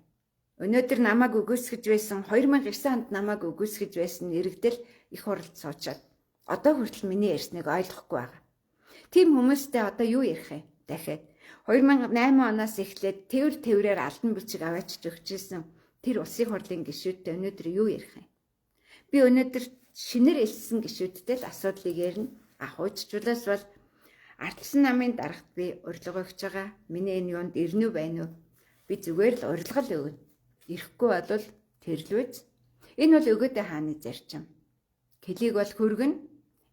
Өнөөдөр намайг өгөөсгөж байсан 2009 онд намайг өгөөсгөж байсан иргэдэл их хуралд суучаад одоо хүртэл миний ярьсныг ойлгохгүй байгаа. Тим хүмүүстэй одоо юу ярих юм? Дахиад 2008 оноос эхлээд тэврээр алдан бичиг аваачиж өгчээсэн тэр улсын хурлын гишүүдтэй өнөөдөр юу ярих юм? Би өнөөдөр шинээр элсэн гишүүдтэй л асуудлыг ярина. Хуучлаас бол Ардсан намын дарагт би урилга өгч байгаа. Миний энэ юунд ирнэ үү байна уу? Би зүгээр л урилга л өгнө. Ирэхгүй бол тэрлвэз. Энэ бол өгөөдөө хааны зарчим. Хэлийг бол хөргөн,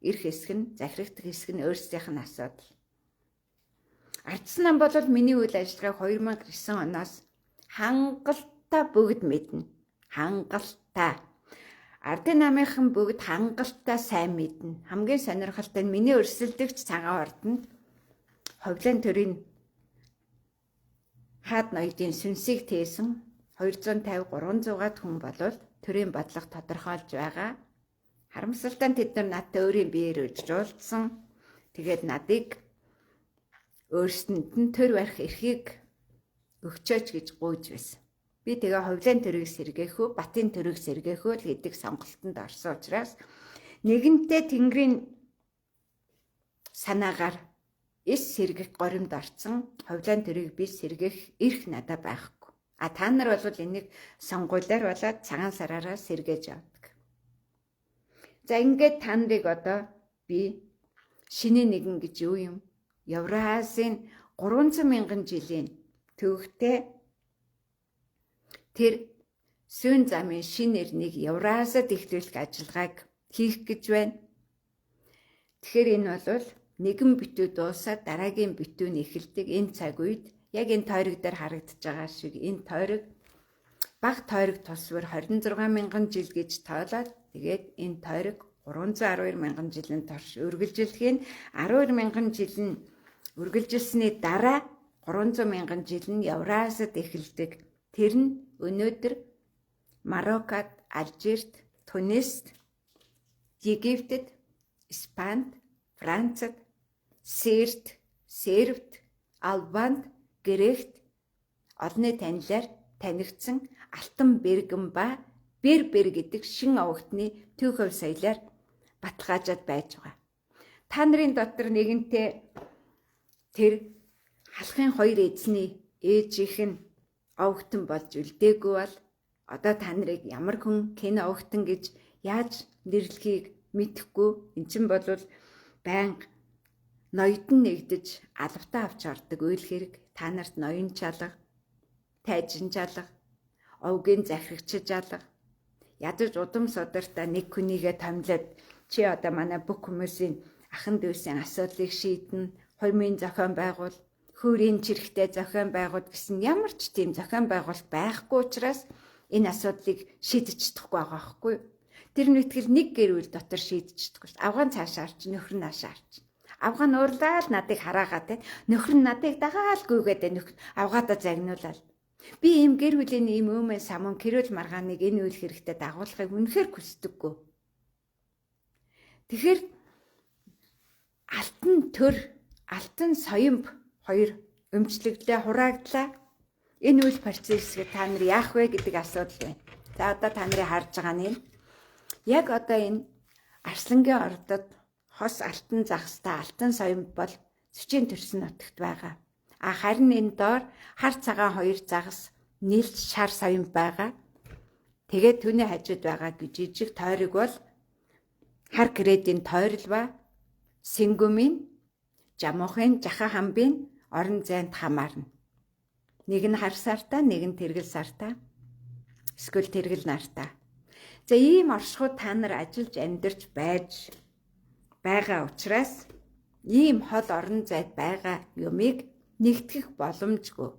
ирэх хэсэг нь, захирагдах хэсэг нь өөрсдийнх нь асуудал. Ардсан нам бол миний үйл ажиллагааг 2009 оноос хангалттай бүгд мэднэ. Хангалттай. Ардын намынхан бүгд хангалттай сайн мэднэ. Хамгийн сонирхолтой нь миний өрсөлдөгч цагаан ордонд ховлын төрийн хаад ноёдын сүнсийг тээсэн 250-300-аад хүн болвол төрийн бодлого тодорхойлж байгаа. Харамсалтай нь тэд нар надад өөрийн биеэр уулзсан. Тэгээд надыг өөрсдөнд нь төр барих эрхийг өгчөөч гэж гуйж байсан. Би тэгээ ховлын төрийг сэргээх үү, батын төрийг сэргээх үү гэдэг сонголтонд орсон учраас нэгэнтээ Тэнгэрийн санаагаар эс сэргэх горимд орсон ховлын төрийг би сэргэх эрх надад байхгүй. А та нар бол энийг сонгуулиар болоод цагаан сараараа сэргээж явдаг. За ингээд та нарыг одоо би шинэ нэгэн гэж юу юм? Евразийн 300 мянган жилийн төвхтэй тэр сүүн замын шинэ эрнийг Евразад эхлүүлэх ажиллагааг хийх гэж байна. Тэгэхээр энэ бол нэгэн битүү дуусаад дараагийн битүү нь эхэлдэг энэ цаг үед яг энэ тойрог дээр харагдаж байгаа шиг энэ тойрог баг тойрог тусвар 26 мянган жил гэж тоолоод тэгээд энэ тойрог 312 мянган жилийн турш үргэлжилдэг. 12 мянган жил нь үргэлжилсэний дараа 300 мянган жил нь Евразад эхэлдэг. Тэр нь өнөөдөр Мароккод, Алжирт, Тунист, Египтэд, Испанид, Францад, Сирт, Сербт, Албанд, Грект олонний танилаар танигдсан Алтан Бергэн ба Бербер гэдэг шин овогтны төв хөв соёлоор баталгаажаад байж байгаа. Та нарын дотор нэгэнтээ тэр халахын хоёр эзний ээжийнх нь овогтон болж үлдээгүй бол одоо та нарыг ямар хүн хэн овогтон гэж яаж нэрлэхийг мэдэхгүй. Эн чинь бол байнга ноёдон нэгдэж алавтаа авч ордог үйл хэрэг. Та нарт ноён чалга, тайжин чалга, овгийн захирагч чалга, ядаж удам содартаа нэг хүнийгээ томлоод чи одоо манай бүх хүмүүсийн ахан дүүсийн асуудлыг шийднэ, хормын зохион байгуул, хөрийн чирэгтэй зохион байгуул гэсэн ямар ч тийм зохион байгуулалт байхгүй учраас энэ асуудлыг шийдэж чадахгүй байгаа байхгүй. Тэр нүтгэл нэг гэр бүл дотор шийдэж чадахгүй. Авгаан цаашаа арч, нөхөр нь наашаа арч. Авгаан уурлаад надыг хараагаад те нөхөр нь надыг дагаалгүйгээд нөхөр авгаадаа загнуулаад. Би ийм гэр бүлийн ийм өөмөө самун кэрүүл маргааныг энэ үйл хэрэгтэй дагуулахыг үнэхээр хүсдэггүй. Тэгэхээр алтан төр, алтан соёмб хоёр өмчлөгдлөө хураагдлаа. Энэ үйл процессыг та нар яах вэ гэдэг асуудал байна. За одоо та нарын харж байгаа нь яг одоо энэ Арслангийн ордод хос алтан загастай алтан соёмб бол Сүчийн төрсөн нутагт байгаа. А харин энэ доор хар цагаан хоёр загас нийлж шар соёмб байгаа. Тэгээд түүний хажууд байгаа жижиг тойрог бол хар кредийн тойрол ба Сэнгүмийн, Жамуухын, Жаха хамбын орон зайд хамаарна. Нэг нь хар сартаа, нэг нь тэргэл сартаа. Эсвэл тэргэл нартаа. За ийм оршихуйд та нар ажиллаж амьдарч байж байгаа учраас ийм хол орон зайд байгаа юмыг нэгтгэх боломжгүй.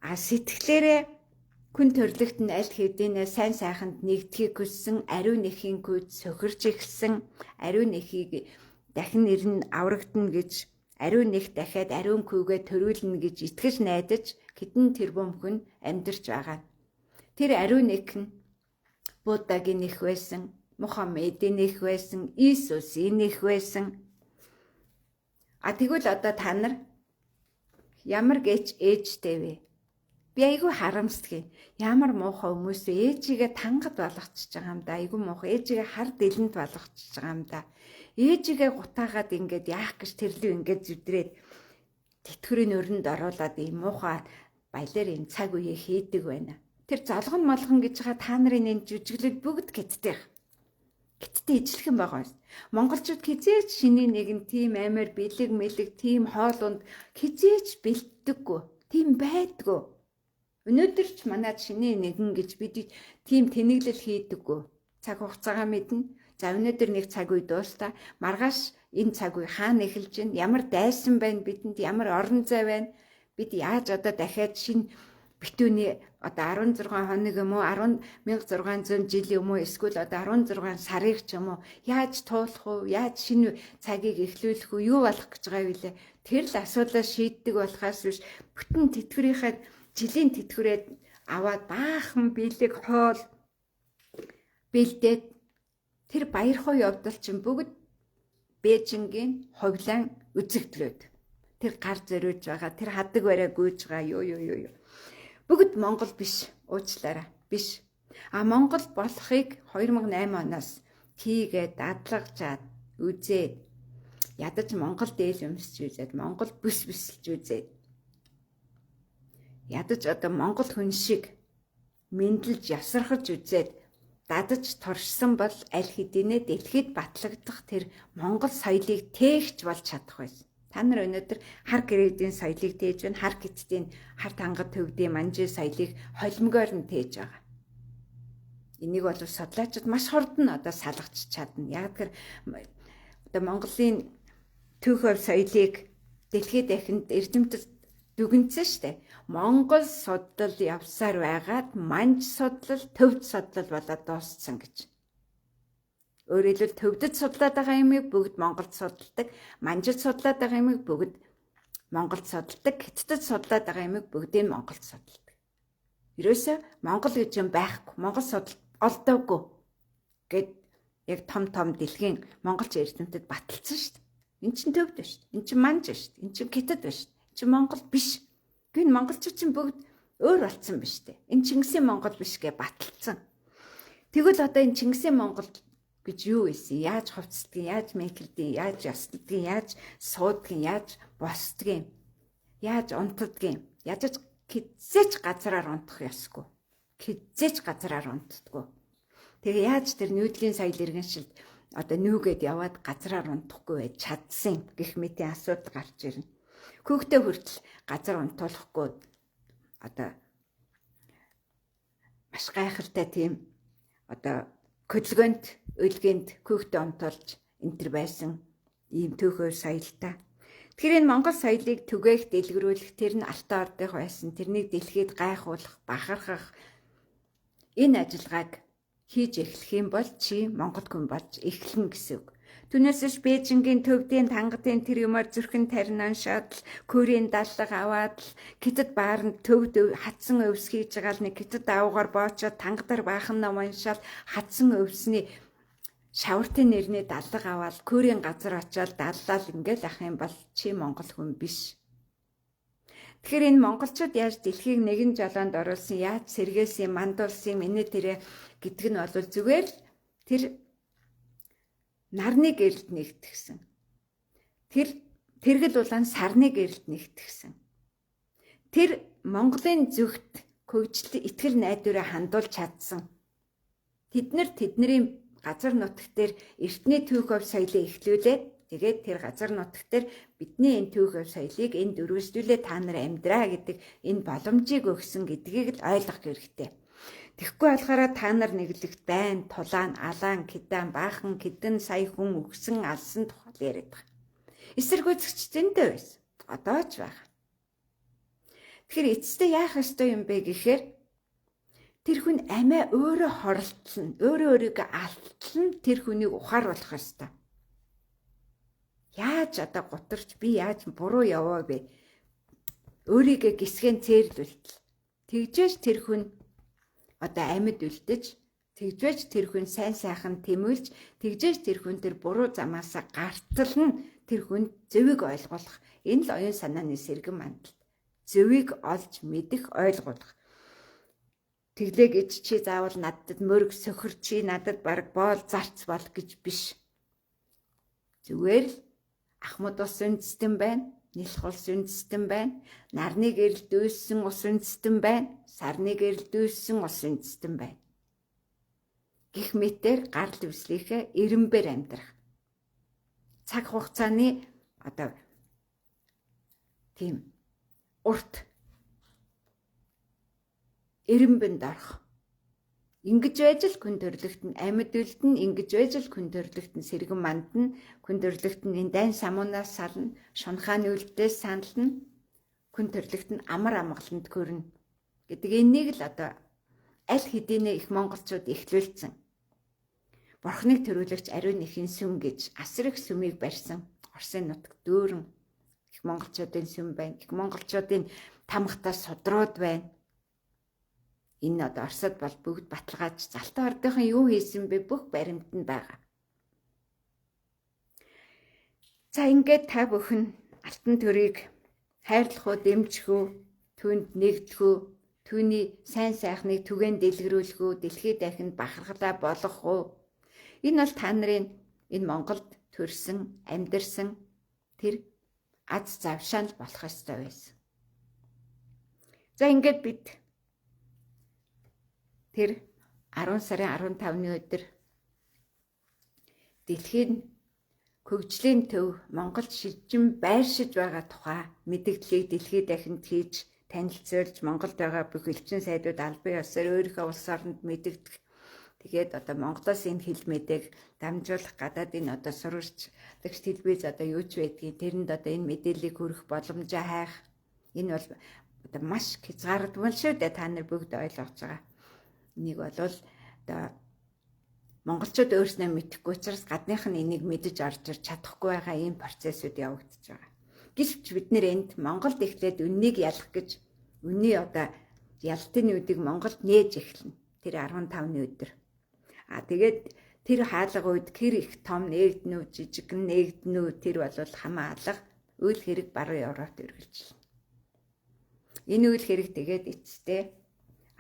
А сэтгэлээрээ хүн төрлөخت нь аль хэдийнэ сайн сайханд нэгдэхийг хүссэн, ариун нэхийн гүйд сөхөрж ихсэн, ариун нэхийг дахин ирнэ аврагдана гэж, ариун нэх дахиад ариун күйгээ төрүүлнэ гэж итгэж найдаж хэдэн тэрбум хүн амьдарч байгаа. Тэр ариун нэх нь Буддагийн нэх байсан, Мухаммедийн нэх байсан, Иесусийн нэх байсан. А тэгвэл одоо та нар ямар гэж ээжтэй вэ? Би айгүй харамсдаг. Ямар муухай хүмүүс ээжигээ тангад болгочихж байгаа юм да. Айгүй муухай ээжигээ хар дэлэнд болгочихж байгаа юм да. Ээжигээ гутаагаад ингээд яах гэж тэрлүү ингээд зүдрээд тэтгэврийн өрөнд оруулаад ийм муухай баялаар ийм цаг үеэ хийдэг байна. Тэр золгон молгон гэж байгаа та нарын энэ жүжиглэл бүгд гэттэй. Гэттэй ижлэх юм байгаа юм. Монголчууд хизээч шиний нэгэн тийм амар бэлэг мэлэг тийм хоолунд хизээч бэлтдэггүй. Тийм байдгүй. Өнөөдөр ч манайд шиний нэгэн гэж бид тийм тэнэглэл хийдэггүй. Цаг хугацаагаа мэднэ. За өнөөдөр нэг цаг үе дуустаа маргааш энэ цаг үе хаана эхэлж байна? Ямар дайсан байна бидэнд? Ямар орон зай байна? Бид яаж одоо дахиад шинэ битүүний одоо 16 хоног юм уу 1600 жил юм уу эсвэл одоо 16 сарыг ч юм уу яаж туулах уу? Яаж шинэ цагийг эхлүүлэх үү? Юу болох гэж байгаа вэ? Тэр л асуудлаа шийддэг болохоос биш бүтэн тэтгэврийнхээ жилийн тэтгэврээд аваад баахан бэлэг хоол бэлдээд тэр баярхуу явдал чинь бүгд Бээжингийн ховлон үзэгдлүүд тэр гар зөрөөж байгаа тэр хадаг бараа гүйж байгаа юу Бүгд Монгол биш. Уучлаарай. Биш. Монгол болохыг 2008 оноос хийгээд дадлагжаад үзээд ядаж Монгол дээл өмсч үзээд Монгол бүсэлж үзээд ядаж одоо Монгол хүн шиг мэндэлж ясархаж үзээд дадаж торшсон бол аль хэдийнэ дэлхийд батлагдах тэр Монгол соёлыг тээгч болж чадах байсан. Та нар өнөөдөр хар гэрээдийн соёлыг тээж байна, хар гитдийн хар тангад төвдийн манжи соёлыг холимгоор нь тээж байгаа. Энийг бол судлаачид маш хурдан одоо салгаж чадна. Яг тэр одоо Монголын төв хөв соёлыг дэлхийд дахинд эрдэмтэд дүгнсэн штэ. Монгол судлал явсаар байгаад манж судлал, төвд судлал болоод дууссан гэж. Өөрөөр хэлбэл төвдөд судлаад байгаа юмыг бүгд Монголд судалдаг, манжид судлаад байгаа юмыг бүгд Монголд судалдаг, хятадд судлаад байгаа юмыг бүгдийг Монголд судалдаг. Ерөөсөө Монгол гэж юм байхгүй, Монгол судал олдоогүй гэд яг том дэлхийн монголч эрдэмтэд баталсан шүү дээ. Эн чинь төвд шүү дээ. Эн чинь манж шүү дээ. Эн чинь хятад шүү дээ. Эн чинь Монгол биш. Гүн монголчууд чинь бүгд өөр болсон биш дээ. Энэ Чингисийн Монгол биш гэ баталсан. Тэгвэл одоо энэ Чингисийн Монгол гэж юу ийсэн? Яаж хувцсдгийг, яаж мэйкэлдгийг, яаж ясдгийг, яаж суудгийг, яаж босдгийг, яаж унтдгийг, яаж хизээч газараар унтах ёсгүй. Хизээч газараар унтдаггүй. Тэгээ яаж тэр нүүдлийн соёл иргэншилд одоо нүүгээд яваад газараар унтахгүй байж чадсан гэх мэтийн асуудал гарч ирнэ. Хүүхдээ хүртэл газар унтуулахгүй одоо маш гайхалтай тийм одоо хөдөлгөөнд үлгээнд хүүхдээ унтуулж энтер байсан ийм төөхөр соёлтой. Тэгэхээр энэ Монгол соёлыг түгээх, дэлгэрүүлэх, тэр нь алтан ордынх байсан, тэрнийг дэлхийд гайхуулах, бахархах энэ ажиллагааг хийж эхлэх юм бол чи Монгол хүн болж эхлэн гэсэн үг. Түүнээс ш Бээжингийн төвдийн тангатын тэр юмар зүрхэн таринан шаадл, Курийн даллага аваад л хятад баарнд төвд хатсан өвс хийж байгаа л нэг хятад аавгаар боочоод тангадар баахан ном уншаал хатсан өвсний шавартын нэрний даллага аваад Курийн газар очиод даллал ингээл ах юм бол чи Монгол хүн биш. Тэгэхээр энэ монголчууд яаж дэлхийг нэгэн жолоонд оруулсан, яаж сэргээсэн, мандуулсан, миний тэрэ гэдэг нь бол зүгээр тэр нарны гэрэлд нэгтгэсэн. Тэр тэргэл улаан сарны гэрэлд нэгтгэсэн. Тэр Монголын зүгт хөгжил итгэл найдвараа хандуулж чадсан. Тэдний газар нутагт дээр эртний түүх ов соёлыг эхлүүлээд тэгээд тэр газар нутагт дээр бидний энэ түүх ов соёлыг энд өргөжлүүлээ та нар амьдраа гэдэг энэ боломжийг өгсөн гэдгийг л ойлгох хэрэгтэй. Тэгэхгүй болохоор та нар нэглэгт байн, тулаан, алаан, кидан, баахан, кидэн, сая хүн өгсөн, алсан тухай яриад байгаа. Эсэргүүцэгч зөндөө байсан. Одоо ч байгаа. Тэгэхээр эцэстээ яах ёстой юм бэ гэхээр тэр хүн амиа өөрөө хоролтлно, өөрийгөө алтлан тэр хүнийг ухааруулах ёстой. Яаж одоо гутарч би яаж буруу яваа бэ? Өөрийгөө гисгэн цээрлүүлтэл. Тэгжээж тэр хүн одоо амьд үлдэж, тэгжээж тэр хүн сайн сайхан тэмүүлж, тэгжээж тэр хүн тэр буруу замаасаа гартал нь тэр хүн зөвийг ойлгуулах. Энэ л оюун санааны сэргэн мандал. Зөвийг олж мэдэх, ойлгуулах. Тэглээ гэж чи заавал надад мөрөг сөхөр чи надад баг боол зарц бол гэж биш. Зүгээр л ахмад ус үндэстэн байна. Нэлх улс үндэстэн байна. Нарны гэрэл дүүссэн ус үндэстэн байна. Сарны гэрэл дүүссэн ус үндэстэн байна. Гэх мэтээр гарал үүслийнхээ эренбээр амьдрах. Цаг хугацааны одоо тийм урт эренбэнд орох. Ингэж байж л хүн төрлөخت нь амьд үлдэн, ингэж байж л хүн төрлөخت нь сэргэн мандна, хүн төрлөخت нь энэ дайн самуунаас сална, шунхааны үлдээс сандална, хүн төрлөخت нь амар амгаланд көрнө гэдэг энийг л одоо аль хэдийнэ их монголчууд эхлүүлсэн. Бурхныг төрүүлэгч ариун нэхийн сүм гэж асар их сүмийг барьсан. Оросын нутаг дүүрэн их монголчуудын сүм байна. Их монголчуудын тамхтай судрууд байна. Энэ одоо Оросд бол бүгд баталгааж Залтан ордынхан юу хийсэн бэ? Бүх баримт нь байгаа. За ингээд та бүхэн алтан төрийг хайрлах уу, дэмжих үү, түүнд нэгдэх үү, Түүний сайн сайхныг түгээн дэлгэрүүлэх үү, дэлхийд дахинд бахархлаа болгох уу? Энэ бол та нарын энэ Монголд төрсэн, амьдарсан тэр аз завшаал болох ёстой байсан. За ингээд бид тэр 10 сарын 15-ны өдөр дэлхийн хөгжлийн төв Монголд шилжин байршиж байгаа тухай мэдээллийг дэлхийд дахинд хийж танилцуулж Монголд байгаа бүх элчин сайдууд албан ёсоор өөрийнхөө улс оронд мэдэгдэх. Тэгээд одоо Монголоос энэ хэл мэдээг дамжуулах гадаад энэ одоо сурвалжлагч телевиз одоо юу ч байдгийг тэрэнд одоо энэ мэдээллийг хүргэх боломжоо хайх. Энэ бол одоо маш хязгаардмал шүү дээ. Та нар бүгд ойлгож байгаа. Энийг бол одоо монголчууд өөрснөө мэдэхгүй учраас гадных нь энийг мэдэж орж ирж чадахгүй байгаа ийм процессыг явагдаж байгаа. Гэвч бид нэр энд Монголд эхлээд үннийг ялах гэж үнний одоо ялтын үдийг Монголд нээж эхэлнэ. Тэр 15-ны өдөр. Тэгээд тэр хаалга үед хэр их том нээгдэнүү, жижигэн нээгдэнүү тэр бол хамаа алга үйл хэрэг баруун Европт үргэлжилнэ. Энэ үйл хэрэг тэгээд эцэстээ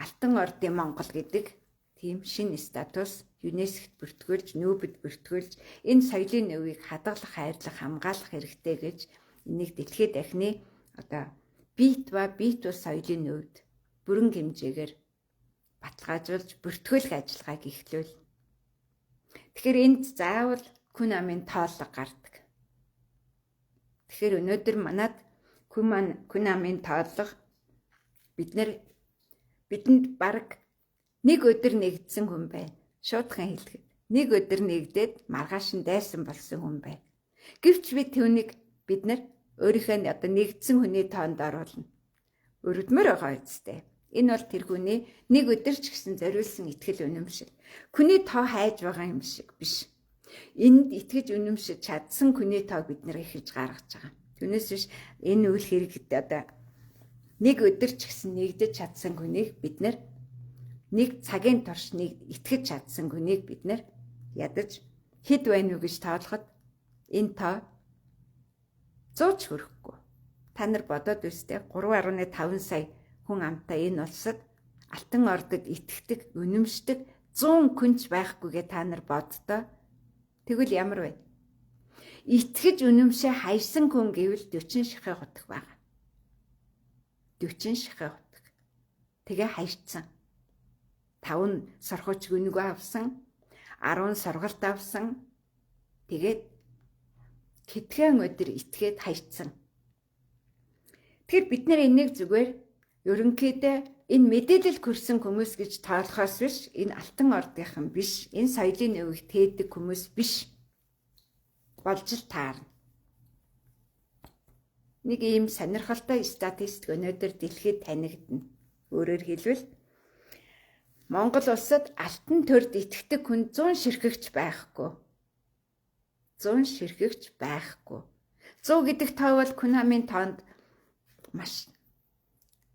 Алтан ордын Монгол гэдэг тийм шинэ статус ЮНЕСКО-т бүртгүүлж, нүүбэд бүртгүүлж энэ соёлын нөвийг хадгалах, хайрлах, хамгаалах хэрэгтэй гэж энийг дэлхийд дахины одоо бит бус соёлын нөвд бүрэн хэмжээгээр баталгаажуулж бүртгүүлэх ажиллагааг эхлүүл. Тэгэхээр энд заавал күн амын тооллого гардаг. Тэгэхээр өнөөдөр манад күн амын тооллого бидэнд бараг нэг өдөр нэгдсэн хүн байна. Шуудхан хэлэхэд нэг өдөр нэгдээд маргааш нь дайсан болсон хүн байна. Гэвч бид нар өөрийнхөө одоо нэгдсэн хүний тоонд оруулна. Өрөвдмөр байгаа үстэй. Энэ бол тэр хүний нэг өдөр ч гэсэн зориулсан итгэл үнэмшил. Хүний тоо хайж байгаа юм шиг биш. Энд итгэж үнэмшиж чадсан хүний тоог бид нэр ихэж гаргаж байгаа. Түүнээс биш энэ үйл хэрэгт одоо нэг өдөр ч гэсэн нэгдэж чадсан хүнийг бид нар нэг цагийн турш нэг итгэж чадсан хүнийг бид нар ядаж хэд байна уу гэж тоолоход энэ тоо 100 ч хүрэхгүй. Та нар бодоод үстэй 3.5 сая хүн амтай энэ улсад Алтан ордод итгэдэг, үнэмшдэг 100 күнч байхгүйгээ та нар боддоо. Тэгвэл ямар вэ? Итгэж үнэмшээ хайсан хүн гэвэл 40 шихэ хутг байгаа. 40 шихэ хутг. Тэгээ хайцсан. 5 сорхоч гүнгөө авсан, 10 сургалт авсан. Тэгээд хэдхэн өдөр итгээд хайцсан. Тэгэхээр бид нар энийг зүгээр ерөнхийдөө энэ мэдээлэл хүрсэн хүмүүс гэж тоолохоос биш, энэ Алтан ордынхан биш, энэ соёлын өвөг тээдэг хүмүүс биш болж л таарна. Нэг ийм сонирхолтой статистик өнөөдөр дэлхийд танигдана. Өөрөөр хэлбэл Монгол улсад алтан төрд итгэдэг хүн 100 ширхэгч байхгүй. 100 ширхэгч байхгүй. 100 гэдэг тоо бол күн амын тоонд маш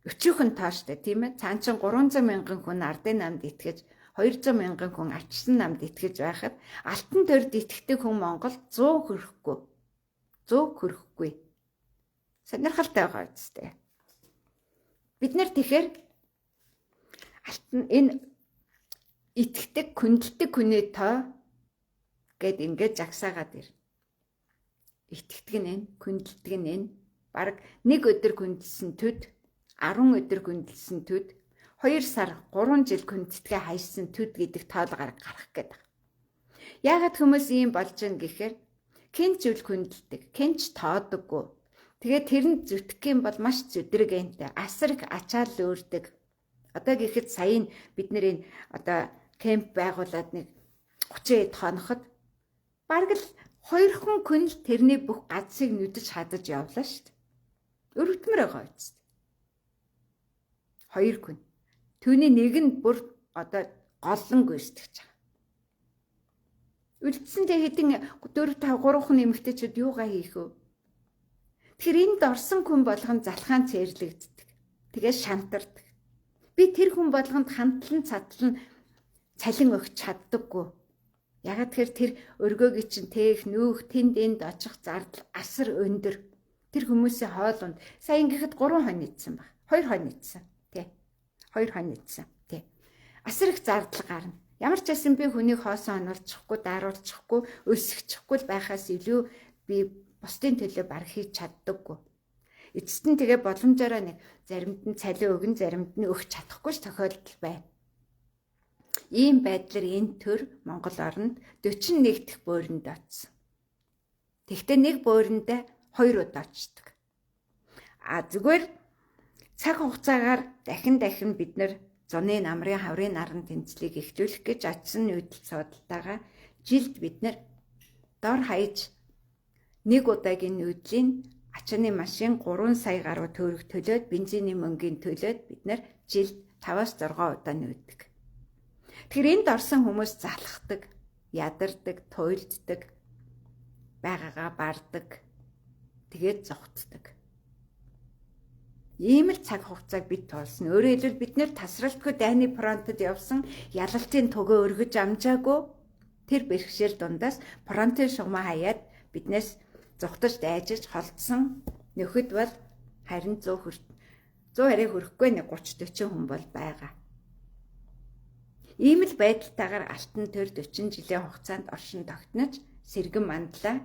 өчүүхэн тоо штэ, тийм ээ? Цаан чин 300 мянган хүн ардын намд итгэж, 200 мянган хүн ачсан намд итгэж байхад алтан төрд итгэдэг хүн Монгол 100 хүрэхгүй. 100 хүрэхгүй. Сонирхолтой байгаа үстэй. Бид нар тэгэхээр энэ итгэдэг, хүндэлдэг хүний тоо гэд ингээд жагсаагаад ир. Итгэдэг нь энэ, хүндэлдэг нь энэ. Бараг нэг өдөр хүндэлсэн төд, 10 өдөр хүндэлсэн төд, 2 сар, 3 жил хүндэтгээ хайсан төд гэдэг тоолгоор гарах гээд байна. Яагаад хүмүүс ийм болж байна гэхээр хинч үл хүндэлдэг, хинч тоодоггүй. Тэгээд тэрэнд зүтгэх юм бол маш зүдрэгэнтэй, асар их ачаал өөрдөг. Одоо гэхэд сая бид нэр энэ одоо кемп байгуулад нэг 30 хоноход бараг л 2 хүн л тэрний бүх газрыг нүдэж хадаж явлаа шүү дээ. Өрөвдмөр байгаа үст. 2 хүн. Түүний нэг нь бүр одоо голлон гүйцэтгэж байгаа. Үлдсэндээ хэдин 4 5 3 хүн эмэгтэйчүүд юугаа хийх вэ? Тэгэхээр энд орсон хүн болгон залхаан цээрлэгддэг. Тэгээд шантардаг. Би тэр хүн болгонд хамтлан цатлан цалин өгч чаддаггүй. Ягаад тэгэхээр тэр өргөөгийн чинь тээх нүүх тэнд энд очих зардал асар өндөр. Тэр хүмүүсийн хоолунд сая ингэхэд 3 хоног идсэн баг. 2 хоног идсэн. Тэ. 2 хоног идсэн. Тий. Асар их зардал гарна. Ямар ч байсан би хүнийг хоосон онолчихгүй, даруулчихгүй, өсгөчихгүй байхаас илүү би бусдын төлөө баг хийж чаддаггүй. Эцэст нь тэгээ боломжоор нэг заримд нь цалин өгөн, заримд нь өгч чадахгүй тохиолдол байна. Ийм байдлаар энэ төр Монгол орнд 41 дэх бөөрөнд очсон. Тэгвэл нэг бөөрөндөө 2 удаа очдог. Зүгээр цаг хугацаагаар дахин бид нэр зуны намрын хаврын наран тэнцлийг эхлүүлэх гэж очсон нүүдэл судалтайгаа жилд бид нэр дор хаяж нэг удаагийн нүүдлийн ачааны машин 3 сая гаруй төгрөг төлөөд бензиний мөнгөний төлөөд бид нэр жилд 5-6 удаа нүүддэг. Тэгэхээр энд орсон хүмүүс залхдаг, ядардаг, туйлддаг, байгаагаа бардаг, тэгээд зогтдог. Ийм л цаг хугацааг бид туулсан. Өөрөөр хэлбэл бид нэр тасралтгүй дайны фронтод явсан ялалтын тугаа өргөж амжаагүй тэр бэрхшээл дундаас фронтын шугамаа хаяад биднээс зүхтэж дайжиж холдсон нөхөд бол харин 100 харийг хүрэхгүй нэг 30-40 хүн бол байгаа. Ийм л байдалтайгаар алтан төр 40 жилийн хугацаанд оршин тогтнож сэргэн мандлаа.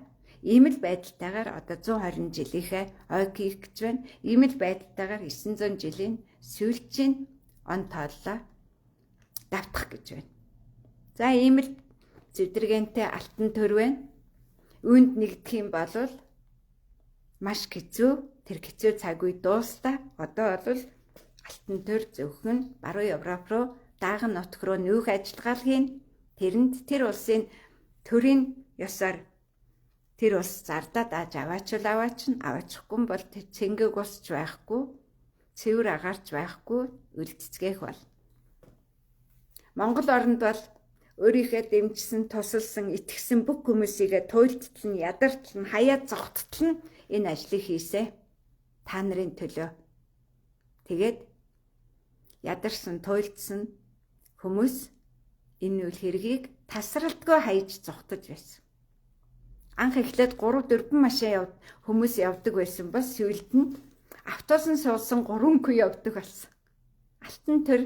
Ийм л байдалтайгаар одоо 120 жилийнхээ ойг хийх гэж байна. Ийм л байдалтайгаар 900 жилийн сүүлчийн он тооллоо давтах гэж байна. За ийм л зүвдэргэнтэй алтан төр байна. Үүнд нэгдэх юм бол маш хэцүү, тэр хэцүү цаг үе дуустаа. Одоо бол алтан төр зөвхөн баруун Европ руу дааган нутг руу нүүх ажиллагаа хийн. Тэрэнд тэр улсын төрийн ёсоор тэр улс зардаа дааж аваачихгүй бол цэнгэг усч байхгүй, цэвэр агаарч байхгүй үлдцгээх бол. Монгол орнд бол өөрийнхөө дэмжсэн, тусалсан, итгэсэн бүх хүмүүсийгээ туйлдтал нь, ядартал нь, хаяад зогттол нь энэ ажлыг хийсэ. Та нарын төлөө. Тэгээд ядарсан, туйлдсан хүмүүс энэ үйл хэргийг тасралтгүй хаяж зогтож байсан. Анх эхлээд 3-4 машин хүмүүс явдаг байсан бол сүүлд нь автобусын суулсан 3 хүн явдаг болсон. Алтан төр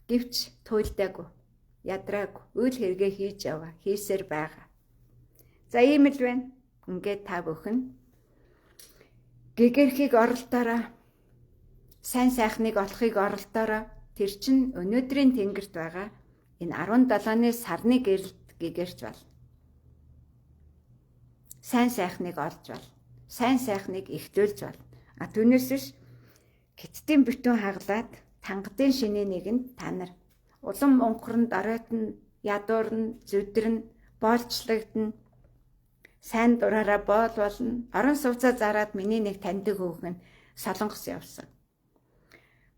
гэвч туйлдаагүй, ядраагүй, үйл хэрэгээ хийж яваа, хийсээр байгаа. За ийм л байна. Ингээд та бүхэн гэгэрхийг оролдоороо, сайн сайхныг олохыг оролдоороо. Тэр чинь өнөөдрийн тэнгэрт байгаа энэ 17-ны сарны гэрэлд гэгэрч бол. Сайн сайхныг олж бол, сайн сайхныг эхлүүлж бол. Түүнээс биш хиттийн бүтэн хаглаад тангадын шинийн нэгэнд та нар улам мөнхрөн доройтон, ядуурн, зүдрэн, боолчлогдно. Сайн дураараа боол болно. Орон сууцаа зараад миний нэг таньдаг хүүхэн Солонгос явсан.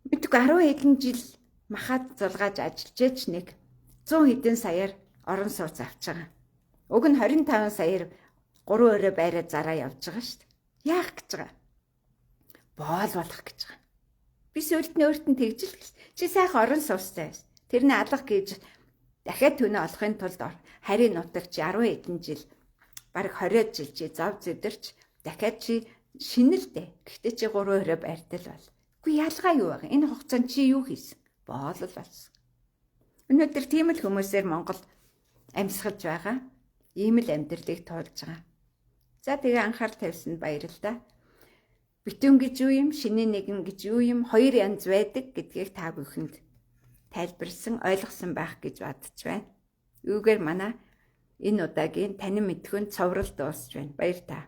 Мэдгүй 10 хэдэн жил махад зулгааж ажиллаж нэг 100 хэдэн саяар орон сууц авч байгаа. Уг нь 25 саяар 3 өрөө байраа зараа явж байгаа шүү дээ. Яах гэж байгаа? Боол болох гэж байгаа. Би сүлд нь өөртөө тэгжил гэж. Чи сайхан орон суустай байсан. Тэрний алга гэж дахиад түүнээ олохын тулд харийн нутагч 10 хэдэн жил, бараг 20 жил чи зав зэдэрч дахиад чи шинэлдэ. Гэхдээ чи 3 өрөө байртал бол. Үгүй ялгаа юу байгаа? Энэ хугацаанд чи юу хийсэн? Боол болсон. Өнөөдөр тийм л хүмүүсээр Монгол амьсгалж байгаа. Ийм л амьдралыг тоолж байгаа. За тэгээ анхаарал тавьсанд баярлалаа. Битүүн гэж юу юм, шинийн нэгэн гэж юу юм, 2 янз байдаг гэдгийг та бүхэнд тайлбарлсан, ойлгосон байх гэж бодож байна. Үүгээр манай энэ удаагийн танин мэдхүйн цоврал дуусж байна. Баяр таа.